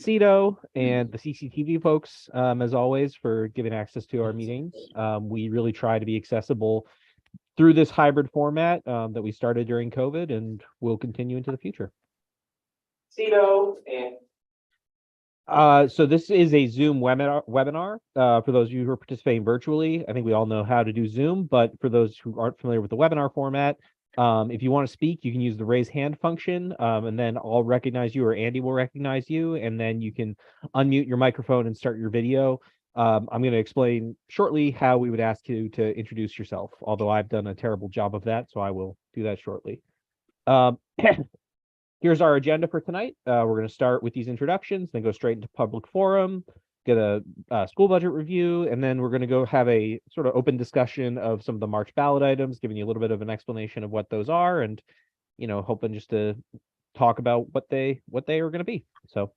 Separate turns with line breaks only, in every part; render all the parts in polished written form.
CETO and the CCTV folks, as always, for giving access to our meetings. We really try to be accessible through this hybrid format that we started during COVID and will continue into the future. CETO and so this is a Zoom webinar for those of you who are participating virtually. I think we all know how to do Zoom, but for those who aren't familiar with the webinar format, if you want to speak, you can use the raise hand function, and then I'll recognize you or Andy will recognize you, and then you can unmute your microphone and start your video. I'm going to explain shortly how we would ask you to introduce yourself, although I've done a terrible job of that, so I will do that shortly. Here's our agenda for tonight. We're going to start with these introductions, then go straight into public forum, get a school budget review, and then we're going to go have a sort of open discussion of some of the March ballot items, giving you a little bit of an explanation of what those are, and hoping just to talk about what they are going to be. So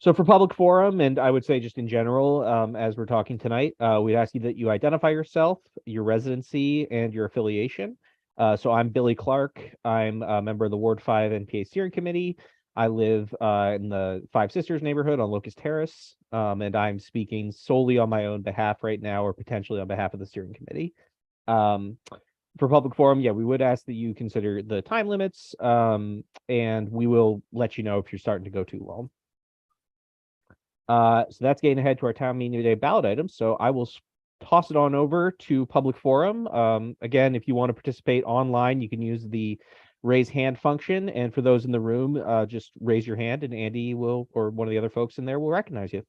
for public forum, and I would say just in general, as we're talking tonight, we'd ask you that you identify yourself, your residency, and your affiliation. So I'm Billy Clark. I'm a member of the Ward 5 NPA Steering Committee. I live in the Five Sisters neighborhood on Locust Terrace, and I'm speaking solely on my own behalf right now, or potentially on behalf of the steering committee. For public forum, yeah, we would ask that you consider the time limits, and we will let you know if you're starting to go too long. So that's getting ahead to our town meeting today ballot items. So I will toss it on over to public forum. Again, if you want to participate online, you can use the raise hand function. And for those in the room, just raise your hand and Andy will, or one of the other folks in there will recognize you.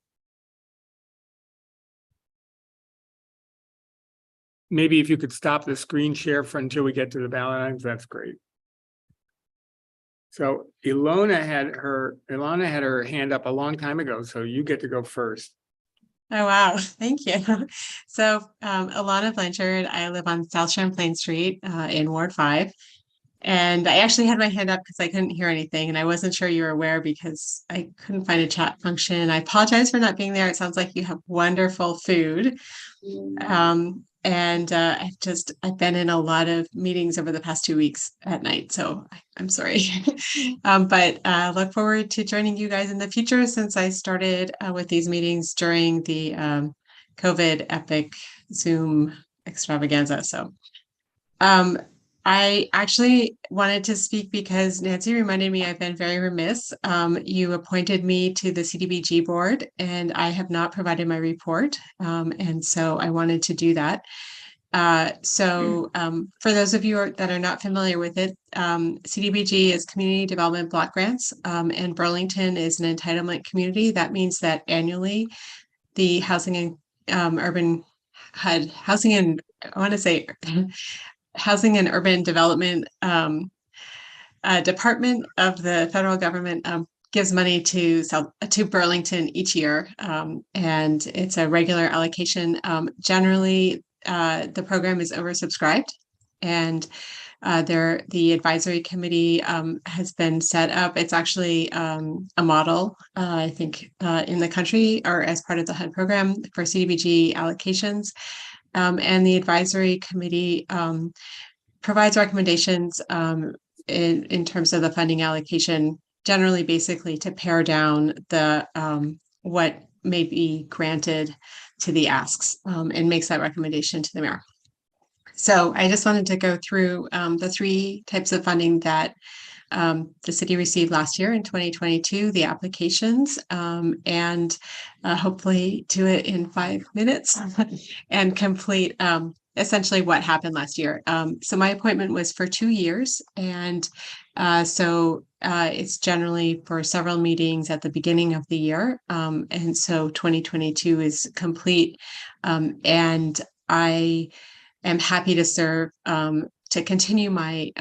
Maybe if you could stop the screen share for until we get to the ballot items, that's great. So Ilona had her hand up a long time ago, so you get to go first.
Oh, wow. Thank you. So Ilana Blanchard, I live on South Champlain Street in Ward 5. And I actually had my hand up because I couldn't hear anything and I wasn't sure you were aware because I couldn't find a chat function. I apologize for not being there. It sounds like you have wonderful food. I've been in a lot of meetings over the past 2 weeks at night, so I'm sorry. But look forward to joining you guys in the future since I started with these meetings during the COVID epic Zoom extravaganza. So I actually wanted to speak because Nancy reminded me I've been very remiss. You appointed me to the CDBG board and I have not provided my report. And so I wanted to do that. For those of you that are not familiar with it, CDBG is Community Development Block Grants, and Burlington is an entitlement community. That means that annually the Housing and Housing and Urban Development Department of the federal government gives money to Burlington each year, and it's a regular allocation. Generally, the program is oversubscribed, and the advisory committee has been set up. It's actually a model, I think, in the country or as part of the HUD program for CDBG allocations. And the advisory committee provides recommendations in terms of the funding allocation, generally basically to pare down the what may be granted to the asks, and makes that recommendation to the mayor. So I just wanted to go through the 3 types of funding that the city received last year in 2022, the applications, and hopefully do it in 5 minutes and complete essentially what happened last year. So my appointment was for 2 years, and it's generally for several meetings at the beginning of the year. And so 2022 is complete, and I am happy to serve to continue my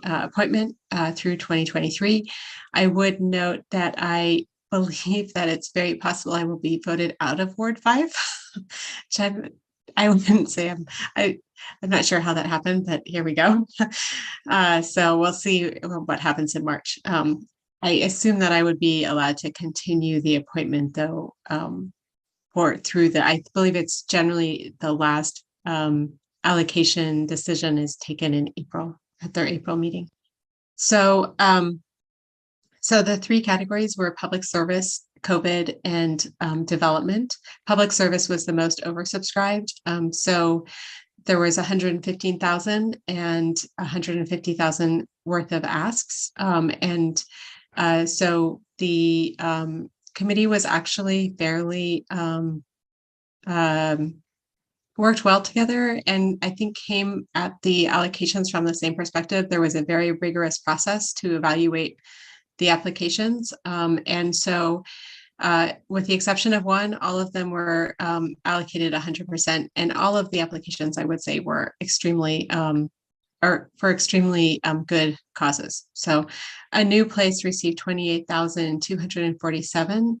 appointment through 2023. I would note that I believe that it's very possible I will be voted out of Ward 5, which I wouldn't say I'm not sure how that happened, but here we go. So we'll see what happens in March. I assume that I would be allowed to continue the appointment though, I believe it's generally the last allocation decision is taken in April at their April meeting. So So the three categories were public service, COVID, and development. Public service was the most oversubscribed. So there was 115,000 and 150,000 worth of asks. So the committee was actually fairly worked well together, and I think came at the allocations from the same perspective. There was a very rigorous process to evaluate the applications. And so with the exception of one, all of them were allocated 100%. And all of the applications, I would say, were extremely for extremely good causes. So A New Place received 28,247.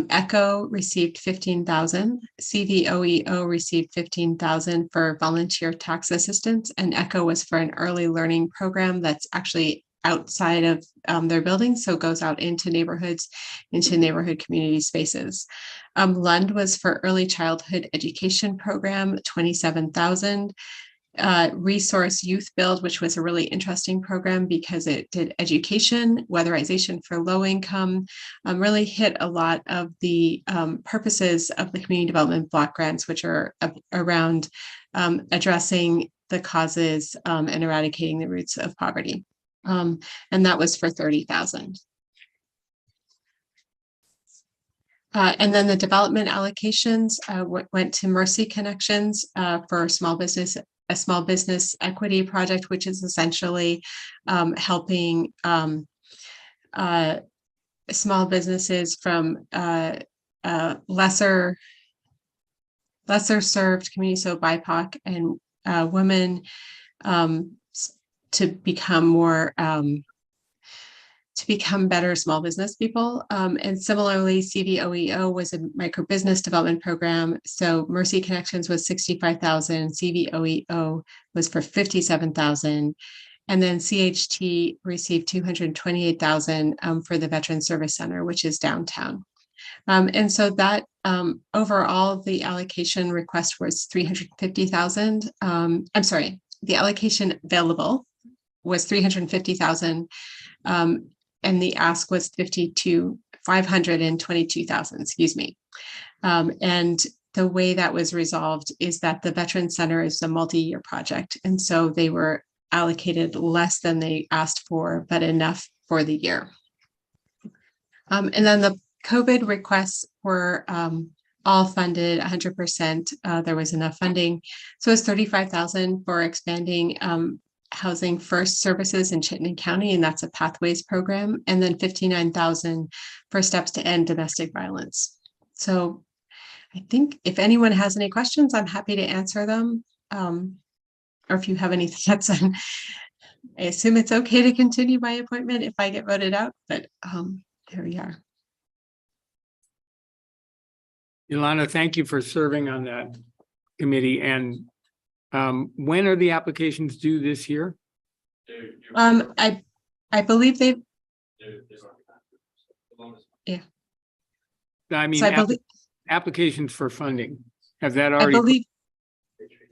ECHO received 15,000. CVOEO received 15,000 for volunteer tax assistance. And ECHO was for an early learning program that's actually outside of their building, so it goes out into neighborhoods, into neighborhood community spaces. Lund was for early childhood education program, 27,000. Resource Youth Build, which was a really interesting program because it did education, weatherization for low income, really hit a lot of the purposes of the community development block grants, which are around addressing the causes and eradicating the roots of poverty. And that was for 30,000. And then the development allocations went to Mercy Connections for a small business equity project, which is essentially helping small businesses from lesser served communities, so BIPOC and women, to become more to become better small business people. And similarly, CVOEO was a micro business development program. So Mercy Connections was 65,000, CVOEO was for 57,000. And then CHT received 228,000 for the Veteran Service Center, which is downtown. And so that overall, the allocation request was 350,000. I'm sorry, the allocation available was 350,000. And the ask was 522,000, excuse me. And the way that was resolved is that the Veteran Center is a multi-year project. And so they were allocated less than they asked for, but enough for the year. And then the COVID requests were all funded 100%. There was enough funding. So it's 35,000 for expanding Housing First services in Chittenden County, and that's a Pathways program, and then 59,000 for Steps to End Domestic Violence. So I think if anyone has any questions, I'm happy to answer them. Or if you have any thoughts on, I assume it's okay to continue my appointment if I get voted out, but there we are.
Ilana, thank you for serving on that committee. And when are the applications due this year?
I believe they've. Yeah.
I mean,
So
applications for funding. Have that already?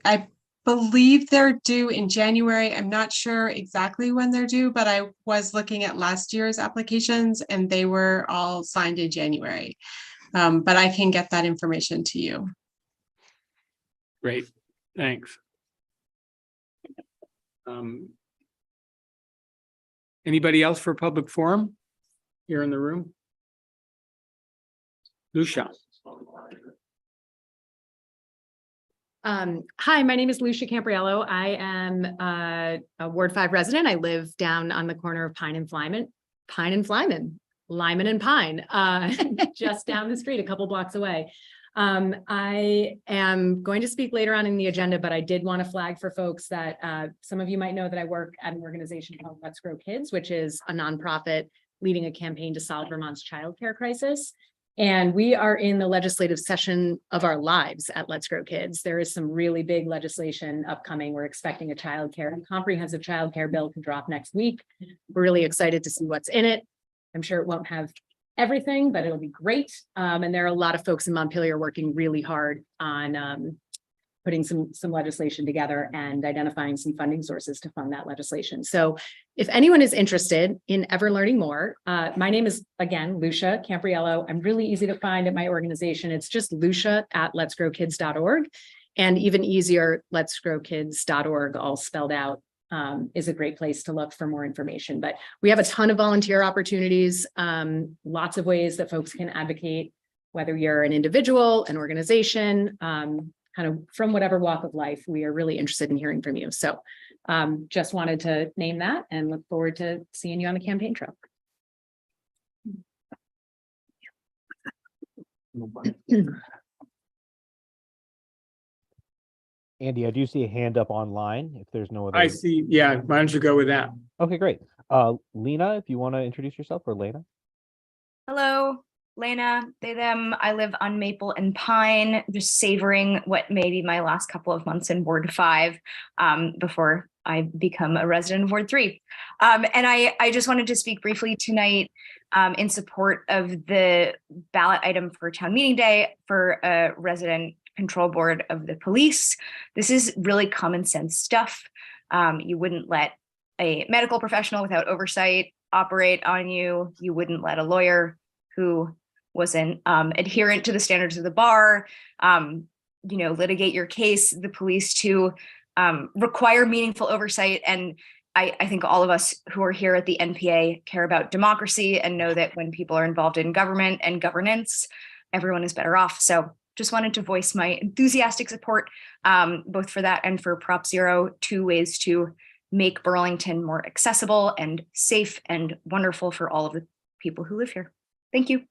I believe they're due in January. I'm not sure exactly when they're due, but I was looking at last year's applications and they were all signed in January. But I can get that information to you.
Great, thanks. Anybody else for public forum here in the room? Lucia.
Hi, my name is Lucia Campriello. I am a Ward 5 resident. I live down on the corner of Lyman and Pine, just down the street, a couple blocks away. I am going to speak later on in the agenda, but I did want to flag for folks that some of you might know that I work at an organization called Let's Grow Kids, which is a nonprofit leading a campaign to solve Vermont's childcare crisis. And we are in the legislative session of our lives at Let's Grow Kids. There is some really big legislation upcoming. We're expecting a comprehensive childcare bill to drop next week. We're really excited to see what's in it. I'm sure it won't have everything, but it'll be great. And there are a lot of folks in Montpelier working really hard on putting some legislation together and identifying some funding sources to fund that legislation. So if anyone is interested in ever learning more, my name is, again, Lucia Campriello. I'm really easy to find at my organization. It's just lucia@letsgrowkids.org. And even easier, letsgrowkids.org, all spelled out, is a great place to look for more information. But we have a ton of volunteer opportunities, lots of ways that folks can advocate, whether you're an individual, an organization, kind of from whatever walk of life. We are really interested in hearing from you. So just wanted to name that and look forward to seeing you on the campaign trail.
Andy, I do see a hand up online. If there's no other.
I see. Yeah, why don't you go with that?
Okay, great. Lena, if you want to introduce yourself, or Lena.
Hello, Lena, they, them. I live on Maple and Pine, just savoring what may be my last couple of months in Ward 5 before I become a resident of Ward 3. And I just wanted to speak briefly tonight in support of the ballot item for town meeting day for a resident control board of the police. This is really common sense stuff. You wouldn't let a medical professional without oversight operate on you. You wouldn't let a lawyer who wasn't adherent to the standards of the bar, litigate your case. The police to require meaningful oversight. And I think all of us who are here at the NPA care about democracy and know that when people are involved in government and governance, everyone is better off. So just wanted to voice my enthusiastic support, both for that and for Prop 0, 2 ways to make Burlington more accessible and safe and wonderful for all of the people who live here. Thank you.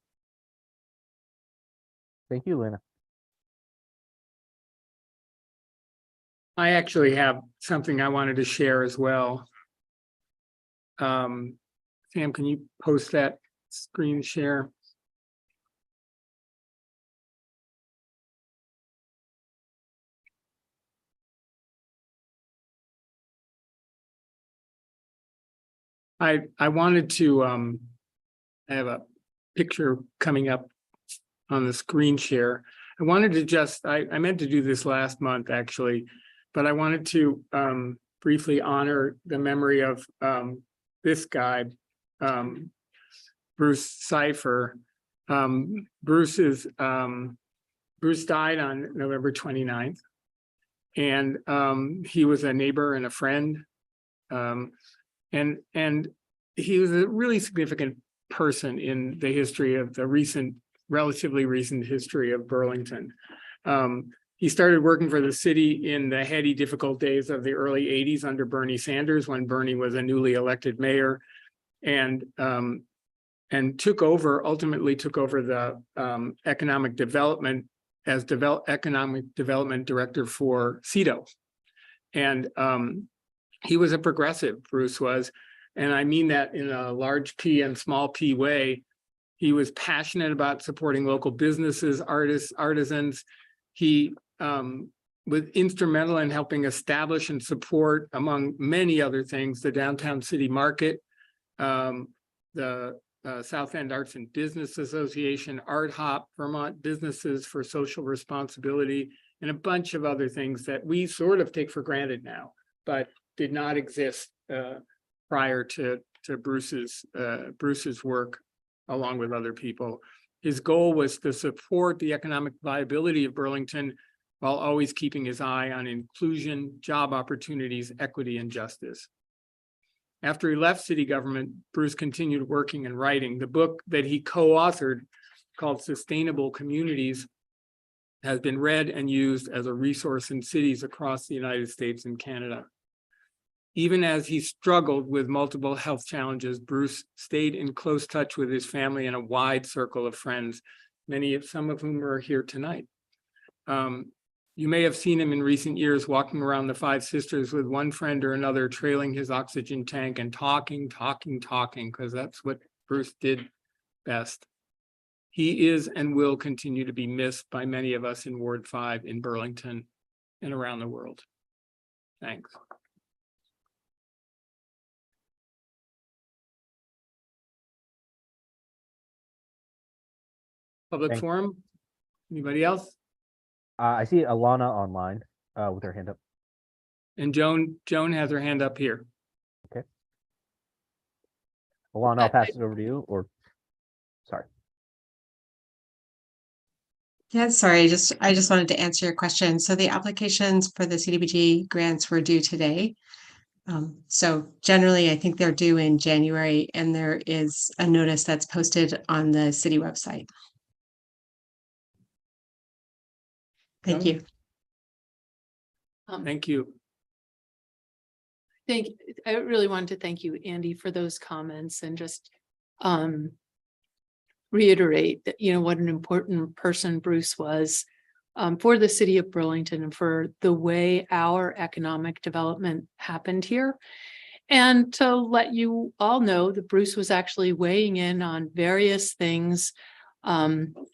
Thank you, Lena.
I actually have something I wanted to share as well. Sam, can you post that screen share? I wanted to I have a picture coming up on the screen share. I wanted to just, I meant to do this last month actually, but I wanted to briefly honor the memory of this guy, Bruce Cipher. Bruce died on November 29th, and he was a neighbor and a friend. And he was a really significant person in the history of the relatively recent history of Burlington. He started working for the city in the heady, difficult days of the early 80s under Bernie Sanders, when Bernie was a newly elected mayor, and ultimately took over the economic development as economic development director for CEDO. And he was a progressive, Bruce was, and I mean that in a large P and small p way. He was passionate about supporting local businesses, artists, artisans. He was instrumental in helping establish and support, among many other things, the downtown city market, the South End Arts and Business Association, Art Hop, Vermont Businesses for Social Responsibility, and a bunch of other things that we sort of take for granted now, but did not exist prior to Bruce's work, along with other people. His goal was to support the economic viability of Burlington while always keeping his eye on inclusion, job opportunities, equity, and justice. After he left city government, Bruce continued working and writing. The book that he co-authored, called Sustainable Communities, has been read and used as a resource in cities across the United States and Canada. Even as he struggled with multiple health challenges, Bruce stayed in close touch with his family and a wide circle of friends, some of whom are here tonight. You may have seen him in recent years walking around the Five Sisters with one friend or another, trailing his oxygen tank and talking, because that's what Bruce did best. He is and will continue to be missed by many of us in Ward 5 in Burlington and around the world. Thanks. Public forum? Anybody else?
I see Alana online. with her hand up.
And Joan has her hand up here.
Alana, I'll pass it over to you, or, sorry.
Yeah, sorry, I just wanted to answer your question. So the applications for the CDBG grants were due today. So generally, I think they're due in January, and there is a notice that's posted on the city website. Thank you.
Thank you.
I really wanted to thank you, Andy, for those comments and just reiterate that, you know, what an important person Bruce was for the city of Burlington and for the way our economic development happened here. And to let you all know that Bruce was actually weighing in on various things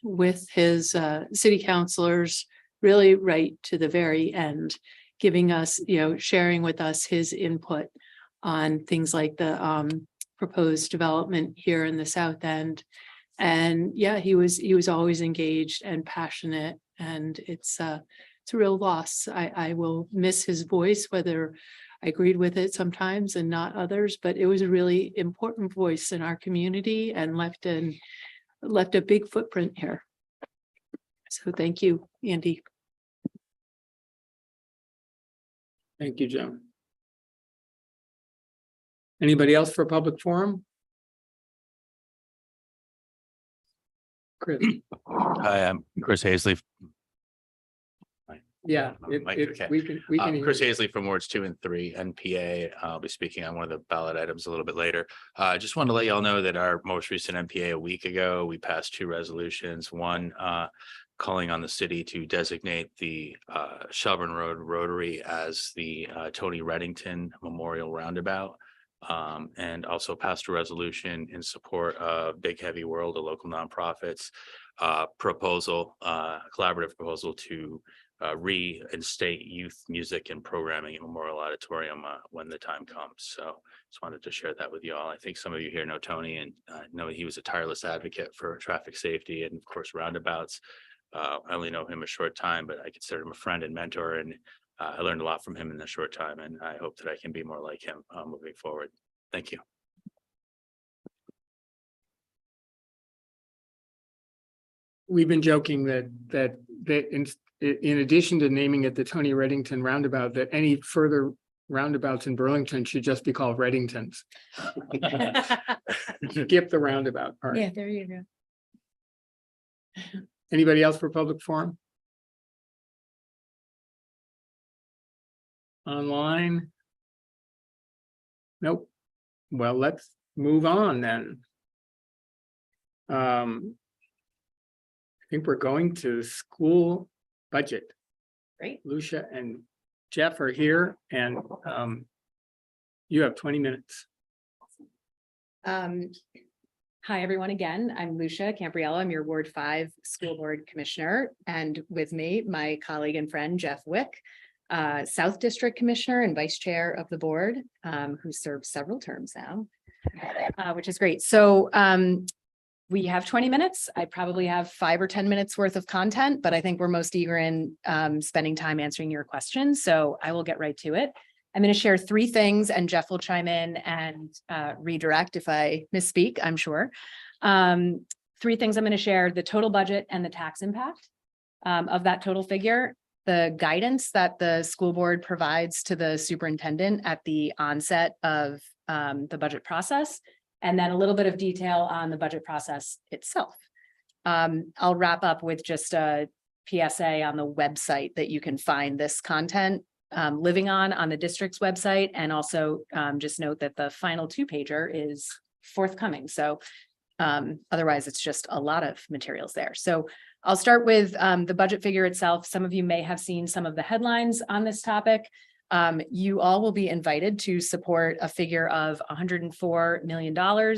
with his city councilors, really right to the very end, giving us, you know, sharing with us his input on things like the proposed development here in the South End. And yeah, he was always engaged and passionate, and it's a real loss. I will miss his voice, whether I agreed with it sometimes and not others, but it was a really important voice in our community and left a big footprint here. So thank you, Andy.
Thank you, Joan. Anybody else for public forum? Chris.
Hi, I'm Chris Hazley.
Yeah,
Okay.
we can hear
Chris
you.
Hazley from Wards 2 and 3, NPA. I'll be speaking on one of the ballot items a little bit later. I just want to let y'all know that our most recent NPA a week ago, we passed 2 resolutions. One calling on the city to designate the Shelburne Road Rotary as the Tony Reddington Memorial Roundabout. And also passed a resolution in support of Big Heavy World, a local nonprofits collaborative proposal to reinstate youth music and programming at Memorial Auditorium when the time comes. So just wanted to share that with you all. I think some of you here know Tony and know he was a tireless advocate for traffic safety and of course roundabouts. I only know him a short time, but I consider him a friend and mentor, and I learned a lot from him in a short time, and I hope that I can be more like him moving forward. Thank you.
We've been joking that in addition to naming it the Tony Reddington Roundabout, that any further roundabouts in Burlington should just be called Reddingtons. Skip the roundabout part.
Yeah, there you go.
Anybody else for public forum? Online? Nope. Well, let's move on then. I think we're going to school budget.
Great.
Lucia and Jeff are here, and you have 20 minutes.
Hi, everyone. Again, I'm Lucia Campriello. I'm your Ward 5 School Board Commissioner, and with me, my colleague and friend, Jeff Wick, South District Commissioner and Vice Chair of the board, who served several terms now, which is great. So we have 20 minutes. I probably have 5 or 10 minutes worth of content, but I think we're most eager in spending time answering your questions. So I will get right to it. I'm going to share 3 things and Jeff will chime in and redirect if I misspeak, I'm sure. 3 things I'm going to share: the total budget and the tax impact of that total figure, the guidance that the school board provides to the superintendent at the onset of the budget process, and then a little bit of detail on the budget process itself. I'll wrap up with just a PSA on the website that you can find this content living on the district's website, and also just note that the final 2-pager is forthcoming. So otherwise it's just a lot of materials there. So I'll start with the budget figure itself. Some of you may have seen some of the headlines on this topic. You all will be invited to support a figure of $104 million, or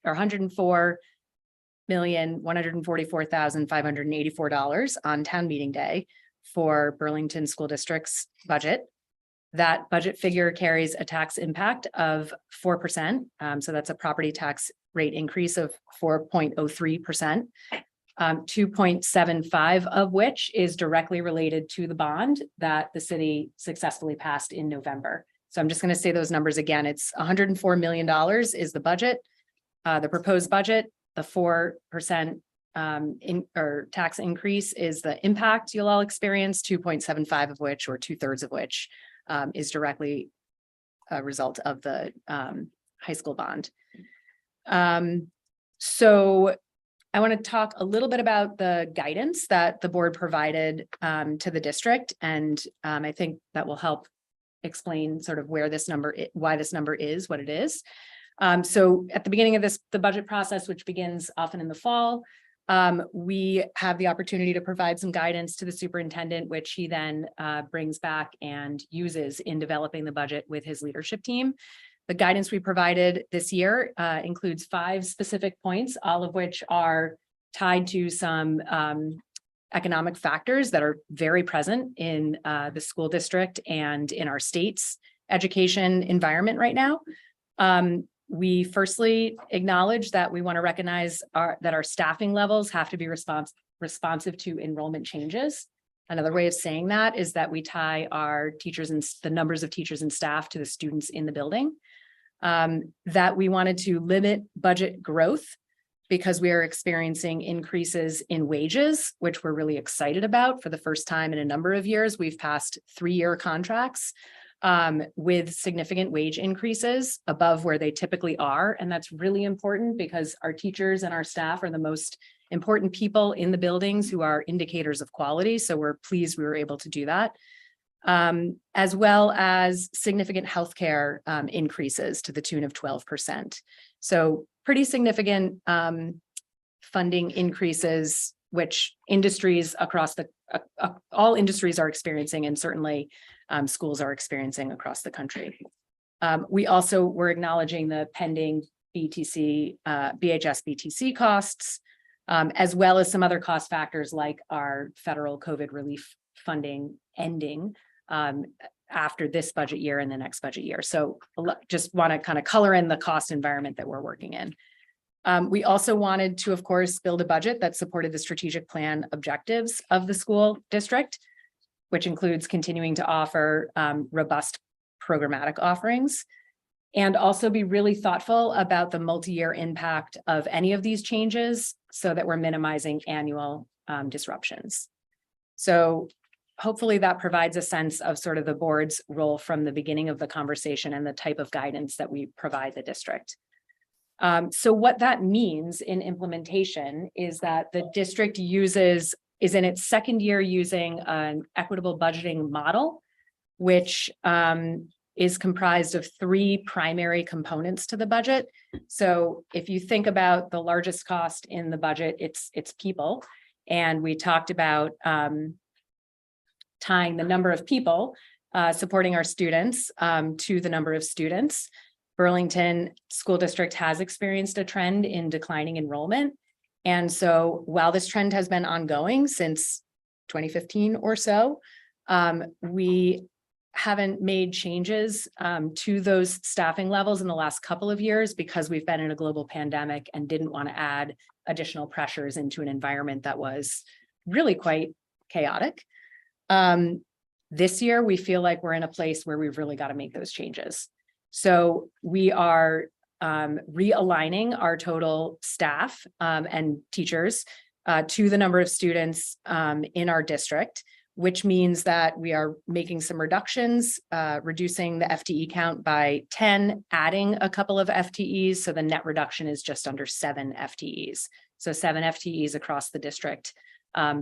$104,144,584 on town meeting day for Burlington School District's budget. That budget figure carries a tax impact of 4%. So that's a property tax rate increase of 4.03%. 2.75 of which is directly related to the bond that the city successfully passed in November. So I'm just going to say those numbers again. It's $104 million is the budget, the proposed budget. The 4% tax increase is the impact you'll all experience, 2.75 of which, or 2/3 of which, is directly a result of the high school bond. So I want to talk a little bit about the guidance that the board provided to the district, and I think that will help explain sort of where this number, why this number is what it is. So at the beginning of the budget process, which begins often in the fall, we have the opportunity to provide some guidance to the superintendent, which he then brings back and uses in developing the budget with his leadership team. The guidance we provided this year includes 5 specific points, all of which are tied to some economic factors that are very present in the school district and in our state's education environment right now. We firstly acknowledge that we want to recognize that our staffing levels have to be responsive to enrollment changes. Another way of saying that is that we tie our teachers and the numbers of teachers and staff to the students in the building. That we wanted to limit budget growth because we are experiencing increases in wages, which we're really excited about. For the first time in a number of years, we've passed 3-year contracts with significant wage increases above where they typically are. And that's really important because our teachers and our staff are the most important people in the buildings who are indicators of quality. So we're pleased we were able to do that. As well as significant healthcare increases to the tune of 12%. So pretty significant funding increases, which industries across all industries are experiencing, and certainly schools are experiencing across the country. We also were acknowledging the pending BHS BTC costs, as well as some other cost factors like our federal COVID relief funding ending after this budget year and the next budget year. So just want to kind of color in the cost environment that we're working in. We also wanted to, of course, build a budget that supported the strategic plan objectives of the school district, which includes continuing to offer robust programmatic offerings, and also be really thoughtful about the multi-year impact of any of these changes so that we're minimizing annual disruptions. So hopefully that provides a sense of sort of the board's role from the beginning of the conversation and the type of guidance that we provide the district. So what that means in implementation is that the district is in its second year using an equitable budgeting model, which is comprised of 3 primary components to the budget. So if you think about the largest cost in the budget, it's people. And we talked about tying the number of people supporting our students to the number of students. Burlington School District has experienced a trend in declining enrollment. And so while this trend has been ongoing since 2015 or so, we haven't made changes to those staffing levels in the last couple of years because we've been in a global pandemic and didn't want to add additional pressures into an environment that was really quite chaotic. This year, we feel like we're in a place where we've really got to make those changes. So we are realigning our total staff and teachers to the number of students in our district, which means that we are making some reductions, reducing the FTE count by 10, adding a couple of FTEs. So the net reduction is just under 7 FTEs. So 7 FTEs across the district.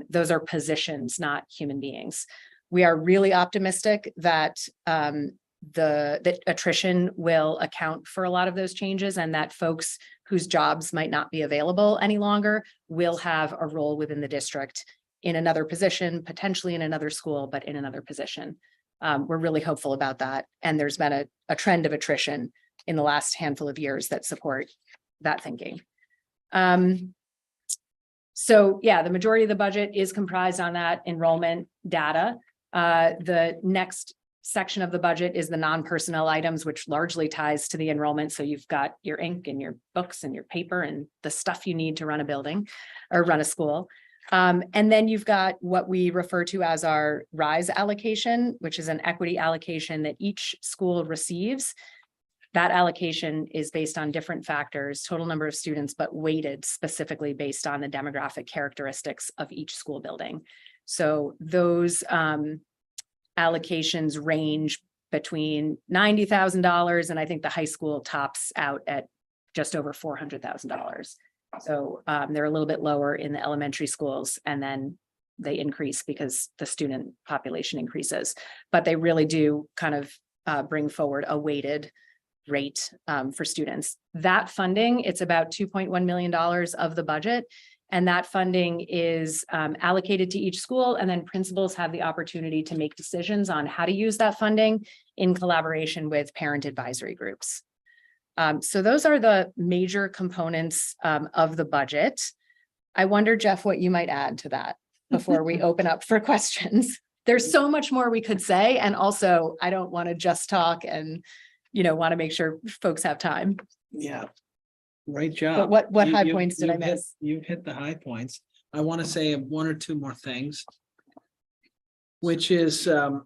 Those are positions, not human beings. We are really optimistic that that attrition will account for a lot of those changes, and that folks whose jobs might not be available any longer will have a role within the district in another position, potentially in another school, but in another position. We're really hopeful about that. And there's been a trend of attrition in the last handful of years that support that thinking. So yeah, the majority of the budget is comprised on that enrollment data. The next section of the budget is the non-personnel items, which largely ties to the enrollment. So you've got your ink and your books and your paper and the stuff you need to run a building or run a school. And then you've got what we refer to as our RISE allocation, which is an equity allocation that each school receives. That allocation is based on different factors, total number of students, but weighted specifically based on the demographic characteristics of each school building. So those allocations range between $90,000 and I think the high school tops out at just over $400,000. So they're a little bit lower in the elementary schools, and then they increase because the student population increases. But they really do kind of bring forward a weighted rate for students. That funding, it's about $2.1 million of the budget. And that funding is allocated to each school, and then principals have the opportunity to make decisions on how to use that funding in collaboration with parent advisory groups. So those are the major components of the budget. I wonder, Jeff, what you might add to that before we open up for questions. There's so much more we could say, and also I don't want to just talk and, want to make sure folks have time.
Yeah. Great job.
But what
You-
high
you-
points did I
you've hit-
miss?
You've hit the high points. I want to say one or two more things. Which is, the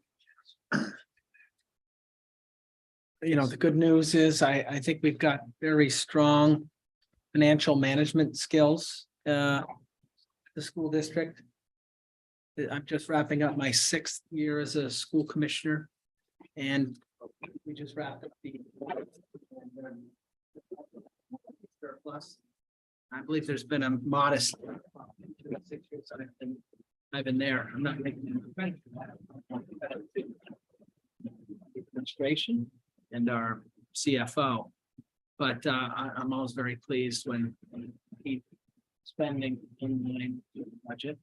good news is I think we've got very strong financial management skills, the school district. I'm just wrapping up my 6th year as a school commissioner, and we just wrapped up the surplus. I believe there's been a modest 6 years I've been there. I'm not making any credit for that. Administration and our CFO, but I'm always very pleased when we keep spending in line with the budget.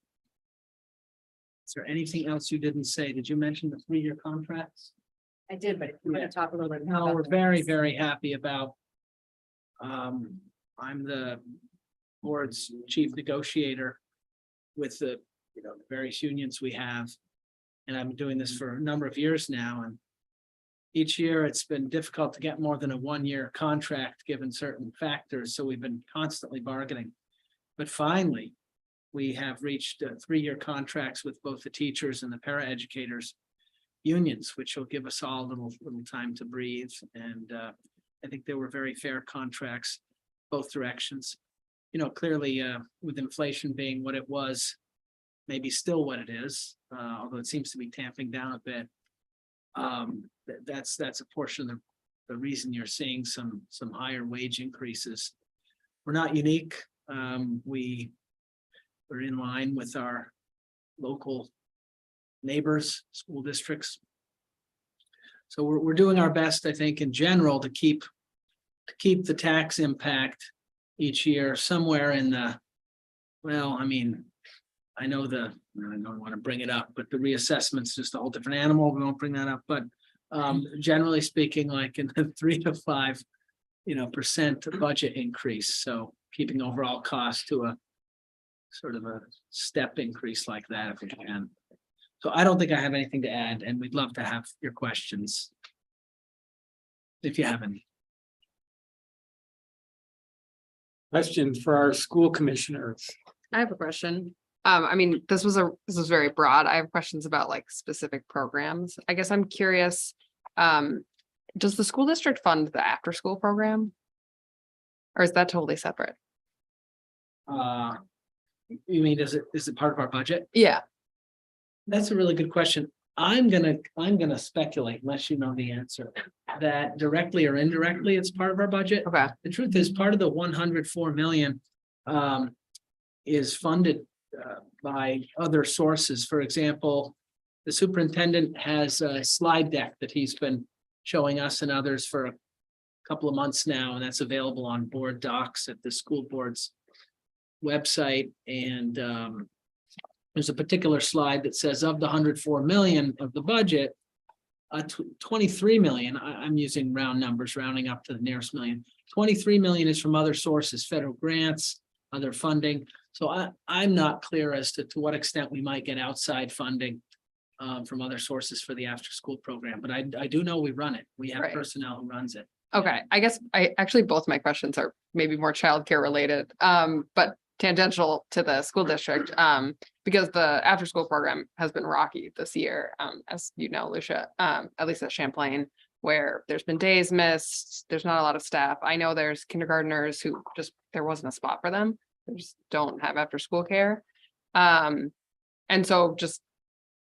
Is there anything else you didn't say? Did you mention the 3-year contracts?
I did, but if you want to talk a little bit more
No,
about
we're
that.
very, very happy about. I'm the board's chief negotiator with the, various unions we have. And I've been doing this for a number of years now, and each year it's been difficult to get more than a 1-year contract given certain factors, so we've been constantly bargaining. But finally, we have reached 3-year contracts with both the teachers and the paraeducators unions, which will give us all a little time to breathe. And I think they were very fair contracts, both directions. Clearly with inflation being what it was, maybe still what it is, although it seems to be tamping down a bit. That's a portion of the reason you're seeing some higher wage increases. We're not unique. We're in line with our local neighbors, school districts. So we're doing our best, I think, in general, to keep the tax impact each year somewhere in the, I know I don't want to bring it up, but the reassessment's just a whole different animal. We won't bring that up, but generally speaking, like in the 3 to 5% budget increase. So keeping overall cost to a sort of a step increase like that if we can. So I don't think I have anything to add, and we'd love to have your questions if you have any.
Questions for our school commissioners?
I have a question. This was very broad. I have questions about like specific programs. I guess I'm curious, does the school district fund the after-school program? Or is that totally separate?
You mean, is it part of our budget?
Yeah,
That's a really good question. I'm gonna speculate, unless you know the answer, that directly or indirectly, it's part of our budget.
okay,
The truth is, part of the 104 million is funded by other sources. For example, the superintendent has a slide deck that he's been showing us and others for a couple of months now, and that's available on board docs at the school board's website. And there's a particular slide that says of the 104 million of the budget, 23 million, I'm using round numbers, rounding up to the nearest million. 23 million is from other sources, federal grants, other funding. So I'm not clear as to what extent we might get outside funding from other sources for the after-school program, but I do know we run it. We have
Right.
personnel who runs it.
Okay, I guess both my questions are maybe more childcare related, but tangential to the school district, because the after-school program has been rocky this year, as you know, Lucia, at least at Champlain, where there's been days missed, there's not a lot of staff. I know there's kindergartners who there wasn't a spot for them. They just don't have after-school care. And so just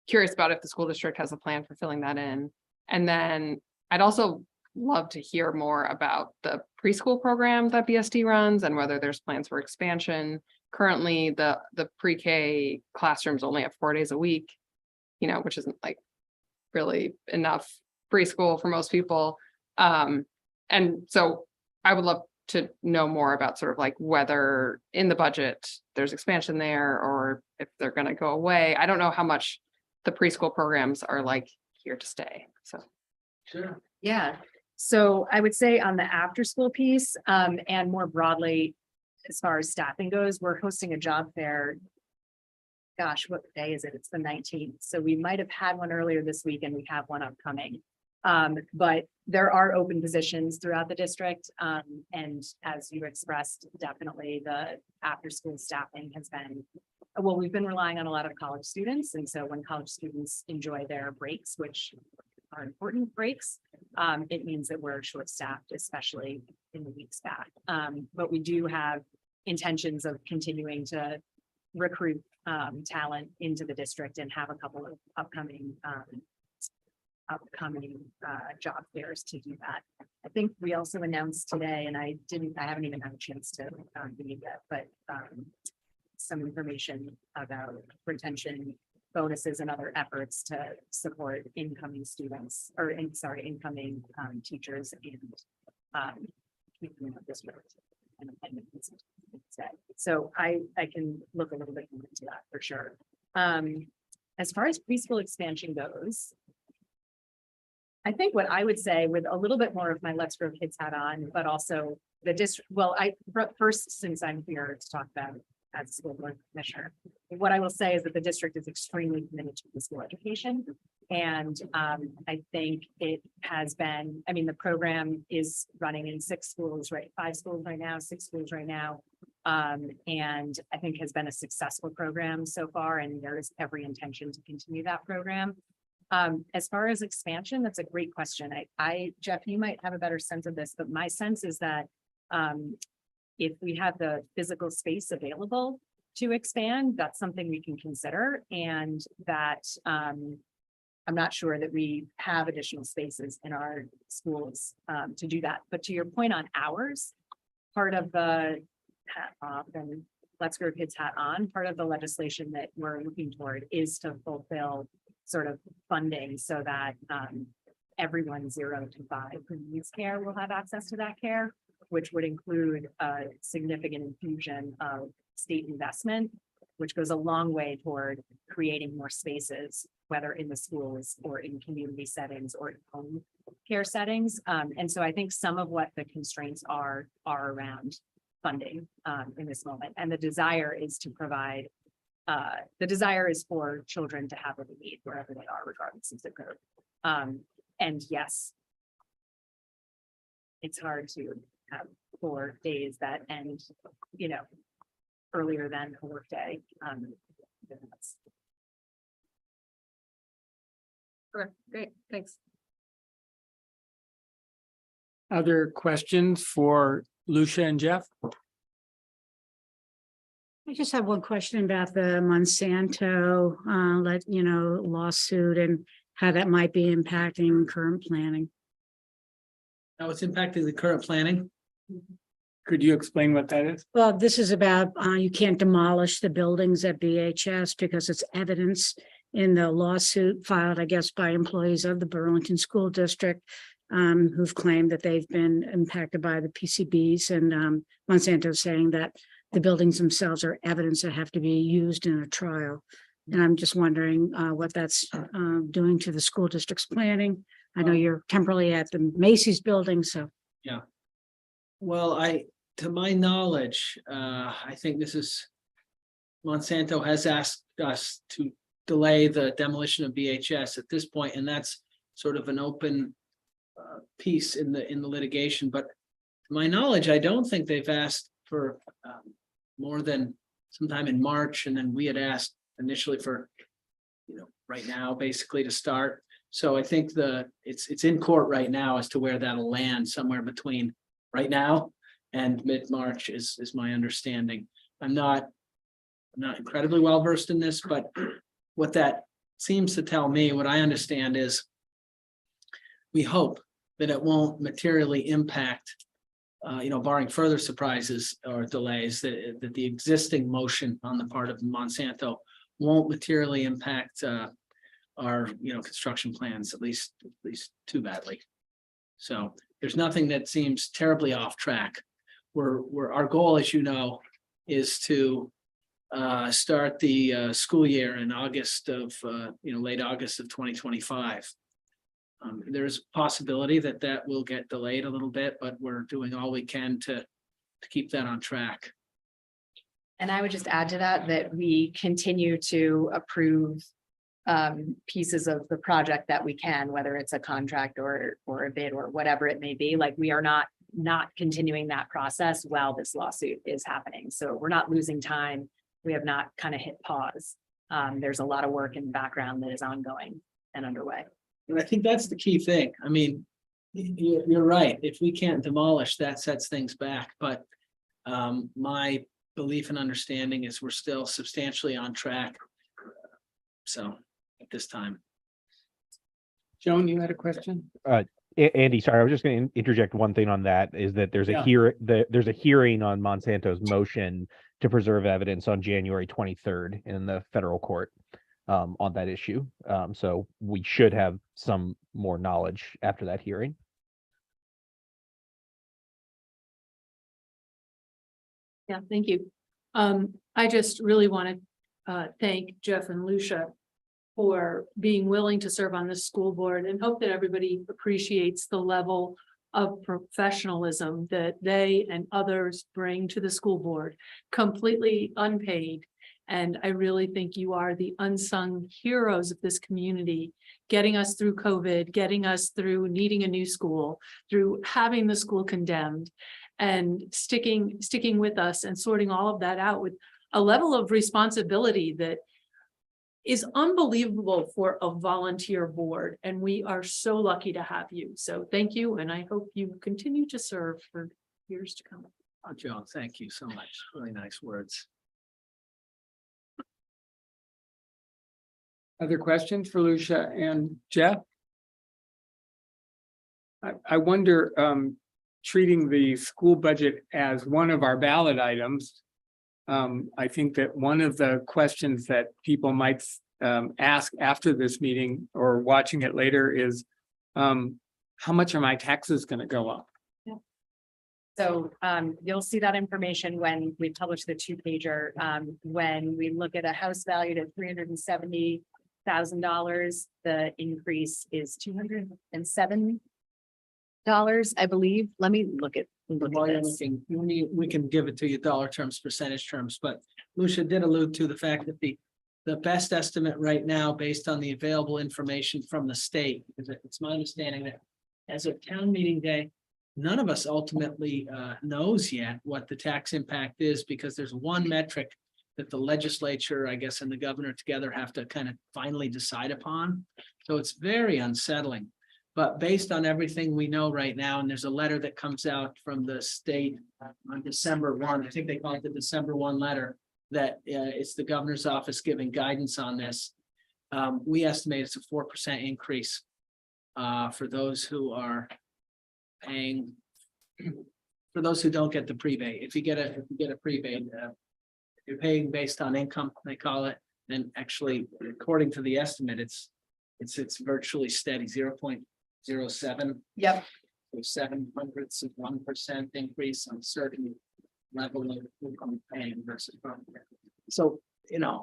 curious about if the school district has a plan for filling that in. And then I'd also love to hear more about the preschool program that BSD runs and whether there's plans for expansion. Currently, the pre-K classrooms only have 4 days a week, which isn't like really enough preschool for most people. And so I would love to know more about sort of like whether in the budget there's expansion there or if they're going to go away. I don't know how much the preschool programs are like here to stay. So.
Sure.
Yeah, so I would say on the after-school piece, and more broadly, as far as staffing goes, we're hosting a job fair. Gosh, what day is it? It's the 19th. So we might have had one earlier this week and we have one upcoming. But there are open positions throughout the district. And as you expressed, definitely the after-school staffing has been, well, we've been relying on a lot of college students. And so when college students enjoy their breaks, which are important breaks, it means that we're short-staffed, especially in the weeks back. But we do have intentions of continuing to recruit talent into the district and have a couple of upcoming job fairs to do that. I think we also announced today, and I haven't even had a chance to read yet, but some information about retention bonuses and other efforts to support incoming students or incoming teachers and keeping the district independent. So I can look a little bit more into that for sure. As far as preschool expansion goes, I think what I would say with a little bit more of my Let's Grow Kids hat on, but also the district, first, since I'm here to talk about as a school board commissioner, what I will say is that the district is extremely committed to school education. And I think it has been, the program is running in 5 schools right now, 6 schools right now. And I think has been a successful program so far, and there is every intention to continue that program. As far as expansion, that's a great question. Jeff, you might have a better sense of this, but my sense is that if we have the physical space available to expand, that's something we can consider. And that I'm not sure that we have additional spaces in our schools to do that. But to your point on hours, part of the hat off and Let's Grow Kids hat on, part of the legislation that we're looking toward is to fulfill sort of funding so that everyone 0 to 5 who needs care will have access to that care, which would include a significant infusion of state investment, which goes a long way toward creating more spaces, whether in the schools or in community settings or in home care settings. And so I think some of what the constraints are around funding in this moment. And the desire is to provide, the desire is for children to have what they need wherever they are, regardless of zip code. And yes, it's hard to have 4 days that end, earlier than a work day.
Okay, great, thanks.
Other questions for Lucia and Jeff?
I just have one question about the Monsanto, lawsuit and how that might be impacting current planning.
Now it's impacting the current planning.
Could you explain what that is?
Well, this is about, you can't demolish the buildings at BHS because it's evidence in the lawsuit filed, I guess, by employees of the Burlington School District who've claimed that they've been impacted by the PCBs, and Monsanto saying that the buildings themselves are evidence that have to be used in a trial. And I'm just wondering what that's doing to the school district's planning. I know you're temporarily at the Macy's building, so.
Yeah. Well, to my knowledge, I think this is, Monsanto has asked us to delay the demolition of BHS at this point, and that's sort of an open piece in the litigation. But to my knowledge, I don't think they've asked for more than sometime in March, and then we had asked initially for, right now, basically to start. So I think it's in court right now as to where that'll land, somewhere between right now and mid-March is my understanding. I'm not incredibly well versed in this, but what that seems to tell me, what I understand is we hope that it won't materially impact, barring further surprises or delays, that the existing motion on the part of Monsanto won't materially impact our, construction plans, at least too badly. So there's nothing that seems terribly off track. Our goal, as you know, is to start the school year in August of, late August of 2025. There's a possibility that will get delayed a little bit, but we're doing all we can to keep that on track.
And I would just add to that we continue to approve pieces of the project that we can, whether it's a contract or a bid or whatever it may be. Like, we are not continuing that process while this lawsuit is happening. So we're not losing time. We have not kind of hit pause. There's a lot of work in the background that is ongoing and underway.
And I think that's the key thing. I mean, you're right. If we can't demolish, that sets things back. But my belief and understanding is we're still substantially on track. So at this time.
Joan, you had a question?
Andy, sorry, I was just going to interject one thing on that, is that there's there's a hearing on Monsanto's motion to preserve evidence on January 23rd in the federal court on that issue. So we should have some more knowledge after that hearing.
Yeah, thank you. I just really want to thank Jeff and Lucia for being willing to serve on this school board, and hope that everybody appreciates the level of professionalism that they and others bring to the school board, completely unpaid. And I really think you are the unsung heroes of this community, getting us through COVID, getting us through needing a new school, through having the school condemned, and sticking with us and sorting all of that out with a level of responsibility that is unbelievable for a volunteer board. And we are so lucky to have you. So thank you. And I hope you continue to serve for years to come.
Oh, Joan, thank you so much. Really nice words.
Other questions for Lucia and Jeff? I wonder, treating the school budget as one of our ballot items, I think that one of the questions that people might ask after this meeting or watching it later is, how much are my taxes going to go up?
So you'll see that information when we publish the 2-pager. When we look at a house valued at $370,000, the increase is $207, I believe. Let me look at this.
We can give it to you dollar terms, percentage terms, but Lucia did allude to the fact that the best estimate right now, based on the available information from the state, is that it's my understanding that as of town meeting day, none of us ultimately knows yet what the tax impact is, because there's one metric that the legislature, I guess, and the governor together have to kind of finally decide upon. So it's very unsettling. But based on everything we know right now, and there's a letter that comes out from the state on December 1, I think they call it the December 1 letter, that it's the governor's office giving guidance on this. We estimate it's a 4% increase for those who are paying, for those who don't get the prebate. If you get a prebate, you're paying based on income, they call it. And actually, according to the estimate, it's virtually steady, 0.07.
Yep.
0.07% increase on certain level of income paying versus property. So,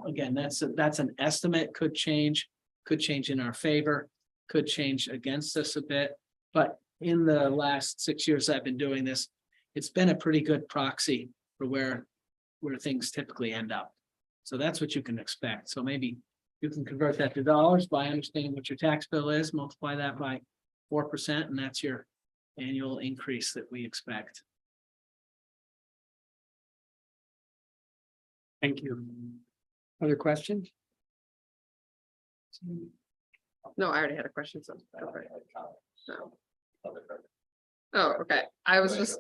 again, that's an estimate, could change in our favor, could change against us a bit. But in the last 6 years I've been doing this, it's been a pretty good proxy for where things typically end up. So that's what you can expect. So maybe You can convert that to dollars by understanding what your tax bill is, multiply that by 4%, and that's your annual increase that we expect.
Thank you. Other questions?
No, I already had a question, so. No. Oh, okay. I was just,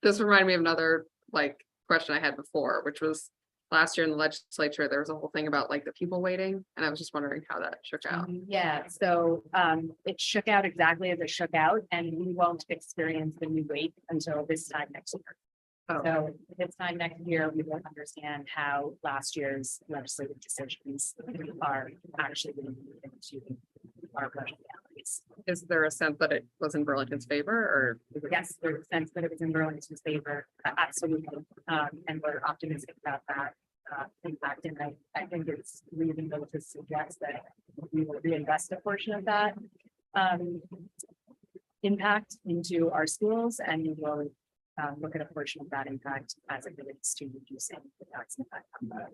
this reminded me of another like question I had before, which was last year in the legislature, there was a whole thing about like the people waiting, and I was just wondering how that shook out.
Yeah, so it shook out exactly as it shook out, and we won't experience the new rate until this time next year.
Oh.
So this time next year, we will understand how last year's legislative decisions are actually going to move into our budget realities.
Is there a sense that it was in Burlington's favor, or?
Yes, there's a sense that it was in Burlington's favor, absolutely, and we're optimistic about that impact. And I think it's reasonable to suggest that we will reinvest a portion of that impact into our schools, and we will look at a portion of that impact as it relates to reducing the tax impact on the.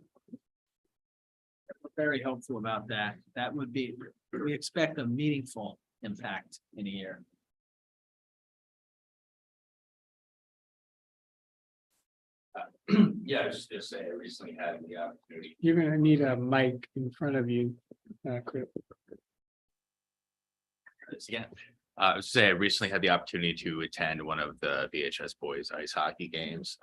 Very hopeful about that. That would be, we expect a meaningful impact in a year.
Yeah, I was just gonna say, I recently had the opportunity.
You're gonna need a mic in front of you, Chris.
Yeah. I was say I recently had the opportunity to attend one of the VHS boys ice hockey games.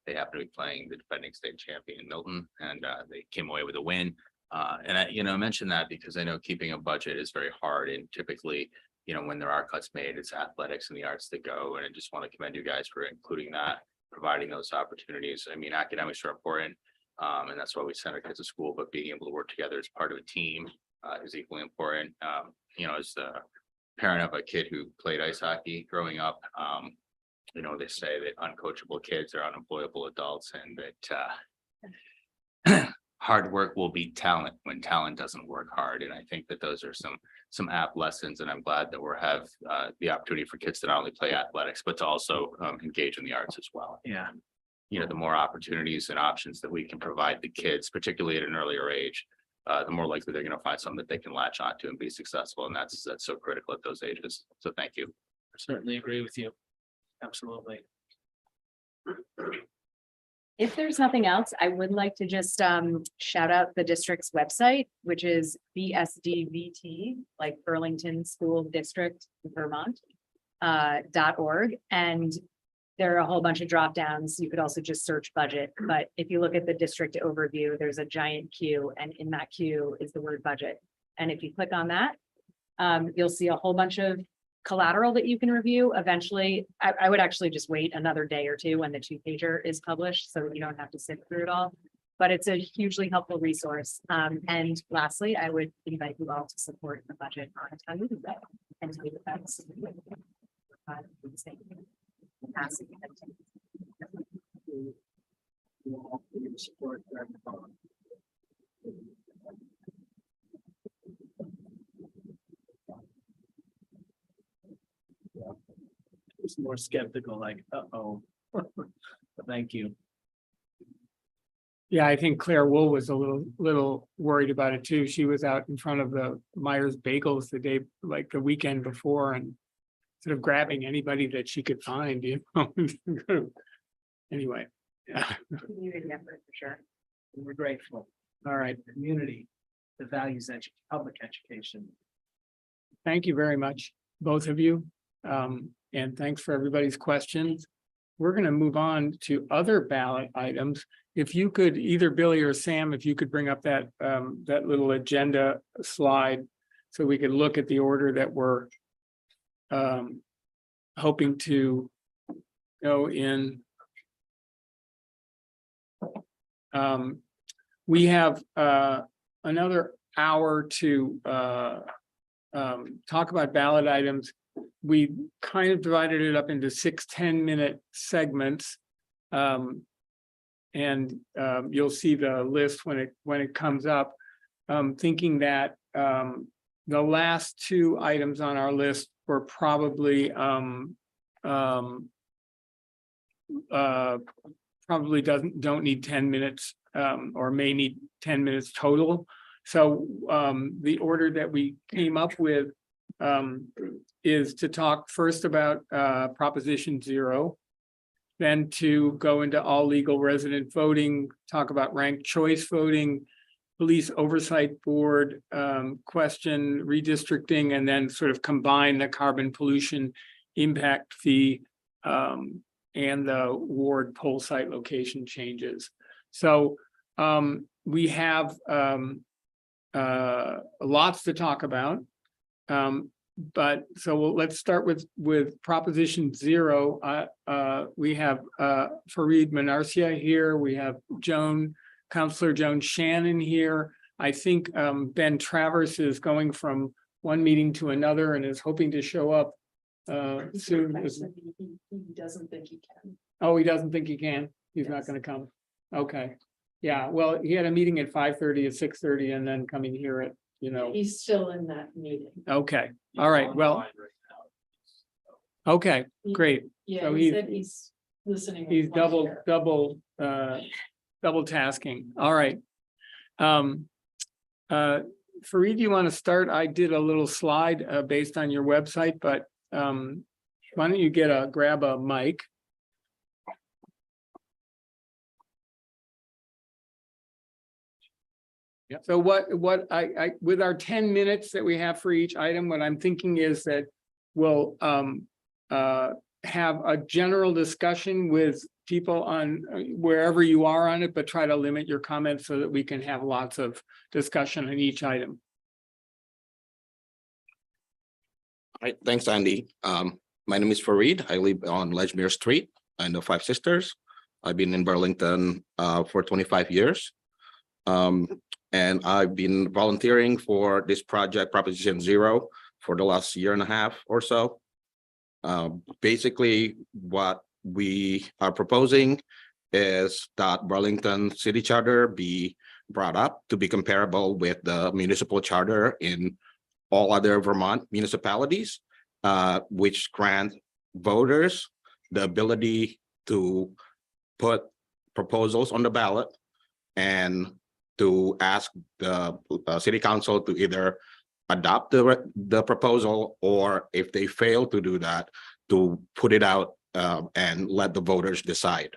They happened to be playing the defending state champion Milton, and they came away with a win. And I mentioned that because I know keeping a budget is very hard, and typically, when there are cuts made, it's athletics and the arts that go. And I just want to commend you guys for including that, providing those opportunities. I mean, academics are important, and that's why we send our kids to school, but being able to work together as part of a team is equally important. As the parent of a kid who played ice hockey growing up, they say that uncoachable kids are unemployable adults, and that hard work will beat talent when talent doesn't work hard. And I think that those are some apt lessons, and I'm glad that we have the opportunity for kids to not only play athletics, but to also engage in the arts as well.
Yeah.
The more opportunities and options that we can provide the kids, particularly at an earlier age, the more likely they're going to find something that they can latch onto and be successful. And that's so critical at those ages. So thank you.
I certainly agree with you. Absolutely.
If there's nothing else, I would like to just shout out the district's website, which is BSDVT, like Burlington School District, Vermont, .org. And there are a whole bunch of drop downs. You could also just search budget. But if you look at the district overview, there's a giant queue, and in that queue is the word budget. And if you click on that, you'll see a whole bunch of collateral that you can review. Eventually, I would actually just wait another day or two when the 2-pager is published, so you don't have to sift through it all. But it's a hugely helpful resource. And lastly, I would invite you all to support the budget on a town meeting day and take the facts.
It's more skeptical, like, uh-oh. Thank you.
Yeah, I think Claire Wool was a little worried about it too. She was out in front of the Myers Bagels the weekend before, and sort of grabbing anybody that she could find, Anyway, yeah.
Community effort for sure.
We're grateful. All right, community, the values public education.
Thank you very much, both of you. And thanks for everybody's questions. We're going to move on to other ballot items. If you could, either Billy or Sam, if you could bring up that little agenda slide so we could look at the order that we're hoping to go in. We have another hour to talk about ballot items. We kind of divided it up into 6 10-minute segments. And you'll see the list when it comes up. Thinking that the last 2 items on our list were probably don't need 10 minutes or may need 10 minutes total. So the order that we came up with is to talk first about Proposition 0, then to go into all legal resident voting, talk about ranked choice voting, police oversight board question, redistricting, and then sort of combine the carbon pollution impact fee and the ward poll site location changes. So we have lots to talk about. But so let's start with Proposition 0. We have Fareed Manarcia here. We have Councillor Joan Shannon here. I think Ben Travers is going from one meeting to another and is hoping to show up soon.
He doesn't think he can.
Oh, he doesn't think he can. He's not going to come. Okay. Yeah. Well, he had a meeting at 5:30, at 6:30, and then coming here at,
He's still in that meeting.
Okay. All right. Well. Okay. Great.
Yeah,
So
he said he's listening. with
He's
one ear.
double tasking. All right. Fareed, you want to start? I did a little slide based on your website, but why don't you grab a mic?
Yep.
So what I with our 10 minutes that we have for each item, what I'm thinking is that we'll have a general discussion with people on wherever you are on it, but try to limit your comments so that we can have lots of discussion on each item.
All right, thanks, Andy. My name is Fareed. I live on Ledgmere Street. I know Five Sisters. I've been in Burlington for 25 years. And I've been volunteering for this project, Proposition 0, for the last year and a half or so. Basically, what we are proposing is that Burlington City Charter be brought up to be comparable with the municipal charter in all other Vermont municipalities, which grant voters the ability to put proposals on the ballot and to ask the city council to either adopt the proposal, or if they fail to do that, to put it out and let the voters decide.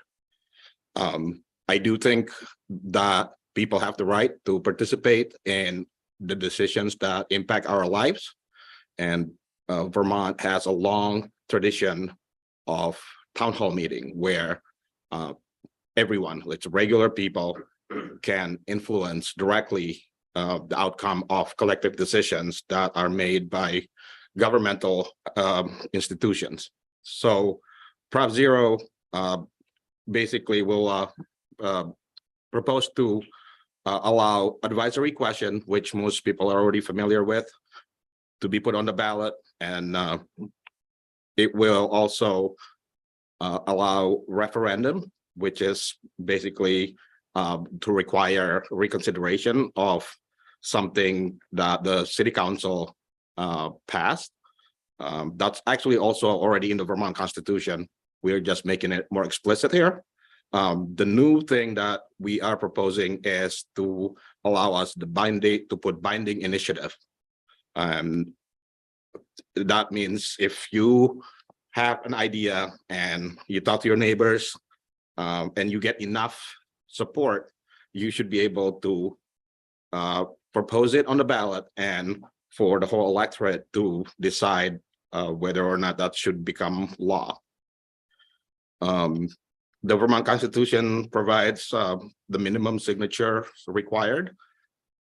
I do think that people have the right to participate in the decisions that impact our lives. And Vermont has a long tradition of town hall meeting where everyone, it's regular people, can influence directly the outcome of collective decisions that are made by governmental institutions. So Prop 0 basically will propose to allow advisory question, which most people are already familiar with, to be put on the ballot. And it will also allow referendum, which is basically to require reconsideration of something that the city council passed. That's actually also already in the Vermont Constitution. We're just making it more explicit here. The new thing that we are proposing is to allow us the to put binding initiative. That means if you have an idea and you talk to your neighbors and you get enough support, you should be able to propose it on the ballot and for the whole electorate to decide whether or not that should become law. The Vermont Constitution provides the minimum signature required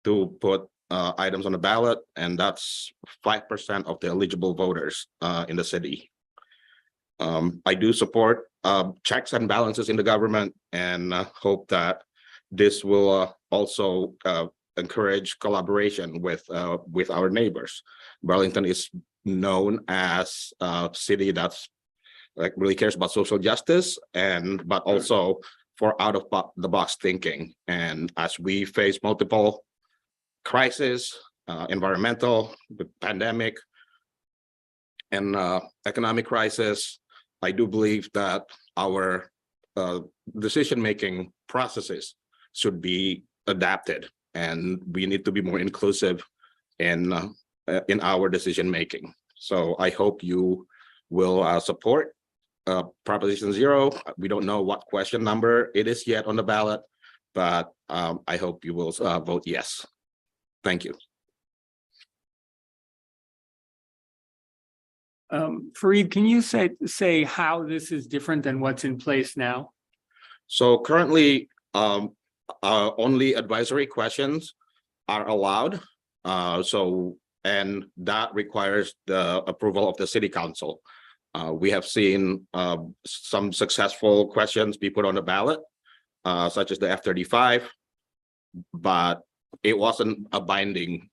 to put items on the ballot, and that's 5% of the eligible voters in the city. I do support checks and balances in the government, and hope that this will also encourage collaboration with our neighbors. Burlington is known as a city that's really cares about social justice, but also for out of the box thinking. And as we face multiple crises, environmental, the pandemic, and economic crisis, I do believe that our decision-making processes should be adapted and we need to be more inclusive in our decision making. So I hope you will support Proposition 0. We don't know what question number it is yet on the ballot, but I hope you will vote yes. Thank you.
Fareed, can you say how this is different than what's in place now?
So currently, only advisory questions are allowed. And that requires the approval of the city council. We have seen some successful questions be put on the ballot, such as the F-35, but it wasn't a binding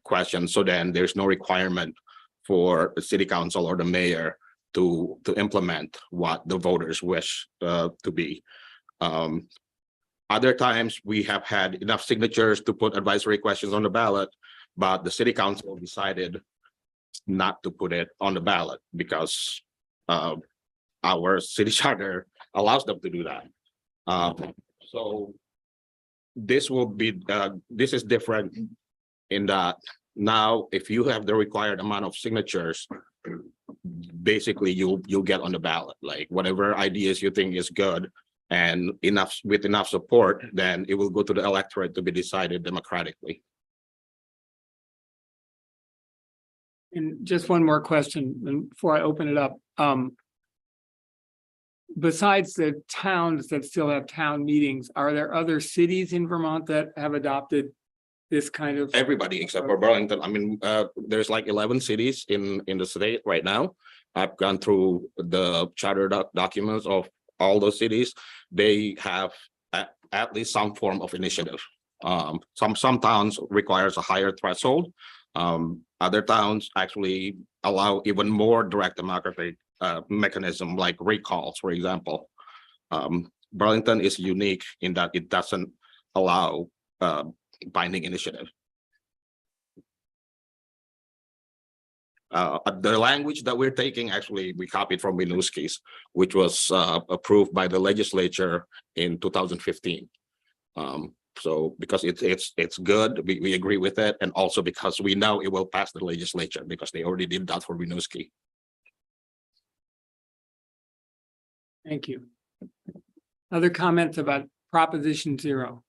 question. So then there's no requirement for the city council or the mayor to implement what the voters wish to be. Other times we have had enough signatures to put advisory questions on the ballot, but the city council decided not to put it on the ballot because our city charter allows them to do that. So this will be this is different in that now if you have the required amount of signatures, basically you'll get on the ballot. Like whatever ideas you think is good and with enough support, then it will go to the electorate to be decided democratically.
And just one more question before I open it up. Besides the towns that still have town meetings, are there other cities in Vermont that have adopted this kind of?
Everybody except for Burlington. I mean, there's like 11 cities in the state right now. I've gone through the charter documents of all those cities. They have at least some form of initiative. Some towns requires a higher threshold. Other towns actually allow even more direct democratic mechanism like recalls, for example. Burlington is unique in that it doesn't allow binding initiative. The language that we're taking, actually, we copied from Winooski's, which was approved by the legislature in 2015. So because it's good, we agree with it, and also because we know it will pass the legislature because they already did that for Winooski.
Thank you. Other comments about Proposition 0?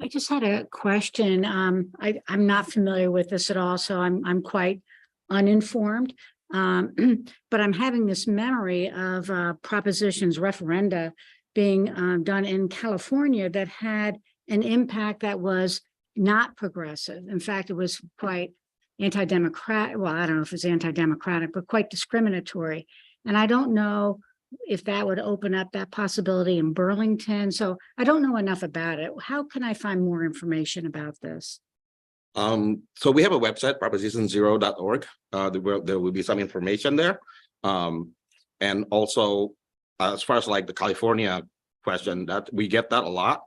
I just had a question. I'm not familiar with this at all, so I'm quite uninformed. But I'm having this memory of propositions, referenda being done in California that had an impact that was not progressive. In fact, it was quite anti-democratic. Well, I don't know if it's anti-democratic, but quite discriminatory. And I don't know if that would open up that possibility in Burlington. So I don't know enough about it. How can I find more information about this?
So we have a website, proposition0.org. There will be some information there. And also, as far as like the California question, that we get that a lot.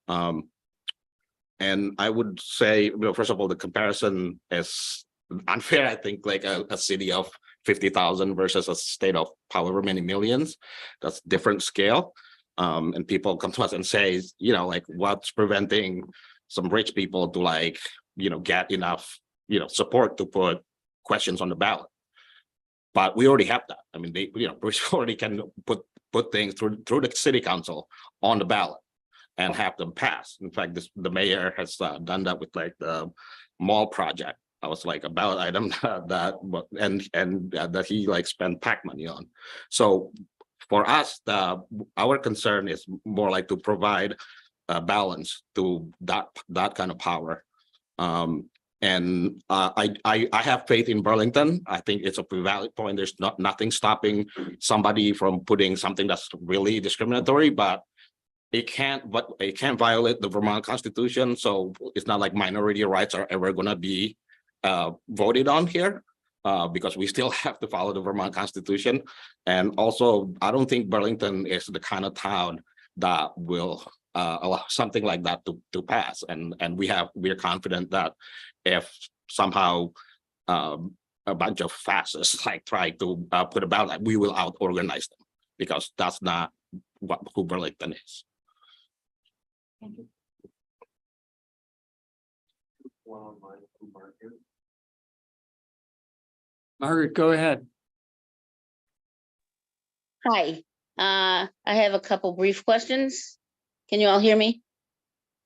And I would say, first of all, the comparison is unfair. I think like a city of 50,000 versus a state of however many millions, that's different scale. And people come to us and say, like what's preventing some rich people to like, get enough, support to put questions on the ballot. But we already have that. I mean, we already can put things through the city council on the ballot and have them pass. In fact, the mayor has done that with like the mall project. I was like a ballot item that he like spent PAC money on. So for us, our concern is more like to provide a balance to that kind of power. And I have faith in Burlington. I think it's a valid point. There's nothing stopping somebody from putting something that's really discriminatory, but it can't violate the Vermont Constitution. So it's not like minority rights are ever going to be voted on here because we still have to follow the Vermont Constitution. And also, I don't think Burlington is the kind of town that will allow something like that to pass. And we're confident that if somehow a bunch of fascists like try to put a ballot, we will out-organize them because that's not who Burlington is.
Thank you.
Margaret, go ahead.
Hi, I have a couple brief questions. Can you all hear me?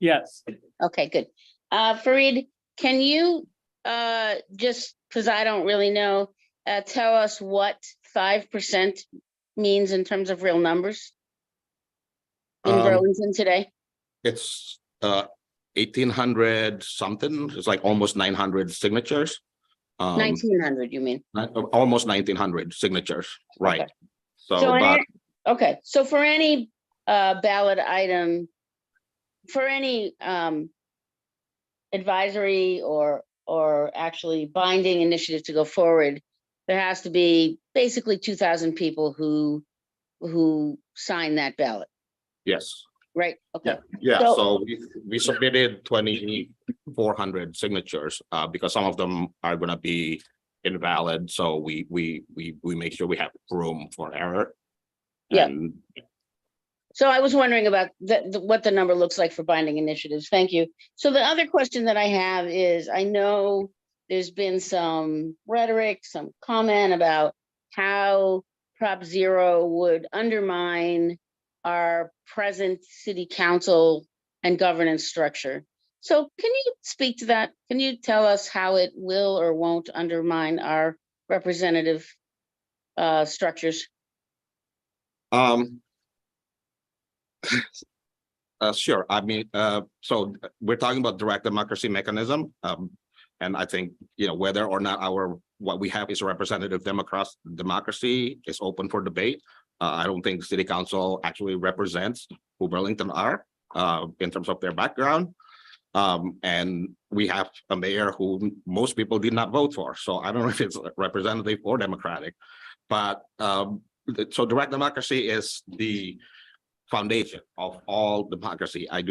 Yes.
Okay, good. Fareed, can you, just because I don't really know, tell us what 5% means in terms of real numbers in Burlington today?
It's 1,800 something. It's like almost 900 signatures.
1,900, you mean?
Almost 1,900 signatures, right?
Okay.
So,
So,
but
okay, so for any ballot item, for any advisory or actually binding initiative to go forward, there has to be basically 2,000 people who sign that ballot,
yes,
right? Okay.
yeah.
So-
So we submitted 2,400 signatures because some of them are going to be invalid. So we make sure we have room for error.
Yeah.
And
So I was wondering about what the number looks like for binding initiatives. Thank you. So the other question that I have is, I know there's been some rhetoric, some comment about how Prop 0 would undermine our present city council and governance structure. So can you speak to that? Can you tell us how it will or won't undermine our representative structures?
Sure. I mean, so we're talking about direct democracy mechanism. And I think, whether or not what we have is a representative democracy is open for debate. I don't think city council actually represents who Burlington are in terms of their background. And we have a mayor who most people did not vote for. So I don't know if it's representative or democratic, but so direct democracy is the foundation of all democracy. I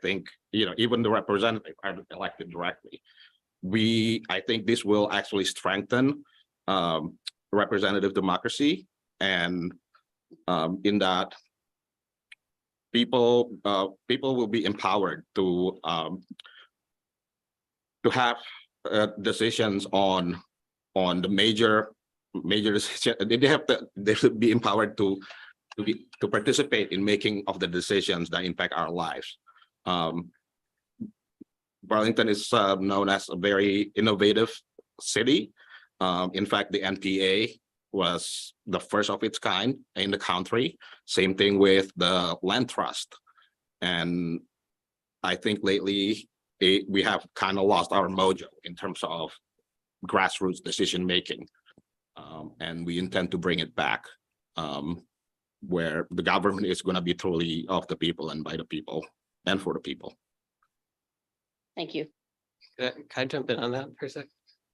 think, even the representative are elected directly. I think this will actually strengthen representative democracy, and in that people will be empowered to have decisions on the major decision. They should be empowered to participate in making of the decisions that impact our lives. Burlington is known as a very innovative city. In fact, the NPA was the first of its kind in the country. Same thing with the land trust. And I think lately we have kind of lost our mojo in terms of grassroots decision making. And we intend to bring it back, where the government is going to be truly of the people and by the people and for the people.
Thank you.
Can I jump in on that for a sec?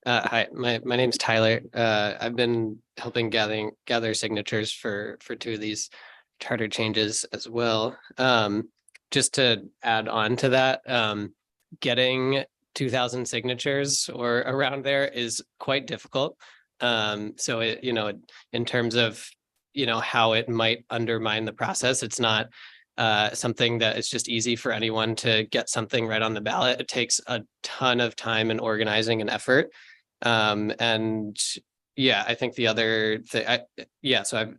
Hi, my name's Tyler. I've been helping gather signatures for two of these charter changes as well. Just to add on to that, getting 2,000 signatures or around there is quite difficult. So it, in terms of how it might undermine the process, it's not something that it's just easy for anyone to get something right on the ballot. It takes a ton of time and organizing and effort. And yeah, I think the other thing, so I've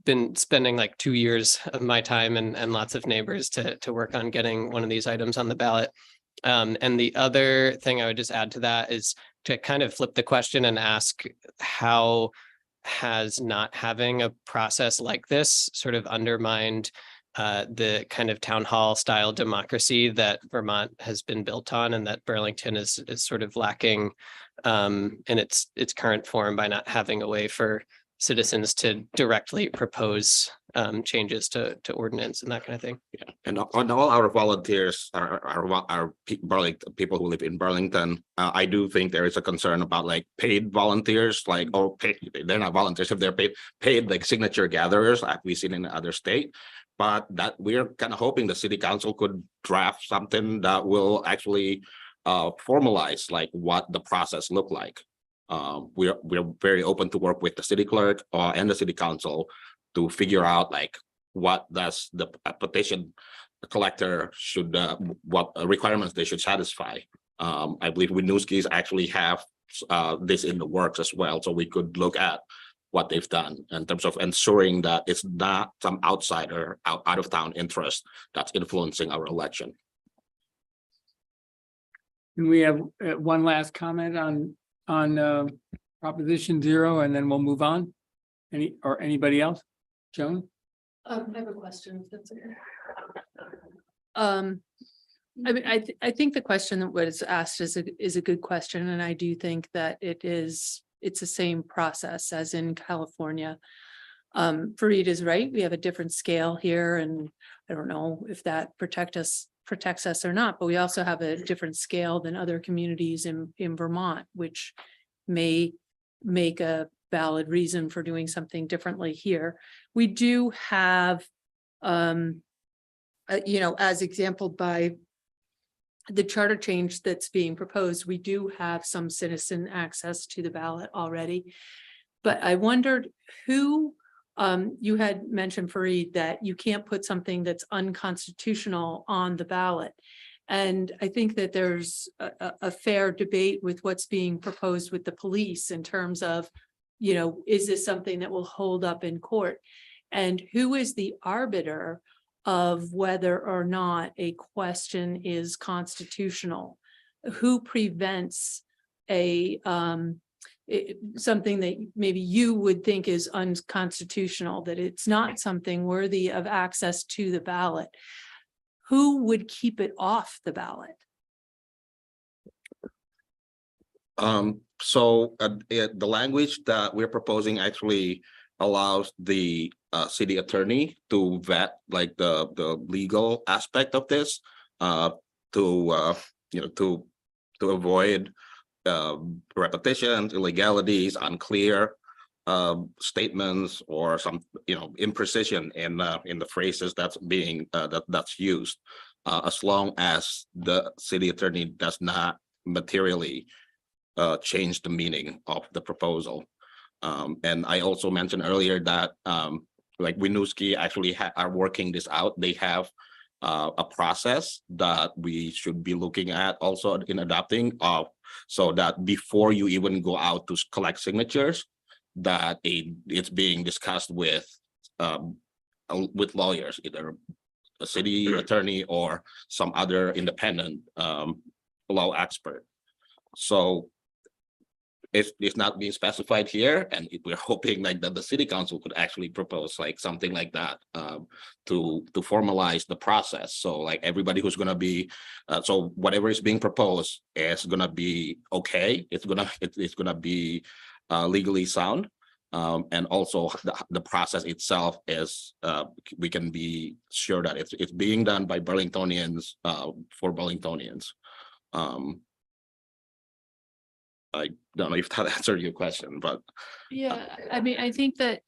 been spending like 2 years of my time and lots of neighbors to work on getting one of these items on the ballot. And the other thing I would just add to that is to kind of flip the question and ask, how has not having a process like this sort of undermined the kind of town hall style democracy that Vermont has been built on, and that Burlington is sort of lacking in its current form by not having a way for citizens to directly propose changes to ordinance and that kind of thing.
Yeah, and on all our volunteers, our Burlington people who live in Burlington, I do think there is a concern about like paid volunteers, they're not volunteers if they're paid like signature gatherers, like we've seen in other state. But that we're kind of hoping the city council could draft something that will actually formalize like what the process look like. We're very open to work with the city clerk and the city council to figure out like what does the petition collector should what requirements they should satisfy I believe Winooski's actually have this in the works as well, so we could look at what they've done in terms of ensuring that it's not some outsider out of town interest that's influencing our election.
And we have one last comment on Proposition 0, and then we'll move on. Anybody else? Joan?
I have a question. If that's okay. I mean, I think the question that was asked is a good question, and I do think that it's the same process as in California. Fareed is right. We have a different scale here, and I don't know if that protects us or not, but we also have a different scale than other communities in Vermont, which may make a valid reason for doing something differently here. We do have, as exampled by the charter change that's being proposed, we do have some citizen access to the ballot already. But I wondered who, you had mentioned, Fareed, that you can't put something that's unconstitutional on the ballot. And I think that there's a fair debate with what's being proposed with the police in terms of, is this something that will hold up in court? And who is the arbiter of whether or not a question is constitutional? Who prevents something that maybe you would think is unconstitutional, that it's not something worthy of access to the ballot? Who would keep it off the ballot?
The language that we're proposing actually allows the city attorney to vet like the legal aspect of this to avoid repetitions, illegalities, unclear statements, or some imprecision in the phrases that's being that's used, as long as the city attorney does not materially change the meaning of the proposal. And I also mentioned earlier that like Winooski actually are working this out. They have a process that we should be looking at also in adopting, so that before you even go out to collect signatures, that it's being discussed with lawyers, either a city attorney or some other independent law expert. So it's not being specified here, and we're hoping like that the city council could actually propose like something like that to formalize the process. So like everybody who's going to be so whatever is being proposed is going to be okay. It's gonna be legally sound, and also the process itself is we can be sure that it's being done by Burlingtonians for Burlingtonians. I don't know if that answered your question, but
yeah, I mean, I think that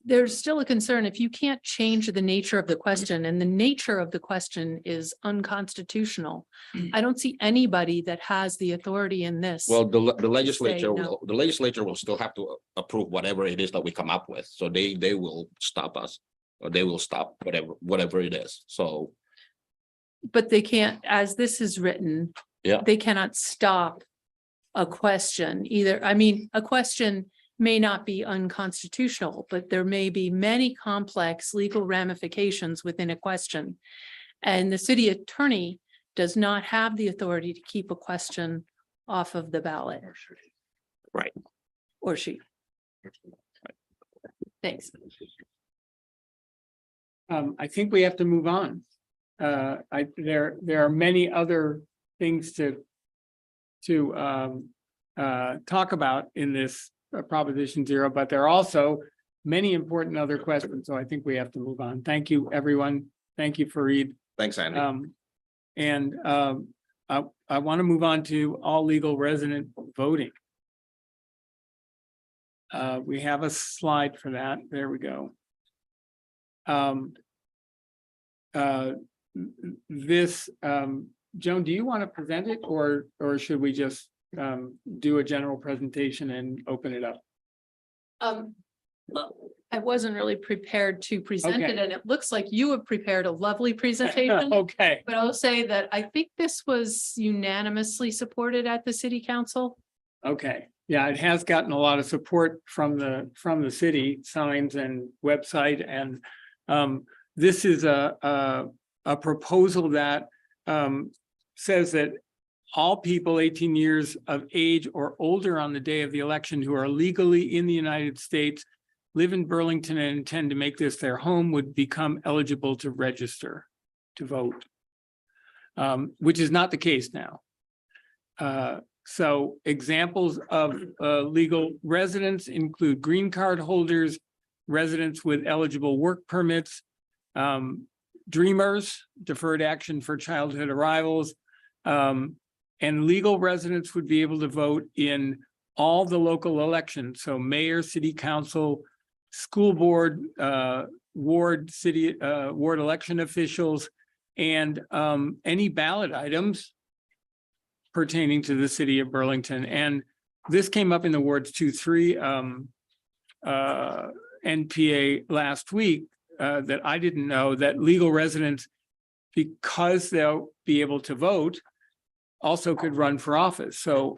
there's still a concern if you can't change the nature of the question, and the nature of the question is unconstitutional. I don't see anybody that has the authority in this.
well, the legislature
no.
will still have to approve whatever it is that we come up with. So they will stop us, or they will stop whatever it is. So,
But they can't, as this is written,
yeah,
they cannot stop a question either. I mean, a question may not be unconstitutional, but there may be many complex legal ramifications within a question. And the city attorney does not have the authority to keep a question off of the ballot.
right.
Or she. Thanks.
I think we have to move on. There are many other things to talk about in this Proposition 0, but there are also many important other questions. So I think we have to move on. Thank you, everyone. Thank you, Fareed.
Thanks, Andy.
I want to move on to all legal resident voting. We have a slide for that. There we go. Joan, do you want to present it, or should we just do a general presentation and open it up?
Well, I wasn't really prepared to present
Okay.
it, and it looks like you have prepared a lovely presentation.
Okay,
But I'll say that I think this was unanimously supported at the city council.
okay. Yeah, it has gotten a lot of support from the city signs and website, and this is a proposal that says that all people 18 years of age or older on the day of the election who are legally in the United States, live in Burlington and intend to make this their home would become eligible to register to vote, which is not the case now. So examples of legal residents include green card holders, residents with eligible work permits, dreamers, deferred action for childhood arrivals, and legal residents would be able to vote in all the local elections. So mayor, city council, school board, ward election officials, and any ballot items pertaining to the city of Burlington. And this came up in the wards 2-3 NPA last week that I didn't know, that legal residents, because they'll be able to vote, also could run for office. So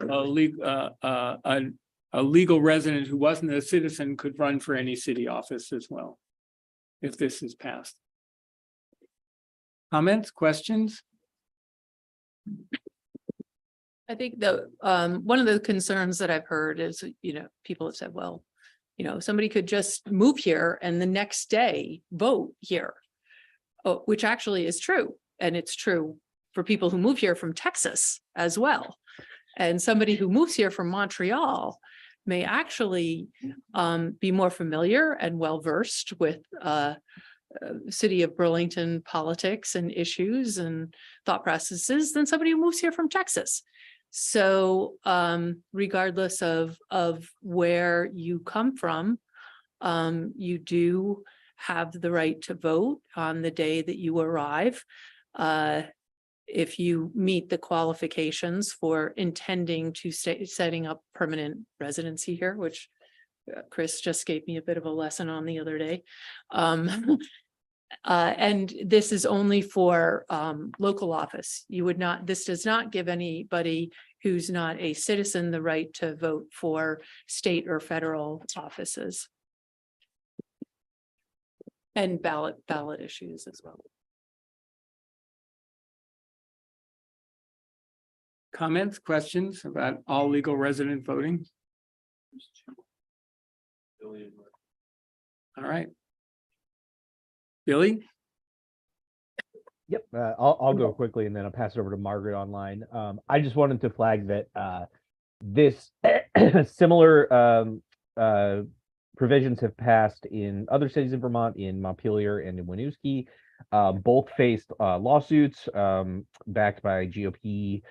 a legal resident who wasn't a citizen could run for any city office as well, if this is passed. Comments, questions?
I think the one of the concerns that I've heard is, people have said, well, somebody could just move here and the next day vote here, which actually is true. And it's true for people who move here from Texas as well. And somebody who moves here from Montreal may actually be more familiar and well-versed with city of Burlington politics and issues and thought processes than somebody who moves here from Texas. So regardless of where you come from, you do have the right to vote on the day that you arrive. If you meet the qualifications for intending to setting up permanent residency here, which Chris just gave me a bit of a lesson on the other day. And this is only for local office. This does not give anybody who's not a citizen the right to vote for state or federal offices. And ballot issues as well.
Comments, questions about all legal resident voting? All right. Billy?
Yep, I'll go quickly and then I'll pass it over to Margaret online. I just wanted to flag that this similar provisions have passed in other cities in Vermont, in Montpelier and in Winooski. Both faced lawsuits backed by GOP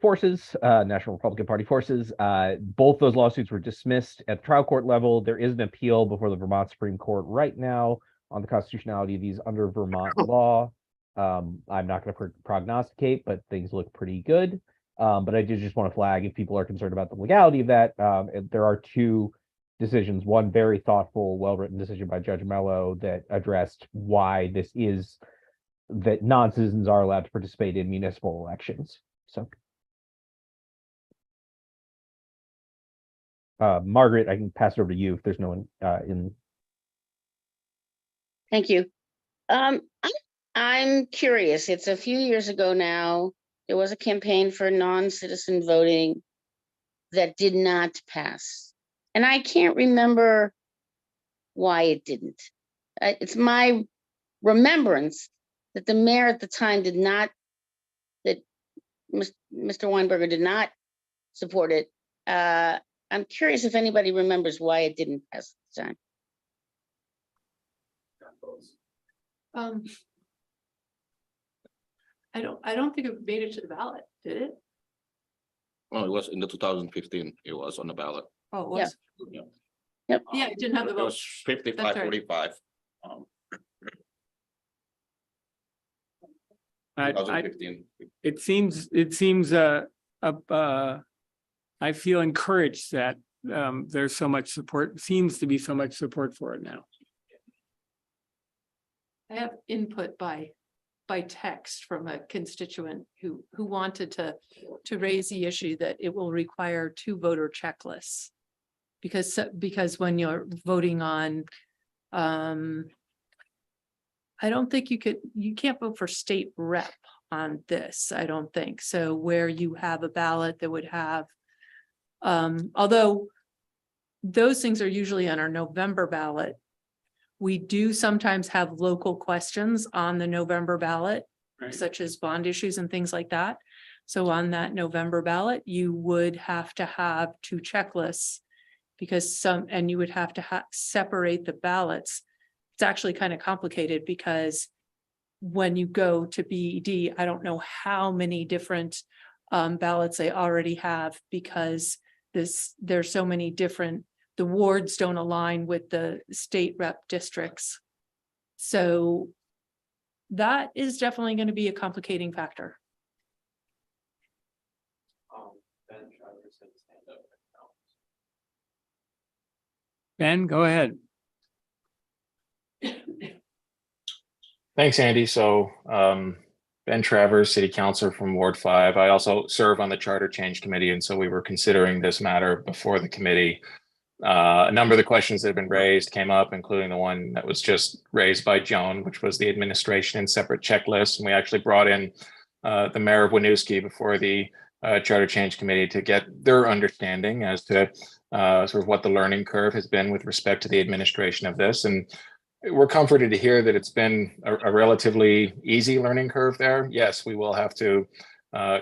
forces, National Republican Party forces. Both those lawsuits were dismissed at the trial court level. There is an appeal before the Vermont Supreme Court right now on the constitutionality of these under Vermont law. I'm not going to prognosticate, but things look pretty good. But I did just want to flag, if people are concerned about the legality of that, there are two decisions, one very thoughtful, well-written decision by Judge Mello that addressed why this is that non-citizens are allowed to participate in municipal elections. So Margaret, I can pass it over to you if there's no one in.
Thank you. I'm curious. It's a few years ago now. There was a campaign for non-citizen voting that did not pass. And I can't remember why it didn't. It's my remembrance that the mayor at the time did not, that Mr. Weinberger did not support it. I'm curious if anybody remembers why it didn't pass at the time.
I don't think it made it to the ballot, did it?
Well, it was in the 2015, it was on the ballot.
Oh, it was.
Yeah.
Yep.
Yeah, it didn't have the
It
vote.
was 55,
That's right.
45.
I
2015.
it seems I feel encouraged that there's so much support, seems to be so much support for it now.
I have input by text from a constituent who wanted to raise the issue that it will require 2 voter checklists. Because when you're voting on, I don't think you can't vote for state rep on this, I don't think. So where you have a ballot that would have, although those things are usually on our November ballot, we do sometimes have local questions on the November ballot,
Right.
such as bond issues and things like that. So on that November ballot, you would have to have 2 checklists because and you would have to separate the ballots. It's actually kind of complicated because when you go to BED, I don't know how many different ballots they already have because there's so many different, the wards don't align with the state rep districts. So that is definitely going to be a complicating factor.
Ben, go ahead.
Thanks, Andy. So Ben Travers, City Councilor from Ward 5. I also serve on the Charter Change Committee, and so we were considering this matter before the committee. A number of the questions that have been raised came up, including the one that was just raised by Joan, which was the administration and separate checklists. And we actually brought in the mayor of Winooski before the Charter Change Committee to get their understanding as to sort of what the learning curve has been with respect to the administration of this. And we're comforted to hear that it's been a relatively easy learning curve there. Yes, we will have to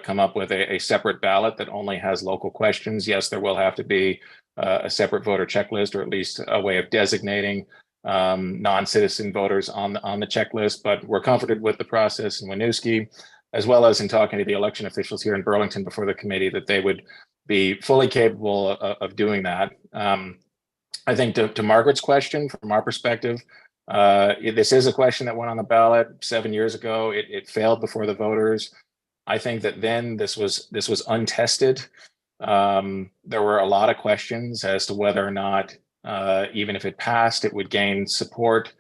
come up with a separate ballot that only has local questions. Yes, there will have to be a separate voter checklist, or at least a way of designating non-citizen voters on the checklist. But we're comforted with the process in Winooski, as well as in talking to the election officials here in Burlington before the committee, that they would be fully capable of doing that. I think to Margaret's question, from our perspective, this is a question that went on the ballot 7 years ago. It failed before the voters. I think that then this was untested. There were a lot of questions as to whether or not, even if it passed, it would gain support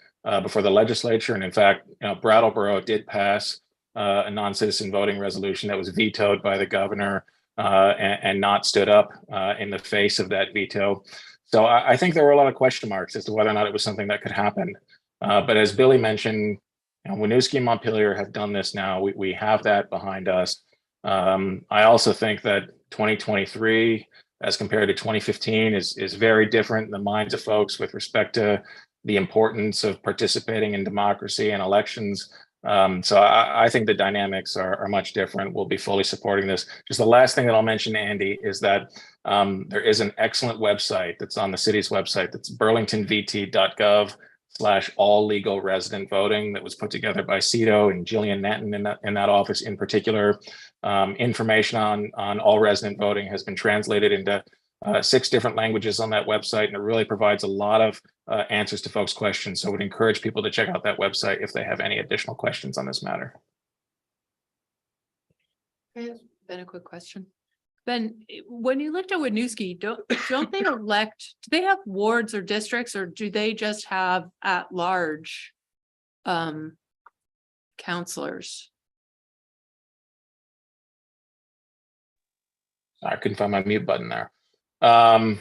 before the legislature. And in fact, Brattleboro did pass a non-citizen voting resolution that was vetoed by the governor and not stood up in the face of that veto. So I think there were a lot of question marks as to whether or not it was something that could happen. But as Billy mentioned, Winooski and Montpelier have done this now. We have that behind us. I also think that 2023 as compared to 2015 is very different in the minds of folks with respect to the importance of participating in democracy and elections. So I think the dynamics are much different. We'll be fully supporting this. Just the last thing that I'll mention, Andy, is that there is an excellent website that's on the city's website. That's burlingtonvt.gov/all legal resident voting, that was put together by Cito and Jillian Netton in that office in particular. Information on all resident voting has been translated into 6 different languages on that website, and it really provides a lot of answers to folks' questions. So I would encourage people to check out that website if they have any additional questions on this matter.
Ben, a quick question. Ben, when you looked at Winooski, don't they elect, do they have wards or districts, or do they just have at-large counselors?
I couldn't find my mute button there. I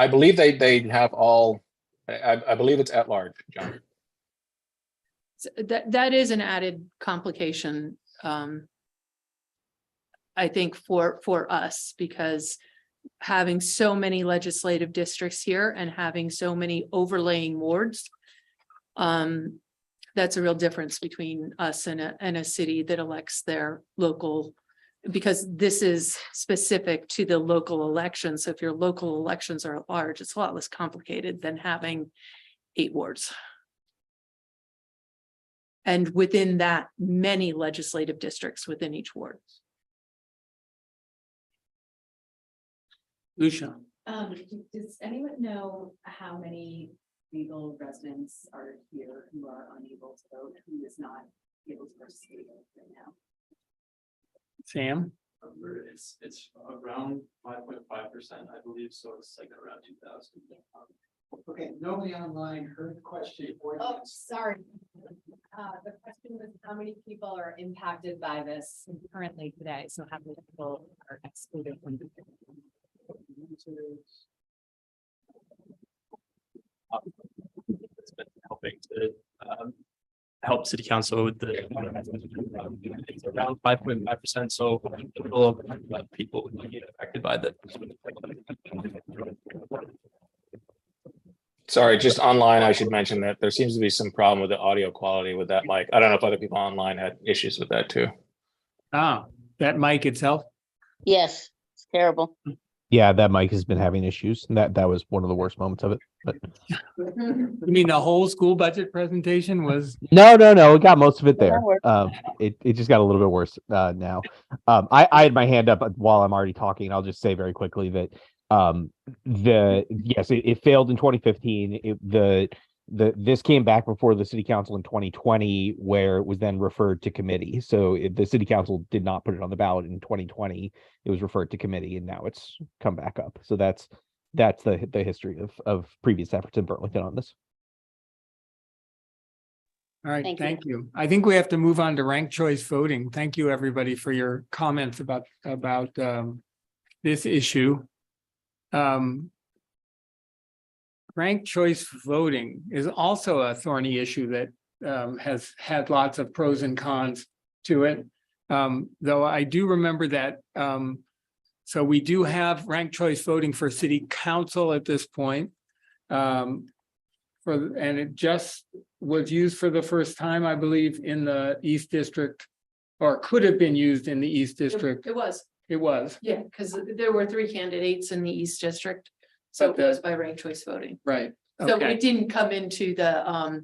believe they have all, I believe it's at large, John.
So that is an added complication, I think, for us, because having so many legislative districts here and having so many overlaying wards, that's a real difference between us and a city that elects their local, because this is specific to the local election. So if your local elections are at large, it's a lot less complicated than having 8 wards. And within that, many legislative districts within each ward.
Lucia.
Does anyone know how many legal residents are here who are unable to vote, who is not able to participate right now?
Sam?
number. It's around 5.5%, I believe, so it's like around 2,000.
Okay, nobody online heard the question.
Oh, sorry. The question was how many people are impacted by this currently today? So how many people are excluded from the
It's been helping to help city council with the it's around 5.5%. So a little people would be affected by that.
Sorry, just online, I should mention that there seems to be some problem with the audio quality with that mic. I don't know if other people online had issues with that too.
Ah, that mic itself.
Yes, it's terrible.
Yeah, that mic has been having issues. And that was one of the worst moments of it. But
You mean the whole school budget presentation was?
no, we got most of it there.
That works.
It just got a little bit worse now. I had my hand up while I'm already talking. I'll just say very quickly that it failed in 2015. This came back before the city council in 2020, where it was then referred to committee. So the city council did not put it on the ballot in 2020. It was referred to committee, and now it's come back up. So that's the history of previous efforts in Burlington on this.
All right,
Thank
thank you. I think we have to move on to ranked choice voting. Thank you, everybody, for your comments about this issue. Ranked choice voting is also a thorny issue that has had lots of pros and cons to it. Though I do remember that, so we do have ranked choice voting for city council at this point. And it just was used for the first time, I believe, in the East District, or could have been used in the East District.
It was,
It was,
yeah, because there were 3 candidates in the East District. So
But
it was by ranked choice voting.
right.
So
Okay.
it didn't come into the,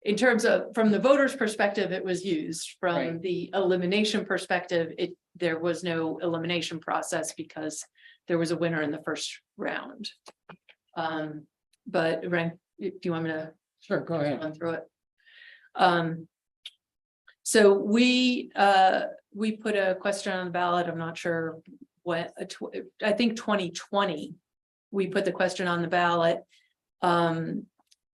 in terms of, from the voters' perspective, it was used. From
Right.
the elimination perspective, there was no elimination process because there was a winner in the first round. But rank, do you want me to
Sure, go ahead.
run through it? So we put a question on the ballot. I'm not sure what, I think 2020, we put the question on the ballot.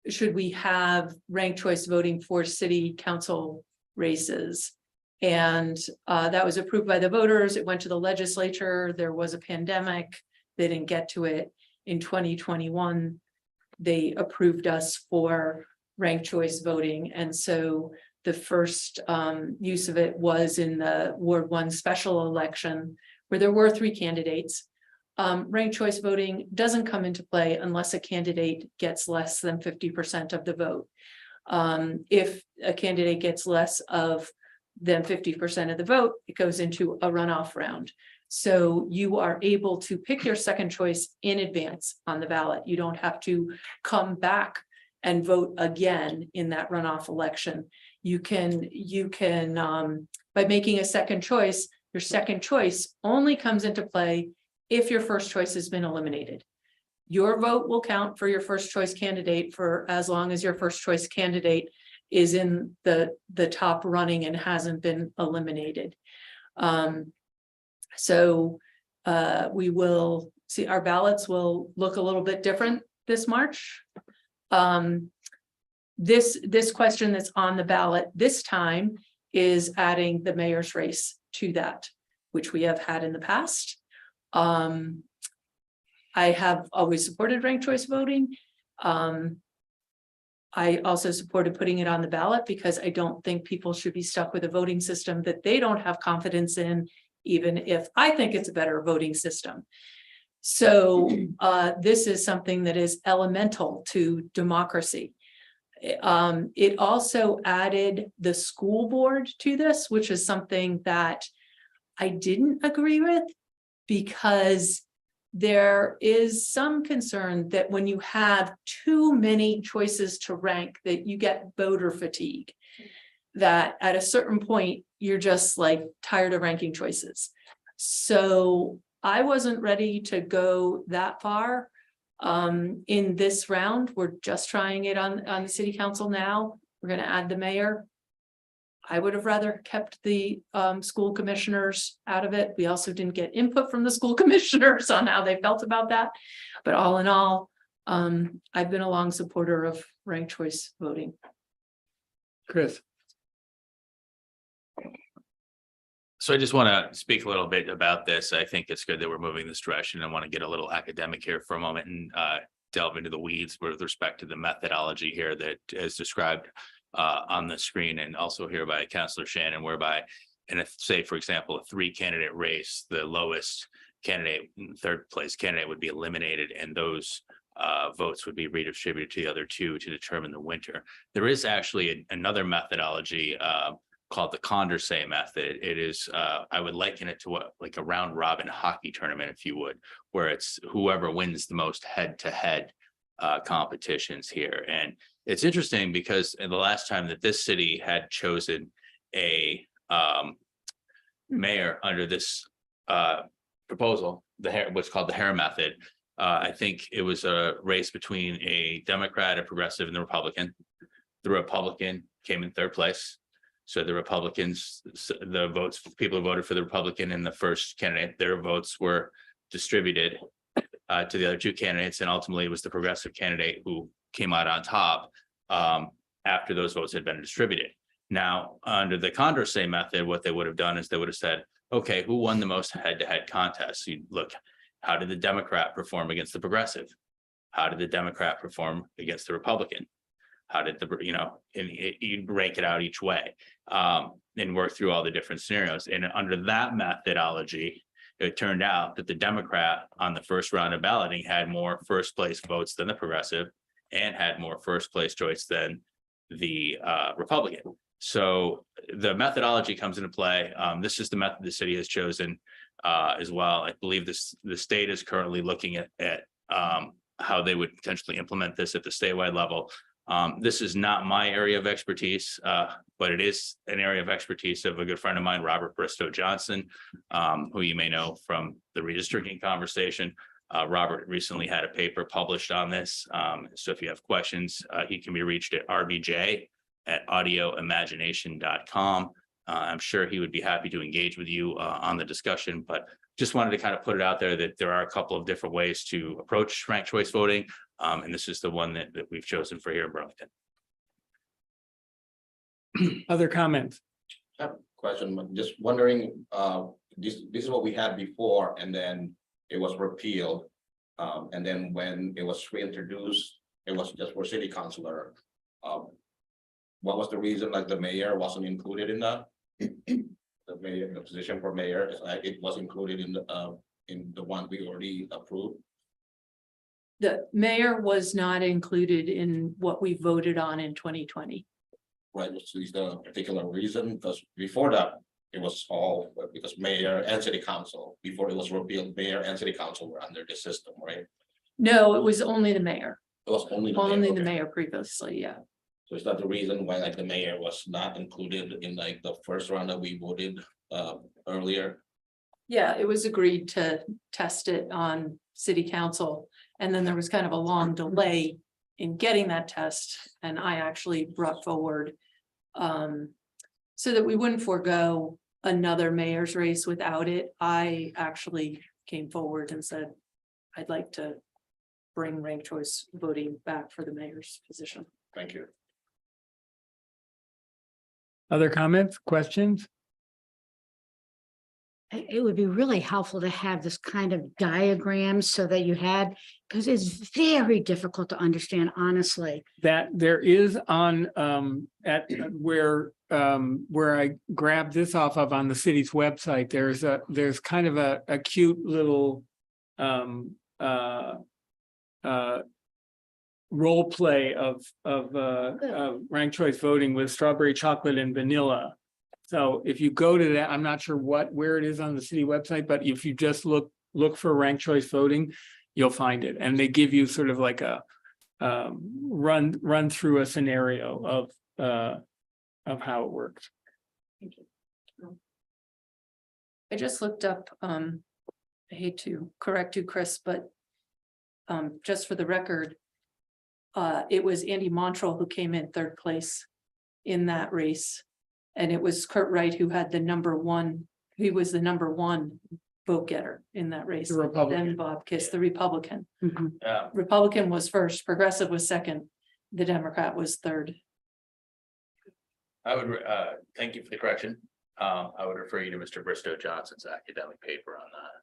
Should we have ranked choice voting for city council races? And that was approved by the voters. It went to the legislature. There was a pandemic. They didn't get to it. In 2021, they approved us for ranked choice voting. And so the first use of it was in the Ward 1 special election, where there were 3 candidates. Ranked choice voting doesn't come into play unless a candidate gets less than 50% of the vote. If a candidate gets less than 50% of the vote, it goes into a runoff round. So you are able to pick your second choice in advance on the ballot. You don't have to come back and vote again in that runoff election. You can by making a second choice, your second choice only comes into play if your first choice has been eliminated. Your vote will count for your first choice candidate for as long as your first choice candidate is in the top running and hasn't been eliminated. So we will see, our ballots will look a little bit different this March. This question that's on the ballot this time is adding the mayor's race to that, which we have had in the past. I have always supported ranked choice voting. I also supported putting it on the ballot because I don't think people should be stuck with a voting system that they don't have confidence in, even if I think it's a better voting system. So this is something that is elemental to democracy. It also added the school board to this, which is something that I didn't agree with, because there is some concern that when you have too many choices to rank, that you get voter fatigue, that at a certain point, you're just like tired of ranking choices. So I wasn't ready to go that far in this round. We're just trying it on the city council now. We're going to add the mayor. I would have rather kept the school commissioners out of it. We also didn't get input from the school commissioners on how they felt about that. But all in all, I've been a long supporter of ranked choice voting.
Chris.
So I just want to speak a little bit about this. I think it's good that we're moving this direction. I want to get a little academic here for a moment and delve into the weeds with respect to the methodology here that is described on the screen and also here by Councillor Shannon, whereby, and if say, for example, a 3-candidate race, the lowest candidate, third place candidate would be eliminated, and those votes would be redistributed to the other 2 to determine the winner. There is actually another methodology called the Condorcet method. It is, I would liken it to what, like a round robin hockey tournament, if you would, where it's whoever wins the most head-to-head competitions here. And it's interesting because in the last time that this city had chosen a mayor under this proposal, what's called the Hare method, I think it was a race between a Democrat, a progressive, and the Republican. The Republican came in third place. So the Republicans, the votes, people who voted for the Republican in the first candidate, their votes were distributed to the other 2 candidates, and ultimately it was the progressive candidate who came out on top after those votes had been distributed. Now, under the Condorcet method, what they would have done is they would have said, okay, who won the most head-to-head contests? You look, how did the Democrat perform against the progressive? How did the Democrat perform against the Republican? How did the, and you rank it out each way and work through all the different scenarios. And under that methodology, it turned out that the Democrat on the first round of balloting had more first place votes than the progressive and had more first place choice than the Republican. So the methodology comes into play. This is the method the city has chosen as well. I believe the state is currently looking at how they would potentially implement this at the statewide level. This is not my area of expertise, but it is an area of expertise of a good friend of mine, Robert Bristow Johnson, who you may know from the redistricting conversation. Robert recently had a paper published on this. So if you have questions, he can be reached at rbj@audioimagination.com. I'm sure he would be happy to engage with you on the discussion, but just wanted to kind of put it out there that there are a couple of different ways to approach ranked choice voting. And this is the one that we've chosen for here in Burlington.
Other comments?
I have a question, but just wondering, this is what we had before, and then it was repealed. And then when it was reintroduced, it was just for city councilor. What was the reason like the mayor wasn't included in that? The mayor, the position for mayor, it was included in the one we already approved.
The mayor was not included in what we voted on in 2020.
Right, which is the particular reason, because before that, it was all because mayor and city council, before it was repealed, mayor and city council were under the system, right?
No, it was only the mayor.
It was only the
Only
mayor,
the
okay.
mayor previously, yeah.
So is that the reason why like the mayor was not included in like the first round that we voted earlier?
Yeah, it was agreed to test it on city council. And then there was kind of a long delay in getting that test. And I actually brought forward so that we wouldn't forego another mayor's race without it. I actually came forward and said, I'd like to bring ranked choice voting back for the mayor's position.
Thank you.
Other comments, questions?
It would be really helpful to have this kind of diagram so that you had, because it's very difficult to understand, honestly.
That there is on at where I grabbed this off of on the city's website, there's kind of a cute little role play of ranked choice voting with strawberry chocolate and vanilla. So if you go to that, I'm not sure where it is on the city website, but if you just look for ranked choice voting, you'll find it. And they give you sort of like a run through a scenario of how it works.
Thank you. I just looked up, I hate to correct you, Chris, but just for the record, it was Andy Montrell who came in third place in that race. And it was Kurt Wright who had the number one, he was the number one vote getter in that race.
The Republican.
Then Bob Kiss, the Republican.
Yeah.
Republican was first, Progressive was second, the Democrat was third.
I would, thank you for the correction. I would refer you to Mr. Bristow Johnson's academic paper on that.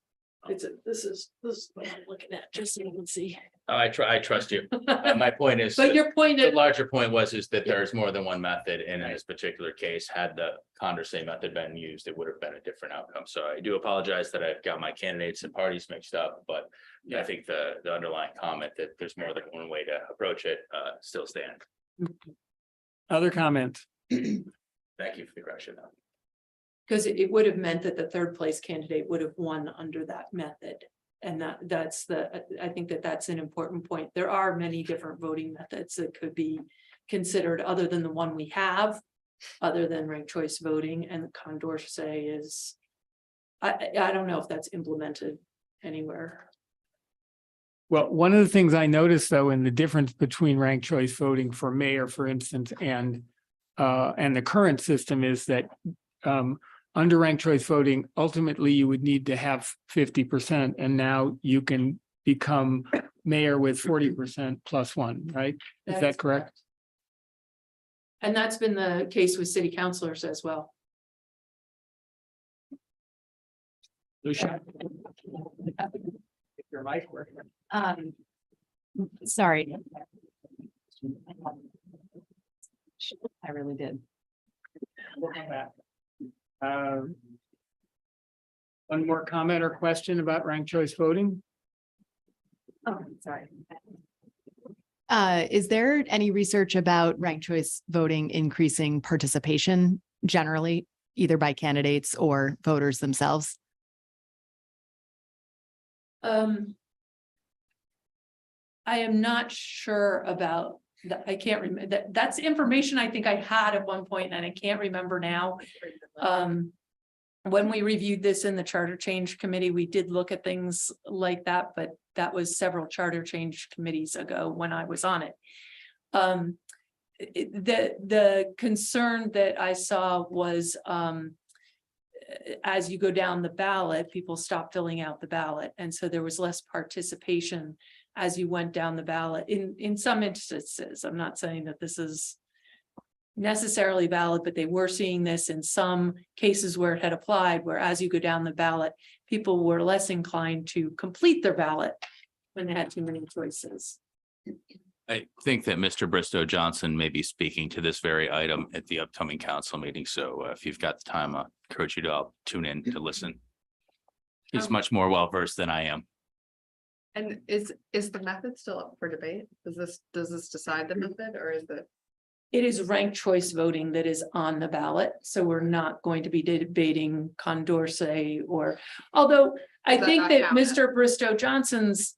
This is what I'm looking at, just so you can see.
I trust you. My point is.
But your point
The
is,
larger point is that there's more than one method, and in this particular case, had the Condorcet method been used, it would have been a different outcome. So I do apologize that I've got my candidates and parties mixed up, but I think the underlying comment that there's more than one way to approach it still stands.
Other comments?
Thank you for the correction.
because it would have meant that the third place candidate would have won under that method. And I think that's an important point. There are many different voting methods that could be considered other than the one we have, other than ranked choice voting, and the Condorcet is, I don't know if that's implemented anywhere.
Well, one of the things I noticed though, in the difference between ranked choice voting for mayor, for instance, and the current system is that under ranked choice voting, ultimately you would need to have 50%, and now you can become mayor with 40% plus one, right? Is that
That's
correct?
And that's been the case with city councilors as well.
Lucia?
Your mic working. Sorry. I really did.
One more comment or question about ranked choice voting?
Oh, sorry.
Is there any research about ranked choice voting increasing participation generally, either by candidates or voters themselves?
I am not sure about that. I can't remember that's information I think I had at one point and I can't remember now. When we reviewed this in the charter change committee, we did look at things like that, but that was several charter change committees ago when I was on it. The concern that I saw was as you go down the ballot, people stop filling out the ballot. And so there was less participation as you went down the ballot in some instances. I'm not saying that this is necessarily valid, but they were seeing this in some cases where it had applied, where as you go down the ballot, people were less inclined to complete their ballot when they had too many choices.
I think that Mr. Bristow Johnson may be speaking to this very item at the upcoming council meeting. So if you've got the time, I encourage you to tune in to listen. He's much more well-versed than I am.
And is the method still up for debate? Does this decide the method, or is it?
It is ranked choice voting that is on the ballot. So we're not going to be debating Condorcet or, although I think that Mr. Bristow Johnson's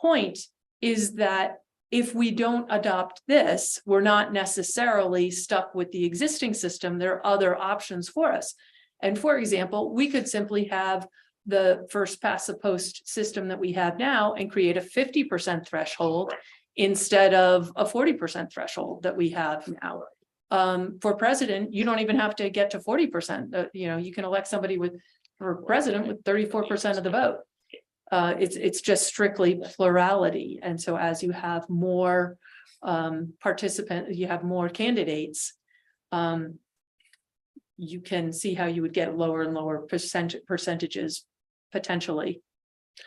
point is that if we don't adopt this, we're not necessarily stuck with the existing system. There are other options for us. And for example, we could simply have the first past the post system that we have now and create a 50% threshold instead of a 40% threshold that we have now. For president, you don't even have to get to 40%. You can elect somebody for president with 34% of the vote. It's just strictly plurality. And so as you have more you have more candidates, you can see how you would get lower and lower percentages potentially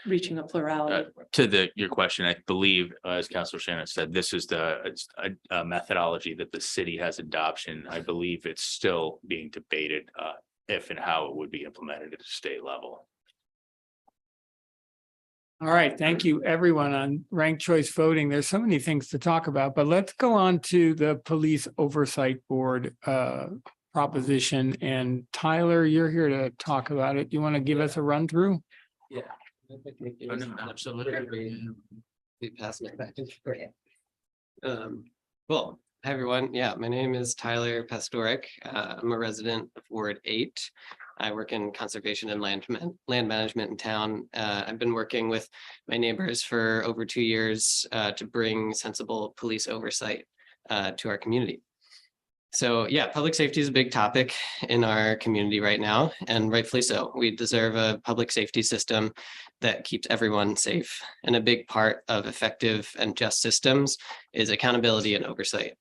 reaching a plurality.
To your question, I believe, as Councilor Shannon said, this is a methodology that the city has adoption. I believe it's still being debated if and how it would be implemented at a state level.
All right, thank you everyone on ranked choice voting. There's so many things to talk about, but let's go on to the Police Oversight Board proposition. And Tyler, you're here to talk about it. You want to give us a run through?
Yeah. Absolutely. We pass it back. Well, hi everyone. Yeah, my name is Tyler Pastorik. I'm a resident of Ward 8. I work in conservation and land management in town. I've been working with my neighbors for over 2 years to bring sensible police oversight to our community. So yeah, public safety is a big topic in our community right now, and rightfully so. We deserve a public safety system that keeps everyone safe. And a big part of effective and just systems is accountability and oversight.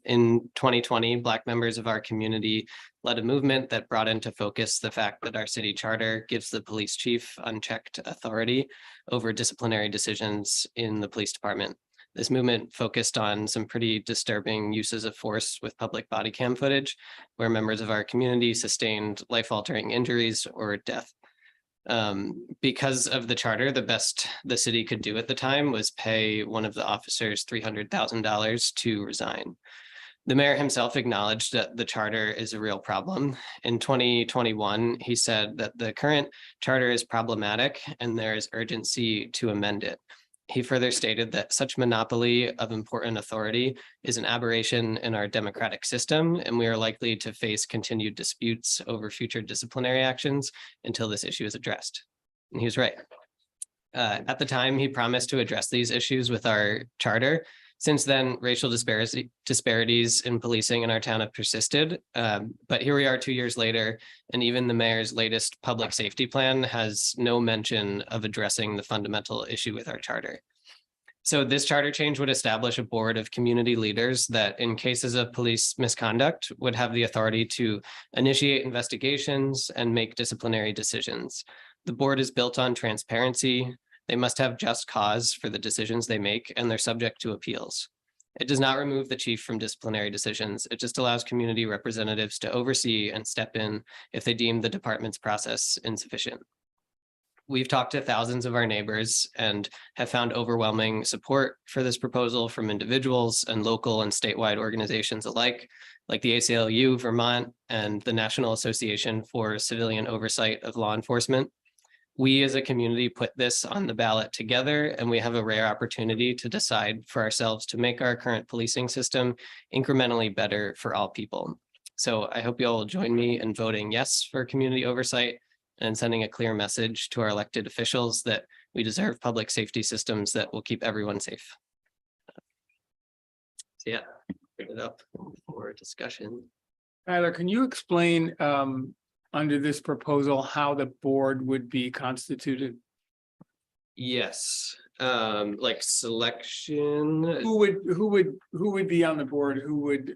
In 2020, Black members of our community led a movement that brought into focus the fact that our city charter gives the police chief unchecked authority over disciplinary decisions in the police department. This movement focused on some pretty disturbing uses of force with public body cam footage, where members of our community sustained life-altering injuries or death. Because of the charter, the best the city could do at the time was pay one of the officers $300,000 to resign. The mayor himself acknowledged that the charter is a real problem. In 2021, he said that the current charter is problematic and there is urgency to amend it. He further stated that such monopoly of important authority is an aberration in our democratic system, and we are likely to face continued disputes over future disciplinary actions until this issue is addressed. And he was right. At the time, he promised to address these issues with our charter. Since then, racial disparities in policing in our town have persisted. But here we are 2 years later, and even the mayor's latest public safety plan has no mention of addressing the fundamental issue with our charter. So this charter change would establish a board of community leaders that in cases of police misconduct would have the authority to initiate investigations and make disciplinary decisions. The board is built on transparency. They must have just cause for the decisions they make, and they're subject to appeals. It does not remove the chief from disciplinary decisions. It just allows community representatives to oversee and step in if they deem the department's process insufficient. We've talked to thousands of our neighbors and have found overwhelming support for this proposal from individuals and local and statewide organizations alike, like the ACLU Vermont and the National Association for Civilian Oversight of Law Enforcement. We as a community put this on the ballot together, and we have a rare opportunity to decide for ourselves to make our current policing system incrementally better for all people. So I hope you all will join me in voting yes for community oversight and sending a clear message to our elected officials that we deserve public safety systems that will keep everyone safe. So yeah, bring it up for discussion.
Tyler, can you explain under this proposal how the board would be constituted?
Yes, like selection.
Who would be on the board? Who would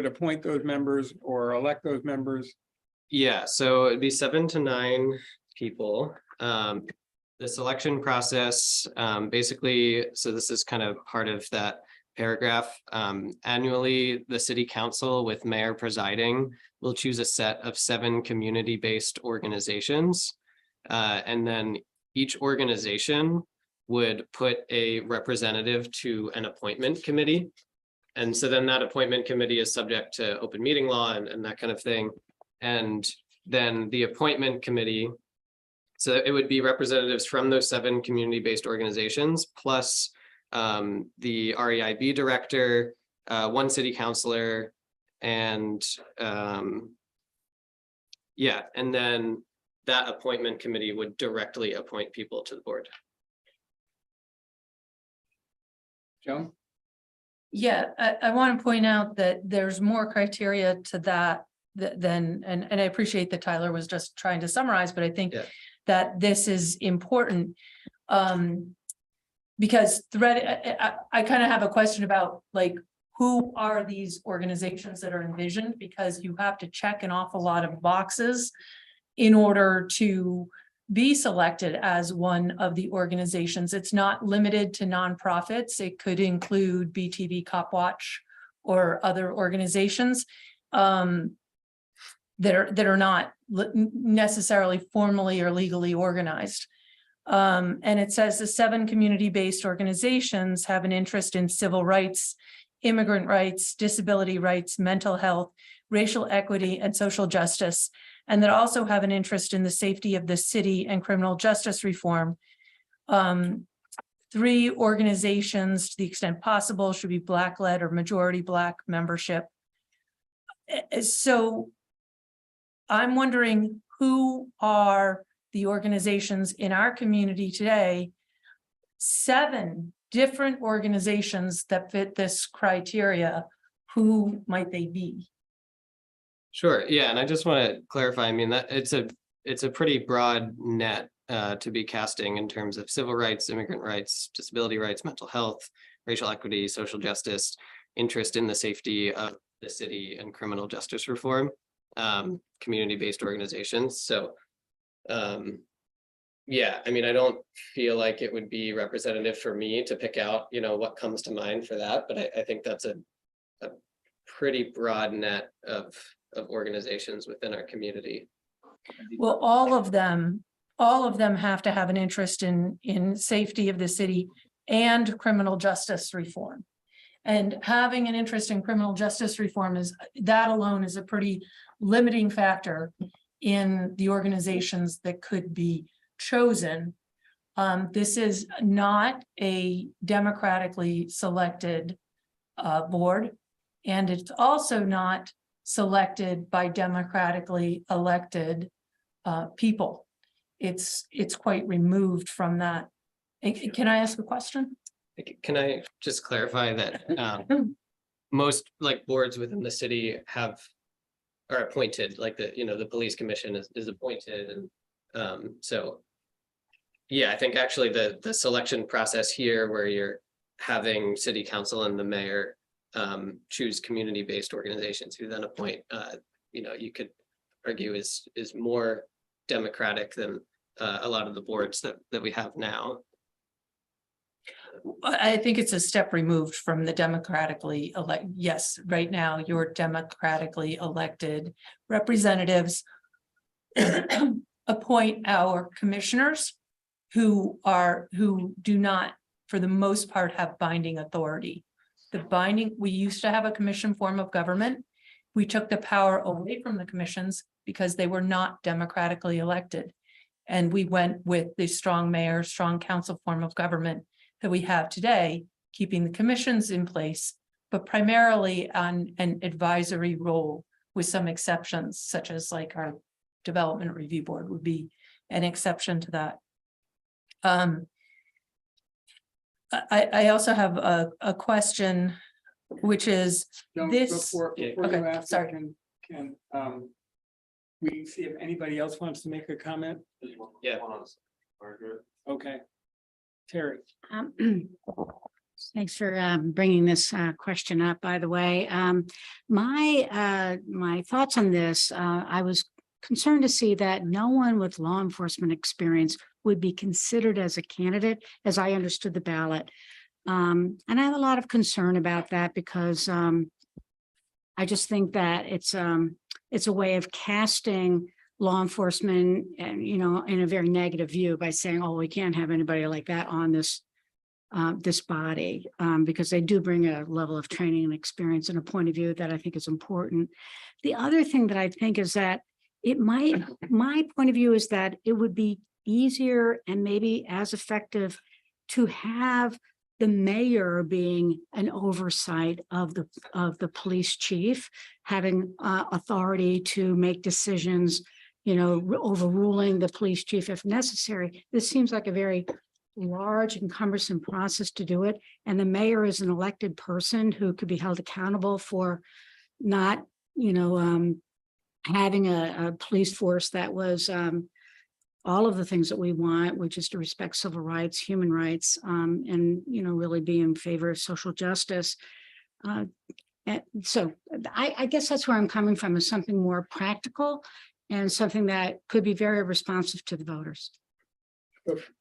appoint those members or elect those members?
Yeah, so it'd be 7 to 9 people. The selection process, basically, so this is kind of part of that paragraph. Annually, the city council with mayor presiding will choose a set of 7 community-based organizations. And then each organization would put a representative to an appointment committee. And so then that appointment committee is subject to open meeting law and that kind of thing. And then the appointment committee, so it would be representatives from those 7 community-based organizations, plus the REIB director, 1 city councilor, and yeah, and then that appointment committee would directly appoint people to the board.
Joan?
Yeah, I want to point out that there's more criteria to that than, and I appreciate that Tyler was just trying to summarize, but I think that this is important. Because I kind of have a question about like, who are these organizations that are envisioned? Because you have to check an awful lot of boxes in order to be selected as one of the organizations. It's not limited to nonprofits. It could include BTV Cop Watch or other organizations that are not necessarily formally or legally organized. And it says the 7 community-based organizations have an interest in civil rights, immigrant rights, disability rights, mental health, racial equity, and social justice, and that also have an interest in the safety of the city and criminal justice reform. 3 organizations, to the extent possible, should be Black-led or majority Black membership. So I'm wondering, who are the organizations in our community today? 7 different organizations that fit this criteria. who might they be?
Sure, yeah, and I just want to clarify, I mean, that it's a pretty broad net to be casting in terms of civil rights, immigrant rights, disability rights, mental health, racial equity, social justice, interest in the safety of the city, and criminal justice reform, community-based organizations. So yeah, I mean, I don't feel like it would be representative for me to pick out, what comes to mind for that, but I think that's a pretty broad net of organizations within our community.
Well, all of them have to have an interest in safety of the city and criminal justice reform. And having an interest in criminal justice reform that alone is a pretty limiting factor in the organizations that could be chosen. This is not a democratically selected board, and it's also not selected by democratically elected people. It's quite removed from that. Can I ask a question?
Can I just clarify that most boards within the city are appointed, like the police commission is appointed, and so yeah, I think actually the selection process here, where you're having city council and the mayor choose community-based organizations who then appoint, you could argue is more democratic than a lot of the boards that we have now.
I think it's a step removed from the democratically elect. Yes, right now your democratically elected representatives appoint our commissioners who do not, for the most part, have binding authority. We used to have a commission form of government. We took the power away from the commissions because they were not democratically elected. And we went with the strong mayor, strong council form of government that we have today, keeping the commissions in place, but primarily on an advisory role with some exceptions, such as our development review board would be an exception to that. I also have a question, which is
Before you
okay,
ask,
sorry.
can we see if anybody else wants to make a comment?
Yeah.
Okay. Terry.
Thanks for bringing this question up, by the way. My thoughts on this, I was concerned to see that no one with law enforcement experience would be considered as a candidate, as I understood the ballot. And I have a lot of concern about that because I just think that it's a way of casting law enforcement and, in a very negative view by saying, oh, we can't have anybody like that on this body, because they do bring a level of training and experience and a point of view that I think is important. The other thing that I think is that my point of view is that it would be easier and maybe as effective to have the mayor being an oversight of the police chief, having authority to make decisions, overruling the police chief if necessary. This seems like a very large and cumbersome process to do it. And the mayor is an elected person who could be held accountable for not, having a police force that was all of the things that we want, which is to respect civil rights, human rights, and, really be in favor of social justice. So I guess that's where I'm coming from, is something more practical and something that could be very responsive to the voters.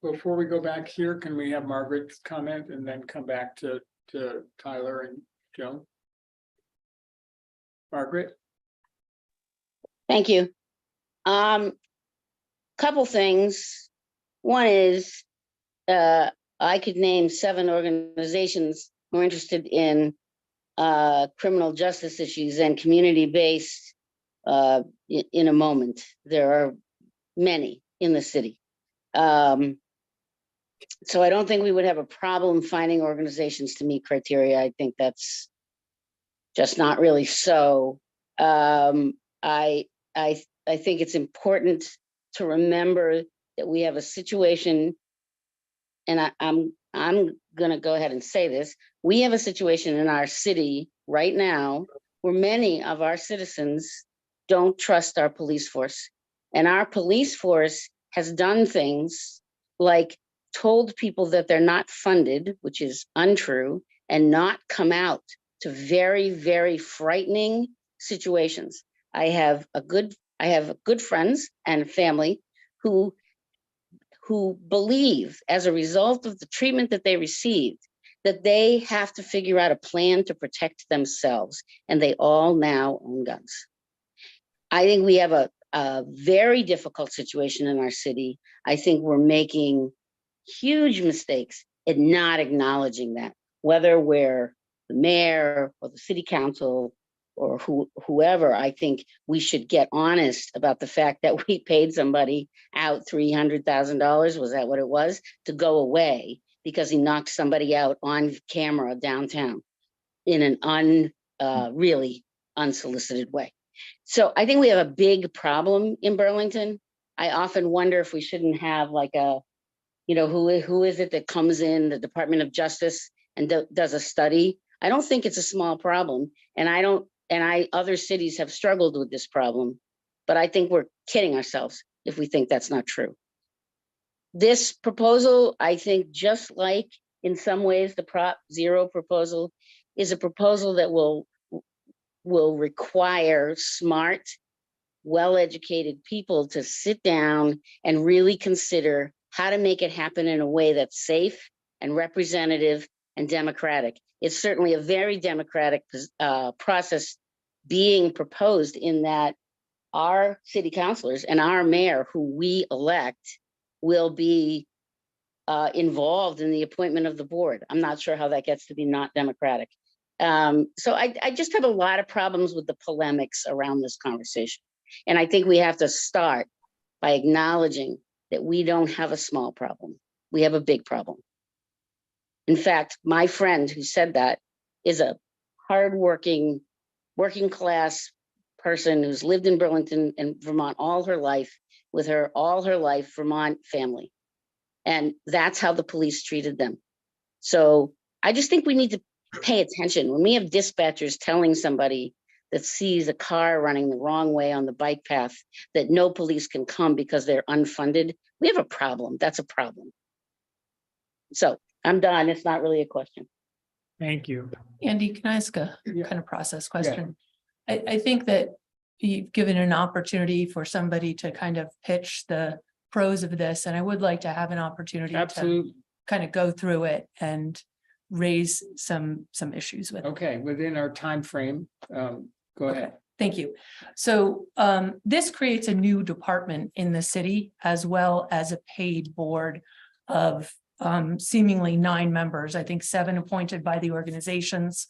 Before we go back here, can we have Margaret's comment and then come back to Tyler and Joan? Margaret?
Thank you. Couple things. One is I could name 7 organizations who are interested in criminal justice issues and community-based in a moment. There are many in the city. So I don't think we would have a problem finding organizations to meet criteria. I think that's just not really so. I think it's important to remember that we have a situation, and I'm going to go ahead and say this. We have a situation in our city right now where many of our citizens don't trust our police force. And our police force has done things like told people that they're not funded, which is untrue, and not come out to very, very frightening situations. I have good friends and family who believe, as a result of the treatment that they received, that they have to figure out a plan to protect themselves, and they all now own guns. I think we have a very difficult situation in our city. I think we're making huge mistakes in not acknowledging that, whether we're the mayor or the city council or whoever. I think we should get honest about the fact that we paid somebody out $300,000, was that what it was, to go away because he knocked somebody out on camera downtown in an really unsolicited way. So I think we have a big problem in Burlington. I often wonder if we shouldn't have like a, who is it that comes in the Department of Justice and does a study? I don't think it's a small problem. And other cities have struggled with this problem, but I think we're kidding ourselves if we think that's not true. This proposal, I think, just like in some ways the Prop Zero proposal, is a proposal that will require smart, well-educated people to sit down and really consider how to make it happen in a way that's safe and representative and democratic. It's certainly a very democratic process being proposed in that our city councilors and our mayor, who we elect, will be involved in the appointment of the board. I'm not sure how that gets to be not democratic. So I just have a lot of problems with the polemics around this conversation. And I think we have to start by acknowledging that we don't have a small problem. We have a big problem. In fact, my friend who said that is a hardworking, working class person who's lived in Burlington and Vermont all her life, with her all her life Vermont family. And that's how the police treated them. So I just think we need to pay attention. When we have dispatchers telling somebody that sees a car running the wrong way on the bike path that no police can come because they're unfunded, we have a problem. That's a problem. So I'm done. It's not really a question.
Thank you. Andy, can I ask a kind of process question? I think that you've given an opportunity for somebody to kind of pitch the pros of this, and I would like to have an opportunity to kind of go through it and raise some issues with it.
Okay, within our time frame, go ahead.
Thank you. So this creates a new department in the city, as well as a paid board of seemingly 9 members, I think 7 appointed by the organizations,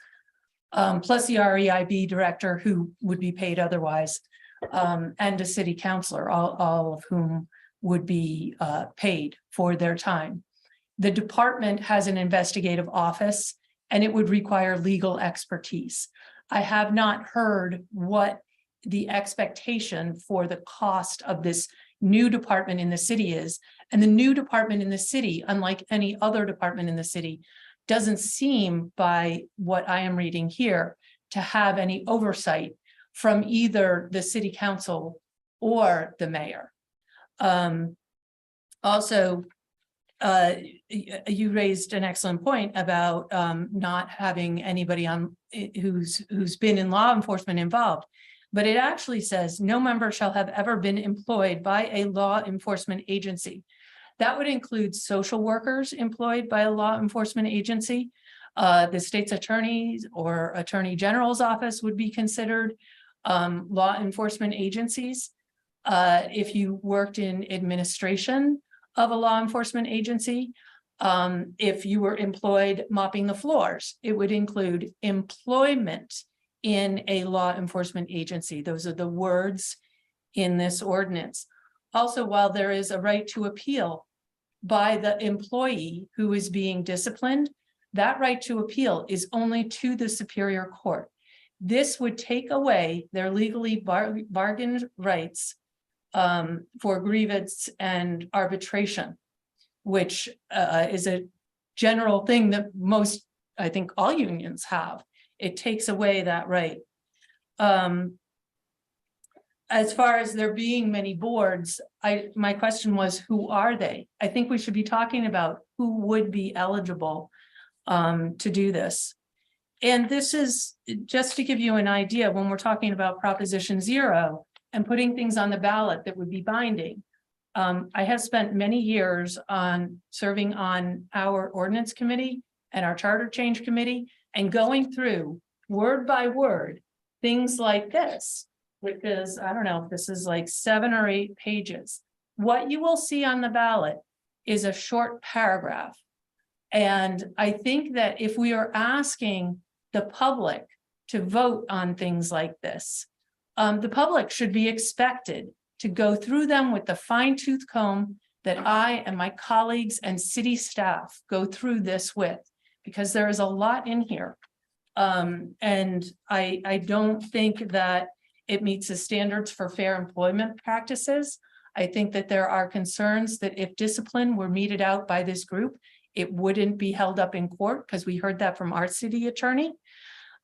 plus the REIB director who would be paid otherwise, and a city councilor, all of whom would be paid for their time. The department has an investigative office and it would require legal expertise. I have not heard what the expectation for the cost of this new department in the city is. And the new department in the city, unlike any other department in the city, doesn't seem, by what I am reading here, to have any oversight from either the city council or the mayor. Also, you raised an excellent point about not having anybody on who's been in law enforcement involved, but it actually says no member shall have ever been employed by a law enforcement agency. That would include social workers employed by a law enforcement agency. The state's attorneys or attorney general's office would be considered law enforcement agencies. If you worked in administration of a law enforcement agency, if you were employed mopping the floors, it would include employment in a law enforcement agency. Those are the words in this ordinance. Also, while there is a right to appeal by the employee who is being disciplined, that right to appeal is only to the Superior Court. This would take away their legally bargained rights for grievance and arbitration, which is a general thing that most, I think all unions have it takes away that right. As far as there being many boards, my question was, who are they? I think we should be talking about who would be eligible to do this. And this is just to give you an idea, when we're talking about Proposition 0 and putting things on the ballot that would be binding. I have spent many years on serving on our ordinance committee and our charter change committee and going through word by word, things like this, which is, I don't know if this is like 7 or 8 pages. What you will see on the ballot is a short paragraph. And I think that if we are asking the public to vote on things like this, the public should be expected to go through them with the fine-tooth comb that I and my colleagues and city staff go through this with, because there is a lot in here. And I don't think that it meets the standards for fair employment practices. I think that there are concerns that if discipline were meted out by this group, it wouldn't be held up in court, because we heard that from our city attorney.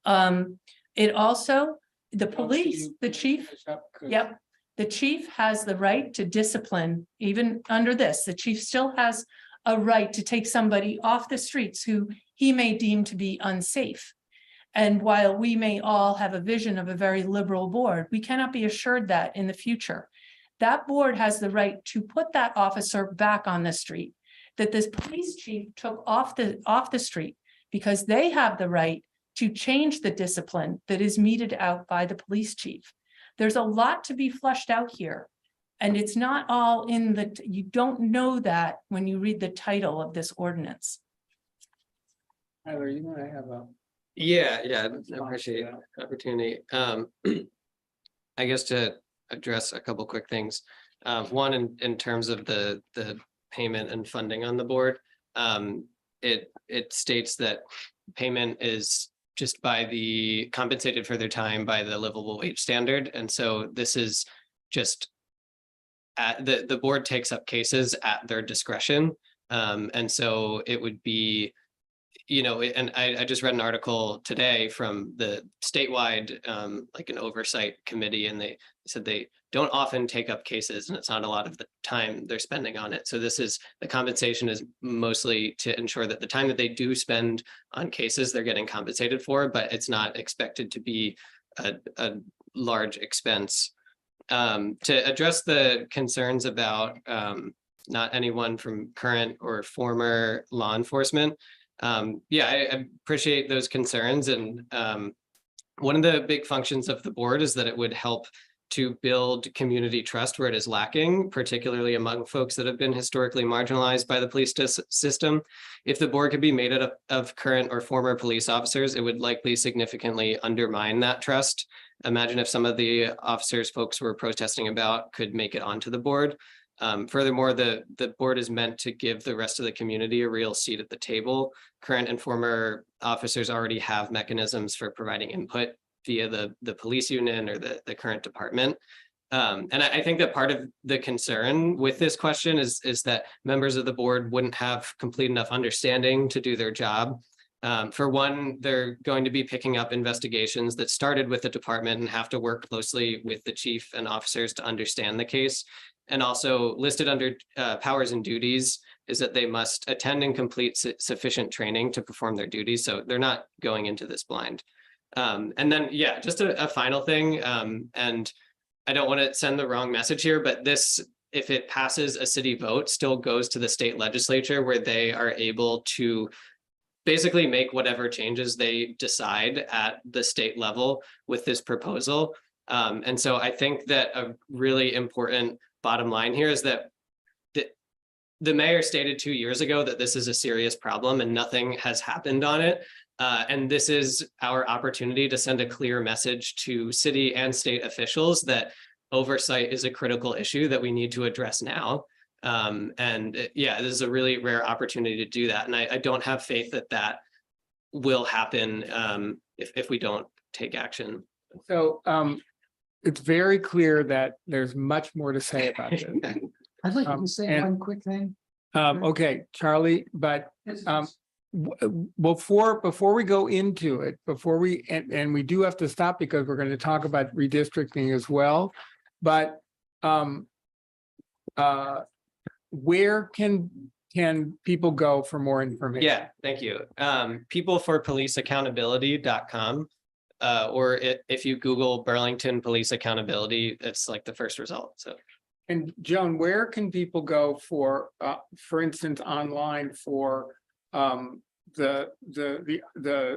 It also, the police, the chief, yep, the chief has the right to discipline. Even under this, the chief still has a right to take somebody off the streets who he may deem to be unsafe. And while we may all have a vision of a very liberal board, we cannot be assured that in the future. That board has the right to put that officer back on the street, that this police chief took off the street, because they have the right to change the discipline that is meted out by the police chief. There's a lot to be fleshed out here. And it's not all in the, you don't know that when you read the title of this ordinance.
Tyler, you want to have a.
Yeah, I appreciate the opportunity. I guess to address a couple quick things. One, in terms of the payment and funding on the board, it states that payment is just by the compensated for their time by the livable wage standard. And so this is just at the board takes up cases at their discretion. And so it would be, you know, and I just read an article today from the statewide, like an oversight committee, and they said they don't often take up cases and it's not a lot of the time they're spending on it. So this is, the compensation is mostly to ensure that the time that they do spend on cases, they're getting compensated for, but it's not expected to be a large expense. To address the concerns about not anyone from current or former law enforcement, yeah, I appreciate those concerns. And one of the big functions of the board is that it would help to build community trust where it is lacking, particularly among folks that have been historically marginalized by the police system. If the board could be made up of current or former police officers, it would likely significantly undermine that trust. Imagine if some of the officers folks were protesting about could make it onto the board. Furthermore, the board is meant to give the rest of the community a real seat at the table. Current and former officers already have mechanisms for providing input via the police union or the current department. And I think that part of the concern with this question is that members of the board wouldn't have complete enough understanding to do their job. For one, they're going to be picking up investigations that started with the department and have to work closely with the chief and officers to understand the case. And also listed under powers and duties is that they must attend and complete sufficient training to perform their duties. So they're not going into this blind. And then, yeah, just a final thing. And I don't want to send the wrong message here, but this, if it passes a city vote, still goes to the state legislature where they are able to basically make whatever changes they decide at the state level with this proposal. And so I think that a really important bottom line here is that the mayor stated 2 years ago that this is a serious problem and nothing has happened on it. And this is our opportunity to send a clear message to city and state officials that oversight is a critical issue that we need to address now. Yeah, this is a really rare opportunity to do that. And I don't have faith that that will happen if we don't take action.
So it's very clear that there's much more to say about this.
I'd like to say one quick thing.
Okay, Charlie, but before we go into it, and we do have to stop because we're going to talk about redistricting as well. But where can people go for more information?
Yeah, thank you. Peopleforpoliceaccountability.com. Or if you Google Burlington Police Accountability, it's like the first result. So.
And Joan, where can people go for instance, online for the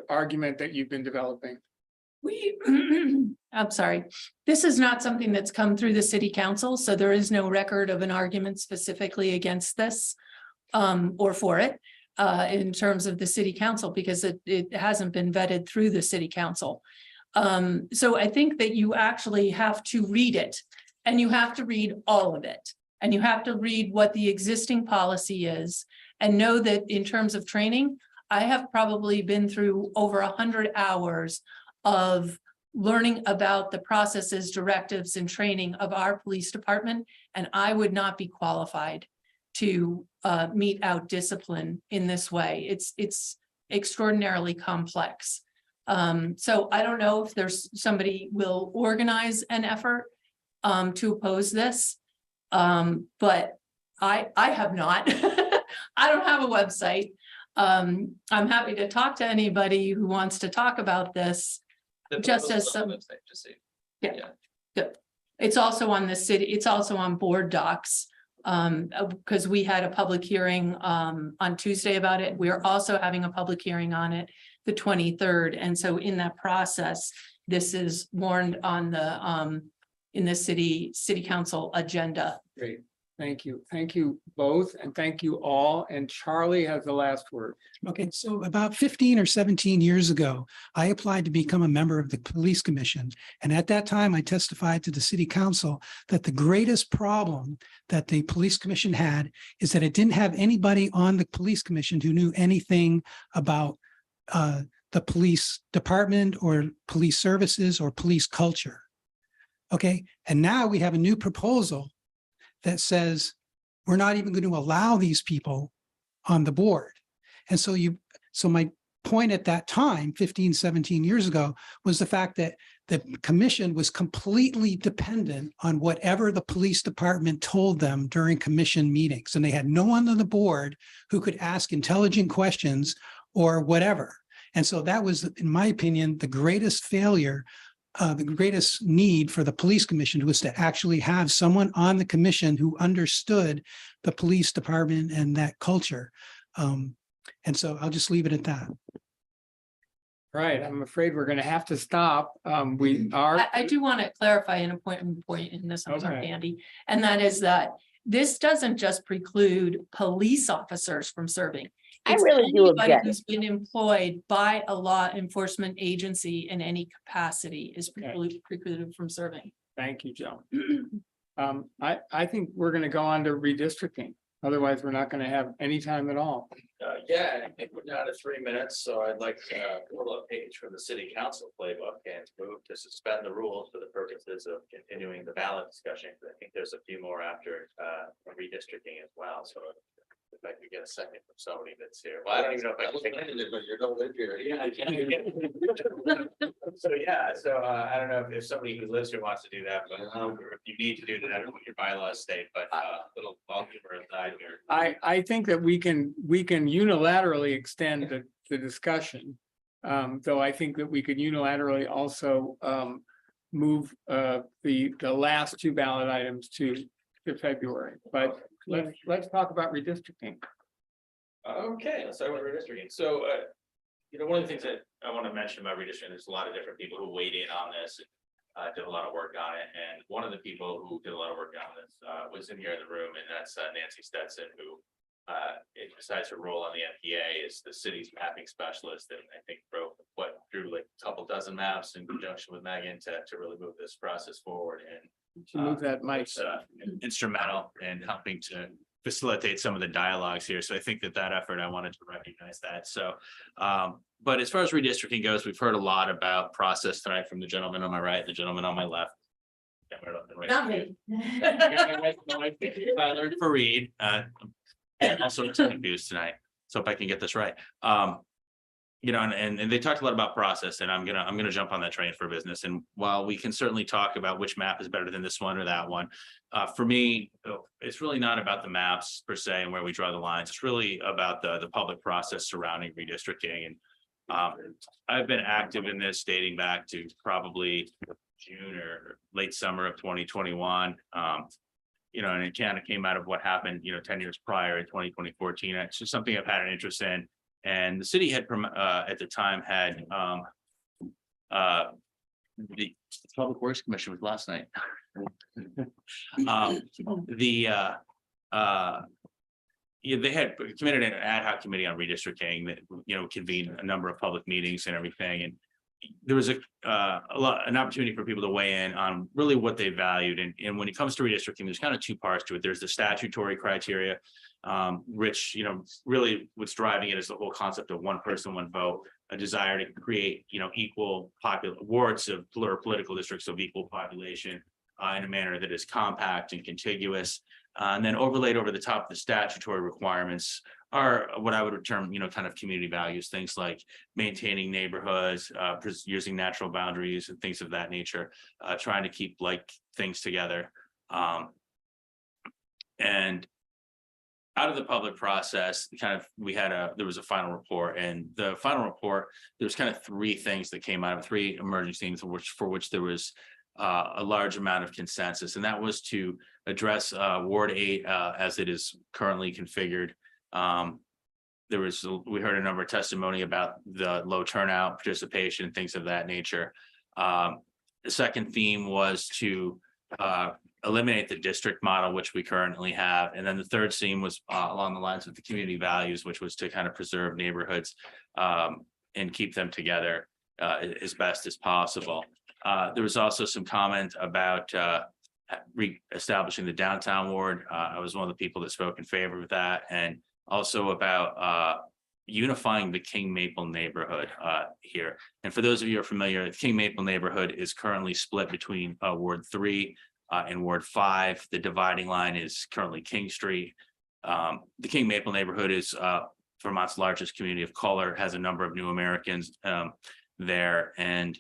argument that you've been developing?
I'm sorry, this is not something that's come through the city council, so there is no record of an argument specifically against this or for it in terms of the city council, because it hasn't been vetted through the city council. So I think that you actually have to read it, and you have to read all of it, and you have to read what the existing policy is, and know that in terms of training, I have probably been through over 100 hours of learning about the processes, directives, and training of our police department, and I would not be qualified to mete out discipline in this way. It's extraordinarily complex. So I don't know if there's somebody will organize an effort to oppose this, but I have not. I don't have a website. I'm happy to talk to anybody who wants to talk about this. Just as some,
website, just so
good. It's also on the city, it's also on board docs. Because we had a public hearing on Tuesday about it. We are also having a public hearing on it the 23rd. And so in that process, this is warned on the in the city council agenda.
Great. Thank you. Thank you both. And thank you all. And Charlie has the last word.
Okay, so about 15 or 17 years ago, I applied to become a member of the police commission. And at that time, I testified to the city council that the greatest problem that the police commission had is that it didn't have anybody on the police commission who knew anything about the police department or police services or police culture. Okay, and now we have a new proposal that says we're not even going to allow these people on the board. And so my point at that time, 15, 17 years ago, was the fact that the commission was completely dependent on whatever the police department told them during commission meetings. And they had no one on the board who could ask intelligent questions or whatever. And so that was, in my opinion, the greatest failure. The greatest need for the police commission was to actually have someone on the commission who understood the police department and that culture. And so I'll just leave it at that.
Right. I'm afraid we're going to have to stop. We are.
I do want to clarify an important point in this, I'm sorry,
Okay.
Andy, and that is that this doesn't just preclude police officers from serving.
I
It's
really do
anybody
object.
who's been employed by a law enforcement agency in any capacity is precluded from serving.
Thank you, Joe. I think we're going to go on to redistricting. Otherwise, we're not going to have any time at all.
Yeah, I think we're down to 3 minutes, so I'd like to pull a page from the city council playbook and move to suspend the rules for the purposes of continuing the ballot discussion. I think there's a few more after redistricting as well, so if I could get a second from somebody that's here. Well, I don't even know if I can take it, but you don't live here. Yeah, I can't. So I don't know if somebody who lives here wants to do that, but if you need to do that, what your bylaws state, but little ball humor aside here.
I think that we can unilaterally extend the discussion. Though I think that we could unilaterally also move the last two ballot items to February, but let's talk about redistricting.
Okay, let's talk about redistricting. So, one of the things that I want to mention about redistricting, there's a lot of different people who weighed in on this, did a lot of work on it. And one of the people who did a lot of work on this was in here in the room, and that's Nancy Stetson, who, besides her role on the NPA, is the city's mapping specialist, and I think drew like a couple dozen maps in conjunction with Megan to really move this process forward. And
move that mic.
Instrumental in helping to facilitate some of the dialogues here. So I think that effort, I wanted to recognize that. So, but as far as redistricting goes, we've heard a lot about process tonight from the gentleman on my right, the gentleman on my left.
Not me.
Tyler Fareed, also confused tonight. So if I can get this right. You know, and they talked a lot about process, and I'm gonna jump on that train for business. And while we can certainly talk about which map is better than this one or that one, for me, it's really not about the maps per se and where we draw the lines. It's really about the public process surrounding redistricting. And I've been active in this dating back to probably June or late summer of 2021. You know, and it kind of came out of what happened, you know, 10 years prior in 2014. It's just something I've had an interest in. And the city had at the time had the Public Works Commission was last night. Yeah, they had committed an ad hoc committee on redistricting that, you know, convened a number of public meetings and everything. And there was an opportunity for people to weigh in on really what they valued. And when it comes to redistricting, there's kind of two parts to it. There's the statutory criteria, which, you know, really what's driving it is the whole concept of one person, one vote, a desire to create, you know, equal wards of political districts of equal population in a manner that is compact and contiguous. And then overlaid over the top of the statutory requirements are what I would term, you know, kind of community values, things like maintaining neighborhoods, using natural boundaries and things of that nature, trying to keep like things together. And out of the public process, kind of there was a final report, and the final report, there's kind of three things that came out of three emerging themes for which there was a large amount of consensus, and that was to address Ward 8 as it is currently configured. We heard a number of testimony about the low turnout, participation, things of that nature. The second theme was to eliminate the district model, which we currently have. And then the third theme was along the lines of the community values, which was to kind of preserve neighborhoods and keep them together as best as possible. There was also some comment about re-establishing the downtown ward. I was one of the people that spoke in favor of that, and also about unifying the King Maple neighborhood here. And for those of you who are familiar, the King Maple neighborhood is currently split between Ward 3 and Ward 5. The dividing line is currently King Street. The King Maple neighborhood is Vermont's largest community of color, has a number of new Americans there, and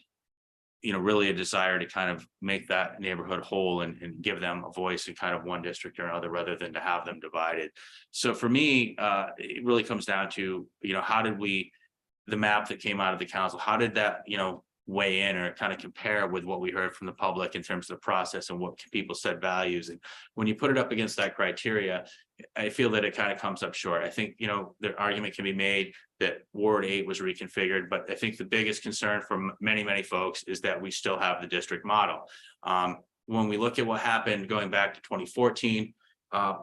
you know, really a desire to kind of make that neighborhood whole and give them a voice in kind of one district or another, rather than to have them divided. So for me, it really comes down to, you know, how did the map that came out of the council, how did that, you know, weigh in or kind of compare with what we heard from the public in terms of the process and what people said values? And when you put it up against that criteria, I feel that it kind of comes up short. I think, you know, the argument can be made that Ward 8 was reconfigured, but I think the biggest concern from many, many folks is that we still have the district model. When we look at what happened going back to 2014,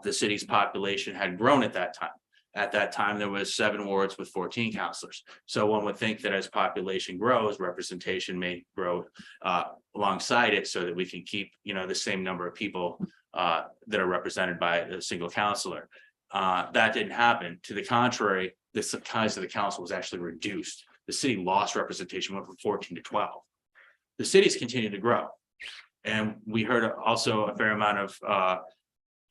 the city's population had grown at that time. At that time, there was 7 wards with 14 councilors. So one would think that as population grows, representation may grow alongside it, so that we can keep, you know, the same number of people that are represented by a single councilor. That didn't happen. To the contrary, the size of the council was actually reduced. The city lost representation, went from 14 to 12. The cities continued to grow. And we heard also a fair amount of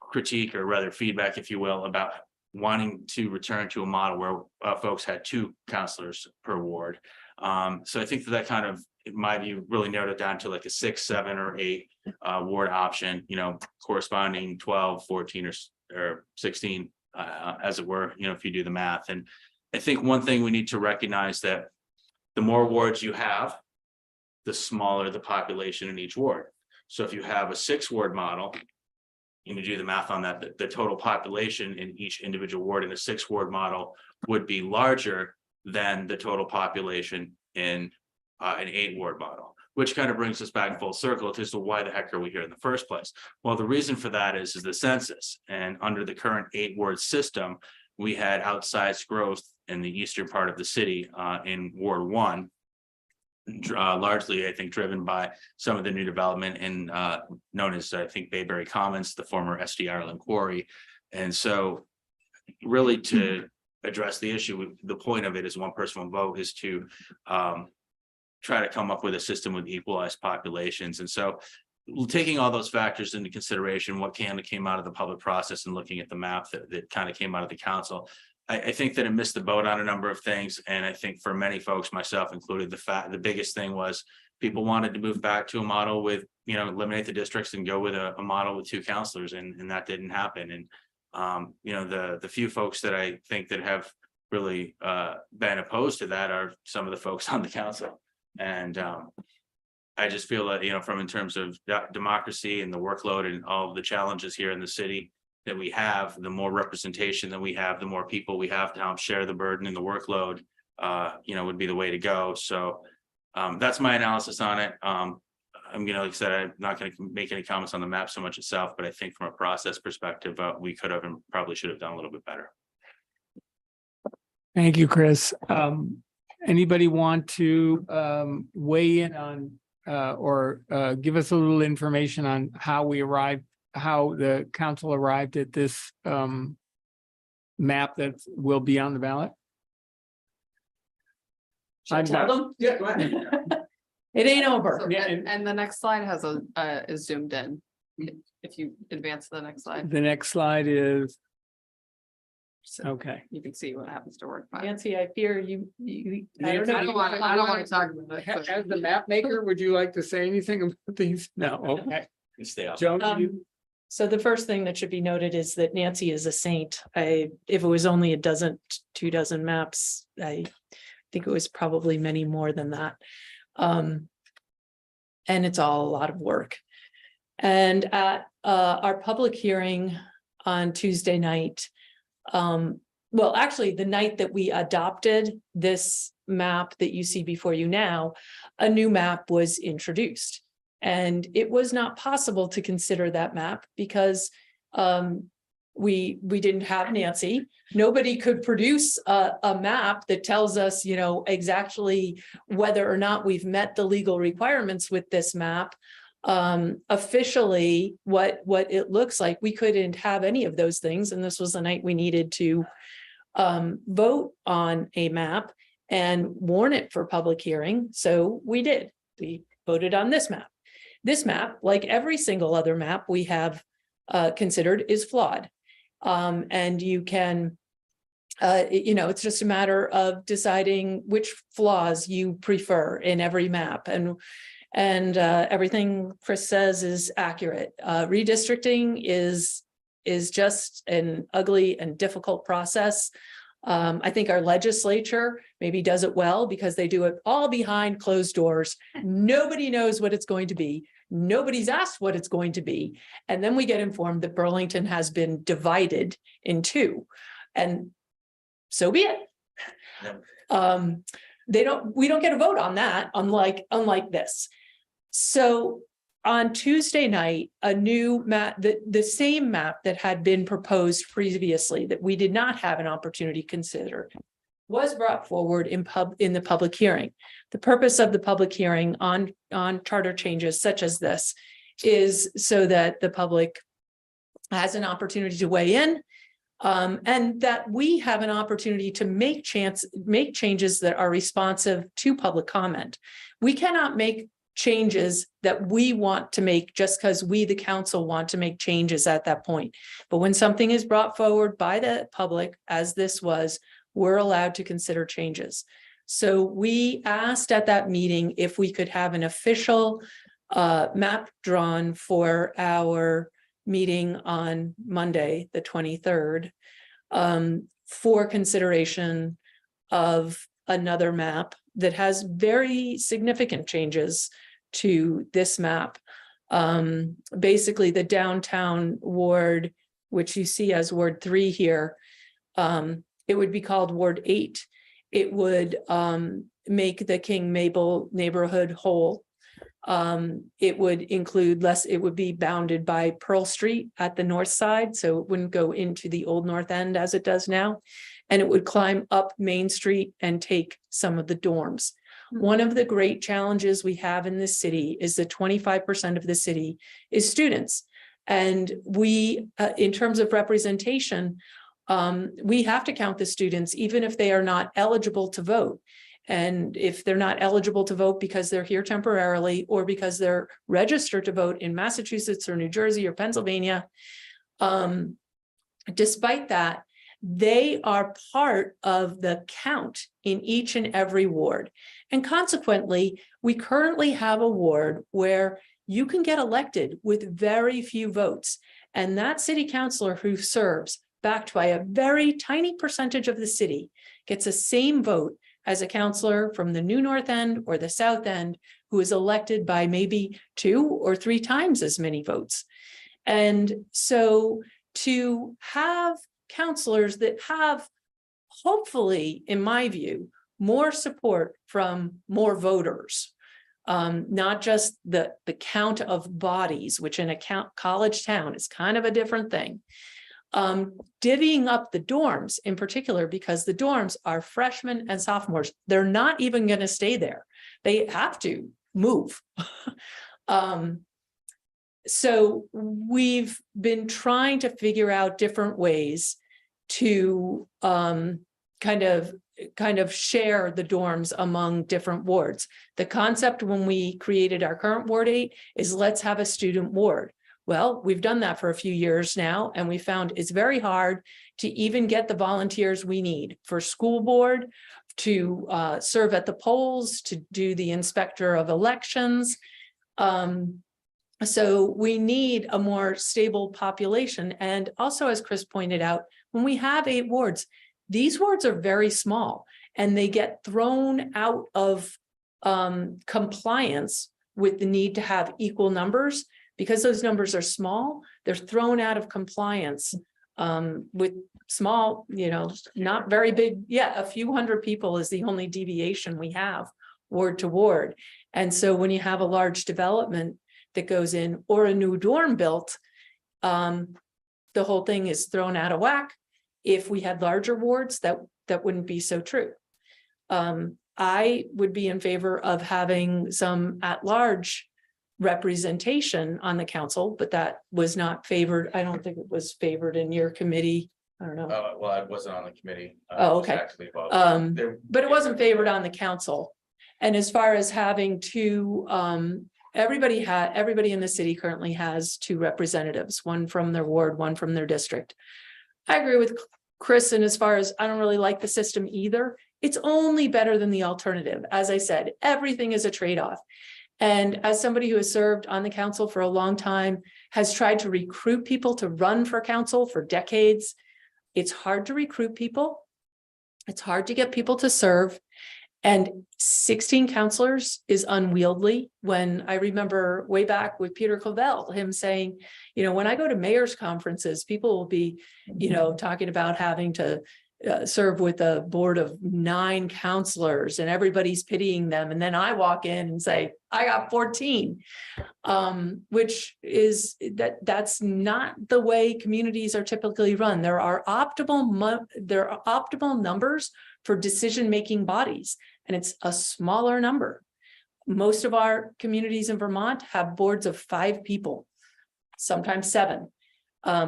critique, or rather feedback, if you will, about wanting to return to a model where folks had 2 councilors per ward. So I think that kind of, in my view, really narrowed it down to like a 6, 7, or 8 ward option, you know, corresponding 12, 14, or 16, as it were, you know, if you do the math. And I think one thing we need to recognize, that the more wards you have, the smaller the population in each ward. So if you have a 6-ward model, you can do the math on that, the total population in each individual ward in a 6-ward model would be larger than the total population in an 8-ward model, which kind of brings us back full circle as to why the heck are we here in the first place? Well, the reason for that is the census. And under the current 8-ward system, we had outsized growth in the eastern part of the city in Ward 1, largely, I think, driven by some of the new development in known as, I think, Bayberry Commons, the former SD Ireland Quarry. And so really, to address the issue, the point of it is one person, one vote, is to try to come up with a system with equalized populations. And so taking all those factors into consideration, what came out of the public process, and looking at the map that kind of came out of the council, I think that it missed the boat on a number of things. And I think for many folks, myself included, the biggest thing was people wanted to move back to a model with, eliminate the districts and go with a model with 2 counselors, and that didn't happen. And, the few folks that I think that have really been opposed to that are some of the folks on the council. And I just feel that, from in terms of democracy and the workload and all of the challenges here in the city that we have, the more representation that we have, the more people we have to help share the burden and the workload, would be the way to go. So that's my analysis on it. Like I said, I'm not going to make any comments on the map so much itself, but I think from a process perspective, we could have and probably should have done a little bit better.
Thank you, Chris. Anybody want to weigh in on or give us a little information on how the council arrived at this map that will be on the ballot?
Should I tell them?
Yeah, go ahead.
It ain't over.
So, and the next slide has is zoomed in. If you advance to the next slide,
The next slide is, okay.
you can see what happens to Ward 5.
Nancy, I fear you.
I don't want to talk about it.
As the map maker, would you like to say anything about these? No, okay.
Stay off.
Joan,
So the first thing that should be noted is that Nancy is a saint. If it was only 2 dozen maps, I think it was probably many more than that. And it's all a lot of work. And at our public hearing on Tuesday night, well, actually the night that we adopted this map that you see before you now, a new map was introduced. And it was not possible to consider that map because we didn't have Nancy. Nobody could produce a map that tells us, exactly whether or not we've met the legal requirements with this map. Officially, what it looks like. We couldn't have any of those things, and this was the night we needed to vote on a map and warn it for public hearing. So we did. We voted on this map. This map, like every single other map we have considered, is flawed. And you can, it's just a matter of deciding which flaws you prefer in every map. And everything Chris says is accurate. Redistricting is just an ugly and difficult process. I think our legislature maybe does it well because they do it all behind closed doors. Nobody knows what it's going to be. Nobody's asked what it's going to be. And then we get informed that Burlington has been divided in 2. And so be it. We don't get a vote on that, unlike this. So on Tuesday night, a new map, the same map that had been proposed previously that we did not have an opportunity to consider, was brought forward in the public hearing. The purpose of the public hearing on charter changes such as this is so that the public has an opportunity to weigh in, and that we have an opportunity to make changes that are responsive to public comment. We cannot make changes that we want to make just because we, the council, want to make changes at that point. But when something is brought forward by the public, as this was, we're allowed to consider changes. So we asked at that meeting if we could have an official map drawn for our meeting on Monday, the 23rd, for consideration of another map that has very significant changes to this map. Basically, the downtown ward, which you see as Ward 3 here, it would be called Ward 8. It would make the King Mabel neighborhood whole. It would include it would be bounded by Pearl Street at the north side, so it wouldn't go into the old North End as it does now. And it would climb up Main Street and take some of the dorms. One of the great challenges we have in this city is that 25% of the city is students. And we, in terms of representation, we have to count the students, even if they are not eligible to vote. And if they're not eligible to vote because they're here temporarily or because they're registered to vote in Massachusetts or New Jersey or Pennsylvania, despite that, They are part of the count in each and every ward. And consequently, we currently have a ward where you can get elected with very few votes. And that city councilor who serves, backed by a very tiny percentage of the city, gets the same vote as a councilor from the New North End or the South End who is elected by maybe 2 or 3 times as many votes. And so to have councilors that have, hopefully, in my view, more support from more voters, not just the count of bodies, which in a college town is kind of a different thing. Divvying up the dorms in particular, because the dorms are freshmen and sophomores. They're not even going to stay there. They have to move. So we've been trying to figure out different ways to kind of share the dorms among different wards. The concept when we created our current Ward 8 is let's have a student ward. Well, we've done that for a few years now, and we found it's very hard to even get the volunteers we need for school board, to serve at the polls, to do the inspector of elections. So we need a more stable population. And also, as Chris pointed out, when we have 8 wards, these wards are very small and they get thrown out of compliance with the need to have equal numbers. Because those numbers are small, they're thrown out of compliance with small, not very big. Yeah, a few hundred people is the only deviation we have ward to ward. And so when you have a large development that goes in or a new dorm built, the whole thing is thrown out of whack. If we had larger wards, that wouldn't be so true. I would be in favor of having some at-large representation on the council, but that was not favored. I don't think it was favored in your committee. I don't know.
Well, I wasn't on the committee.
Oh, okay. But it wasn't favored on the council. And as far as having 2, everybody in the city currently has 2 representatives, one from their ward, one from their district. I agree with Chris, and as far as I don't really like the system either, it's only better than the alternative. As I said, everything is a trade-off. And as somebody who has served on the council for a long time, has tried to recruit people to run for council for decades, it's hard to recruit people. It's hard to get people to serve. And 16 councilors is unwieldy. When I remember way back with Peter Covell, him saying, when I go to mayor's conferences, people will be, talking about having to serve with a board of 9 counselors and everybody's pitying them. And then I walk in and say, I got 14, which is that's not the way communities are typically run. There are optimal numbers for decision-making bodies, and it's a smaller number. Most of our communities in Vermont have boards of 5 people, sometimes 7.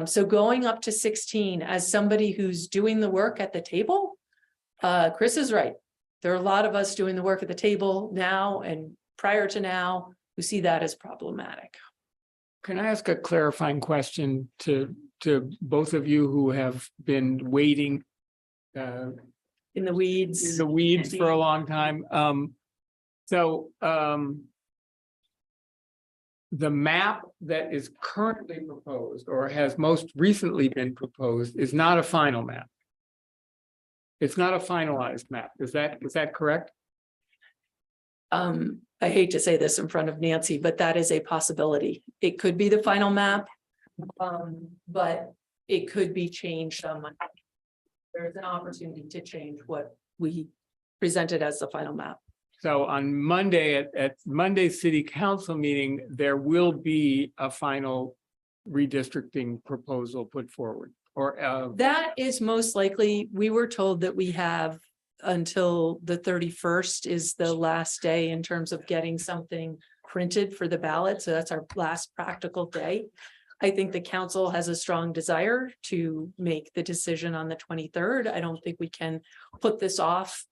So going up to 16 as somebody who's doing the work at the table, Chris is right. There are a lot of us doing the work at the table now and prior to now who see that as problematic.
Can I ask a clarifying question to both of you who have been waiting
in the weeds
for a long time? The map that is currently proposed or has most recently been proposed is not a final map. It's not a finalized map. Is that correct?
I hate to say this in front of Nancy, but that is a possibility. It could be the final map, but it could be changed on Monday. There's an opportunity to change what we presented as the final map.
So on Monday, at Monday's city council meeting, there will be a final redistricting proposal put forward, or
that is most likely. We were told that we have until the 31st is the last day in terms of getting something printed for the ballot. So that's our last practical day. I think the council has a strong desire to make the decision on the 23rd. I don't think we can put this off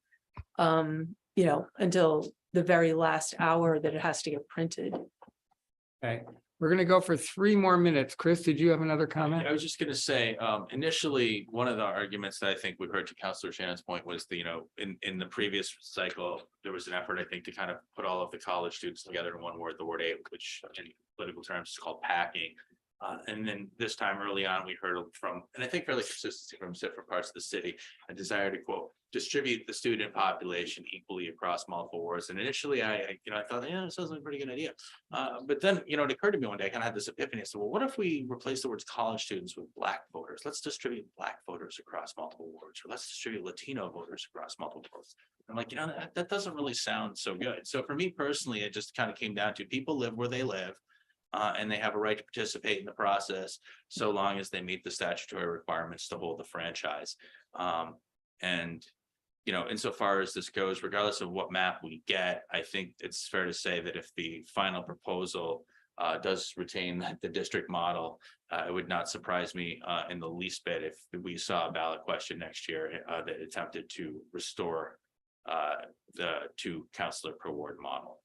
until the very last hour that it has to get printed.
Okay. We're gonna go for 3 more minutes. Chris, did you have another comment?
I was just gonna say, initially, one of the arguments that I think we heard to Councilor Shannon's point was the, in the previous cycle, there was an effort, I think, to kind of put all of the college students together in one word, the word 8, which in political terms is called packing. And then this time early on, we heard from, and I think fairly consistent from different parts of the city, a desire to quote, distribute the student population equally across multiple wards. And initially I thought, yeah, this sounds like a pretty good idea. But then, it occurred to me one day, I kind of had this epiphany. I said, well, what if we replace the words college students with Black voters? Let's distribute Black voters across multiple wards, or let's distribute Latino voters across multiple wards. I'm like, that doesn't really sound so good. So for me personally, it just kind of came down to people live where they live. And they have a right to participate in the process so long as they meet the statutory requirements to hold the franchise. And insofar as this goes, regardless of what map we get, I think it's fair to say that if the final proposal does retain the district model, it would not surprise me in the least bit if we saw a ballot question next year that attempted to restore the 2 counselor per ward model.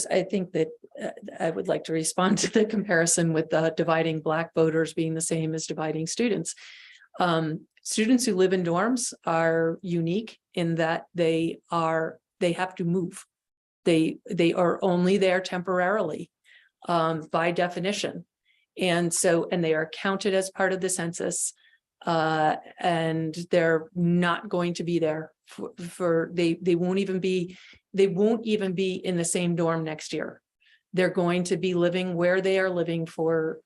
I think that I would like to respond to the comparison with dividing Black voters being the same as dividing students. Students who live in dorms are unique in that they have to move. They are only there temporarily by definition. And they are counted as part of the census. And they're not going to be there they won't even be in the same dorm next year. They're going to be living where they are living for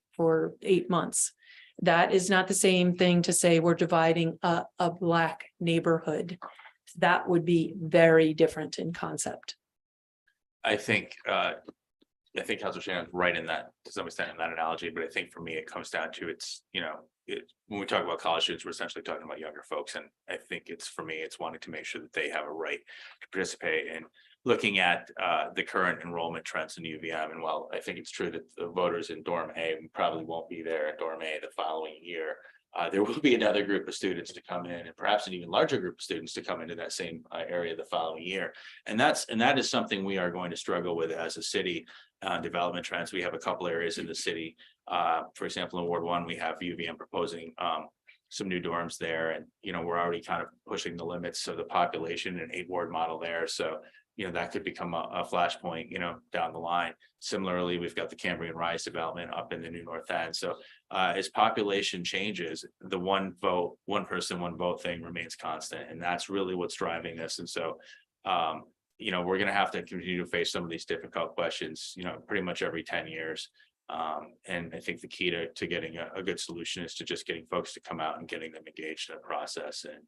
8 months. That is not the same thing to say we're dividing a Black neighborhood. That would be very different in concept.
I think Councilor Shannon's right in that, to some extent, in that analogy, but I think for me, it comes down to when we talk about college students, we're essentially talking about younger folks. And I think for me, it's wanting to make sure that they have a right to participate in looking at the current enrollment trends in UVM. And while I think it's true that the voters in Dorm A probably won't be there in Dorm A the following year, there will be another group of students to come in, and perhaps an even larger group of students to come into that same area the following year. And that is something we are going to struggle with as a city. Development trends. We have a couple areas in the city. For example, in Ward 1, we have UVM proposing some new dorms there, and we're already kind of pushing the limits of the population in an 8-ward model there. So that could become a flashpoint down the line. Similarly, we've got the Cambrian Rise development up in the New North End. So as population changes, the one person, one vote thing remains constant, and that's really what's driving this. And so we're going to have to continue to face some of these difficult questions, pretty much every 10 years. And I think the key to getting a good solution is to just getting folks to come out and getting them engaged in the process. And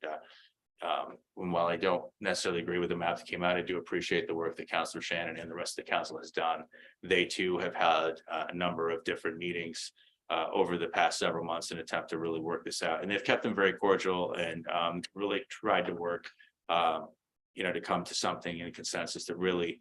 while I don't necessarily agree with the map that came out, I do appreciate the work that Councilor Shannon and the rest of the council has done. They too have had a number of different meetings over the past several months in an attempt to really work this out. And they've kept them very cordial and really tried to work to come to something in a consensus that really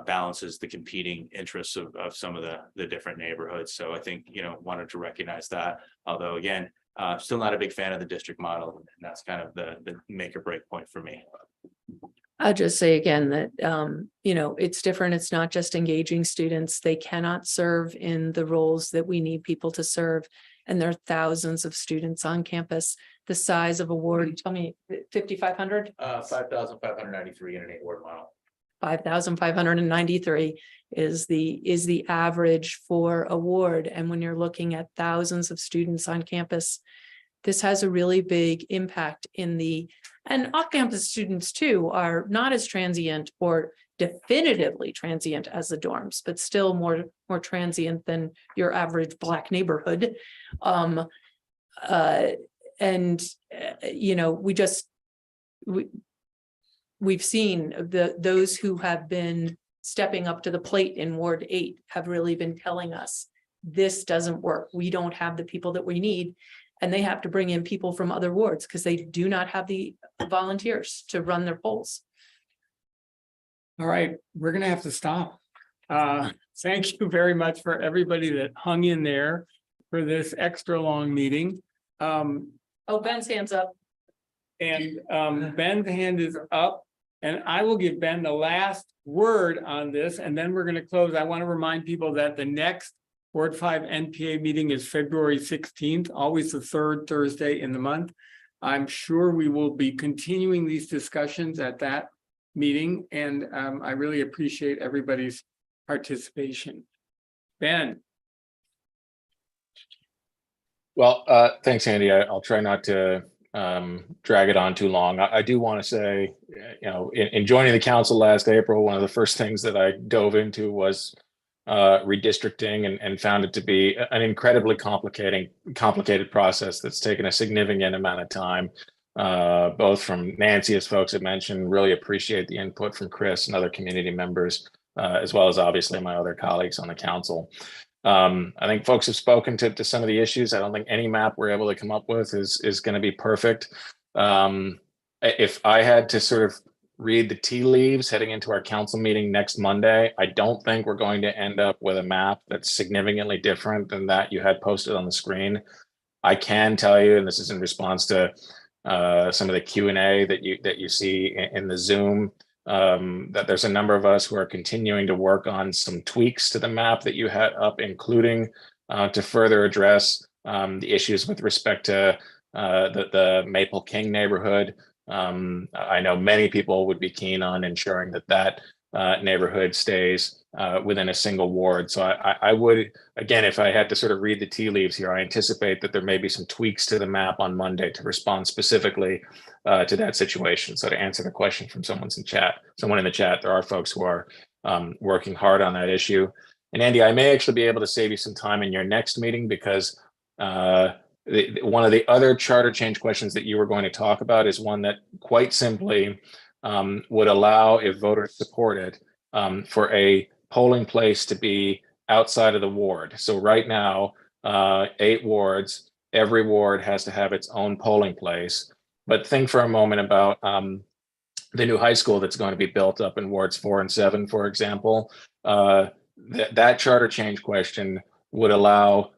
balances the competing interests of some of the different neighborhoods. So I think, wanted to recognize that, although again, still not a big fan of the district model. And that's kind of the make or break point for me.
I'll just say again that, it's different. It's not just engaging students. They cannot serve in the roles that we need people to serve. And there are thousands of students on campus. The size of a ward, tell me, 5,500?
5,593 in an 8-ward model.
5,593 is the average for a ward. And when you're looking at thousands of students on campus, this has a really big impact and off-campus students too are not as transient or definitively transient as the dorms, but still more transient than your average Black neighborhood. We've seen those who have been stepping up to the plate in Ward 8 have really been telling us this doesn't work. We don't have the people that we need, and they have to bring in people from other wards because they do not have the volunteers to run their polls.
All right, we're gonna have to stop. Thank you very much for everybody that hung in there for this extra long meeting.
Oh, Ben's hand's up.
And Ben's hand is up. And I will give Ben the last word on this, and then we're going to close. I want to remind people that the next Ward 5 NPA meeting is February 16th, always the third Thursday in the month. I'm sure we will be continuing these discussions at that meeting, and I really appreciate everybody's participation. Ben.
Well, thanks, Andy. I'll try not to drag it on too long. I do want to say, in joining the council last April, one of the first things that I dove into was redistricting and found it to be an incredibly complicated process that's taken a significant amount of time, both from Nancy, as folks have mentioned. Really appreciate the input from Chris and other community members, as well as obviously my other colleagues on the council. I think folks have spoken to some of the issues. I don't think any map we're able to come up with is going to be perfect. If I had to sort of read the tea leaves heading into our council meeting next Monday, I don't think we're going to end up with a map that's significantly different than that you had posted on the screen. I can tell you, and this is in response to some of the Q&A that you see in the Zoom, that there's a number of us who are continuing to work on some tweaks to the map that you had up, including to further address the issues with respect to the Maple King neighborhood. I know many people would be keen on ensuring that neighborhood stays within a single ward. So I would, again, if I had to sort of read the tea leaves here, I anticipate that there may be some tweaks to the map on Monday to respond specifically to that situation. So to answer the question from someone in the chat, there are folks who are working hard on that issue. And Andy, I may actually be able to save you some time in your next meeting, because one of the other charter change questions that you were going to talk about is one that quite simply would allow, if voters support it, for a polling place to be outside of the ward. So right now, 8 wards, every ward has to have its own polling place. But think for a moment about the new high school that's going to be built up in wards 4 and 7, for example. That charter change question would allow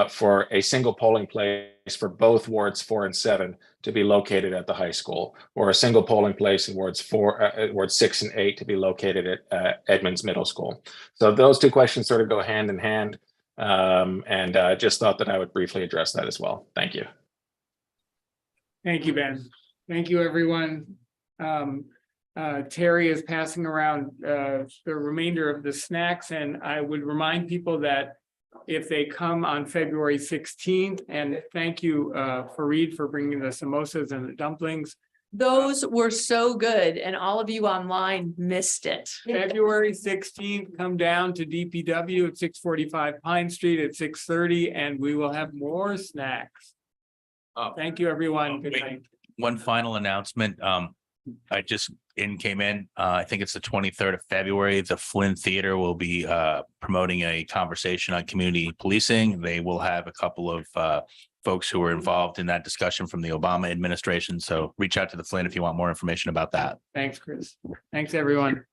for a single polling place for both wards 4 and 7 to be located at the high school, or a single polling place in wards 6 and 8 to be located at Edmonds Middle School. So those two questions sort of go hand in hand, and just thought that I would briefly address that as well. Thank you.
Thank you, Ben. Thank you, everyone. Terry is passing around the remainder of the snacks, and I would remind people that if they come on February 16th, and thank you, Fareed, for bringing the samosas and the dumplings.
Those were so good, and all of you online missed it.
February 16th, come down to DPW at 645 Pine Street at 6:30, and we will have more snacks. Thank you, everyone. Good night.
One final announcement. I just came in. I think it's the 23rd of February. The Flynn Theater will be promoting a conversation on community policing. They will have a couple of folks who were involved in that discussion from the Obama administration. So reach out to the Flynn if you want more information about that.
Thanks, Chris. Thanks, everyone.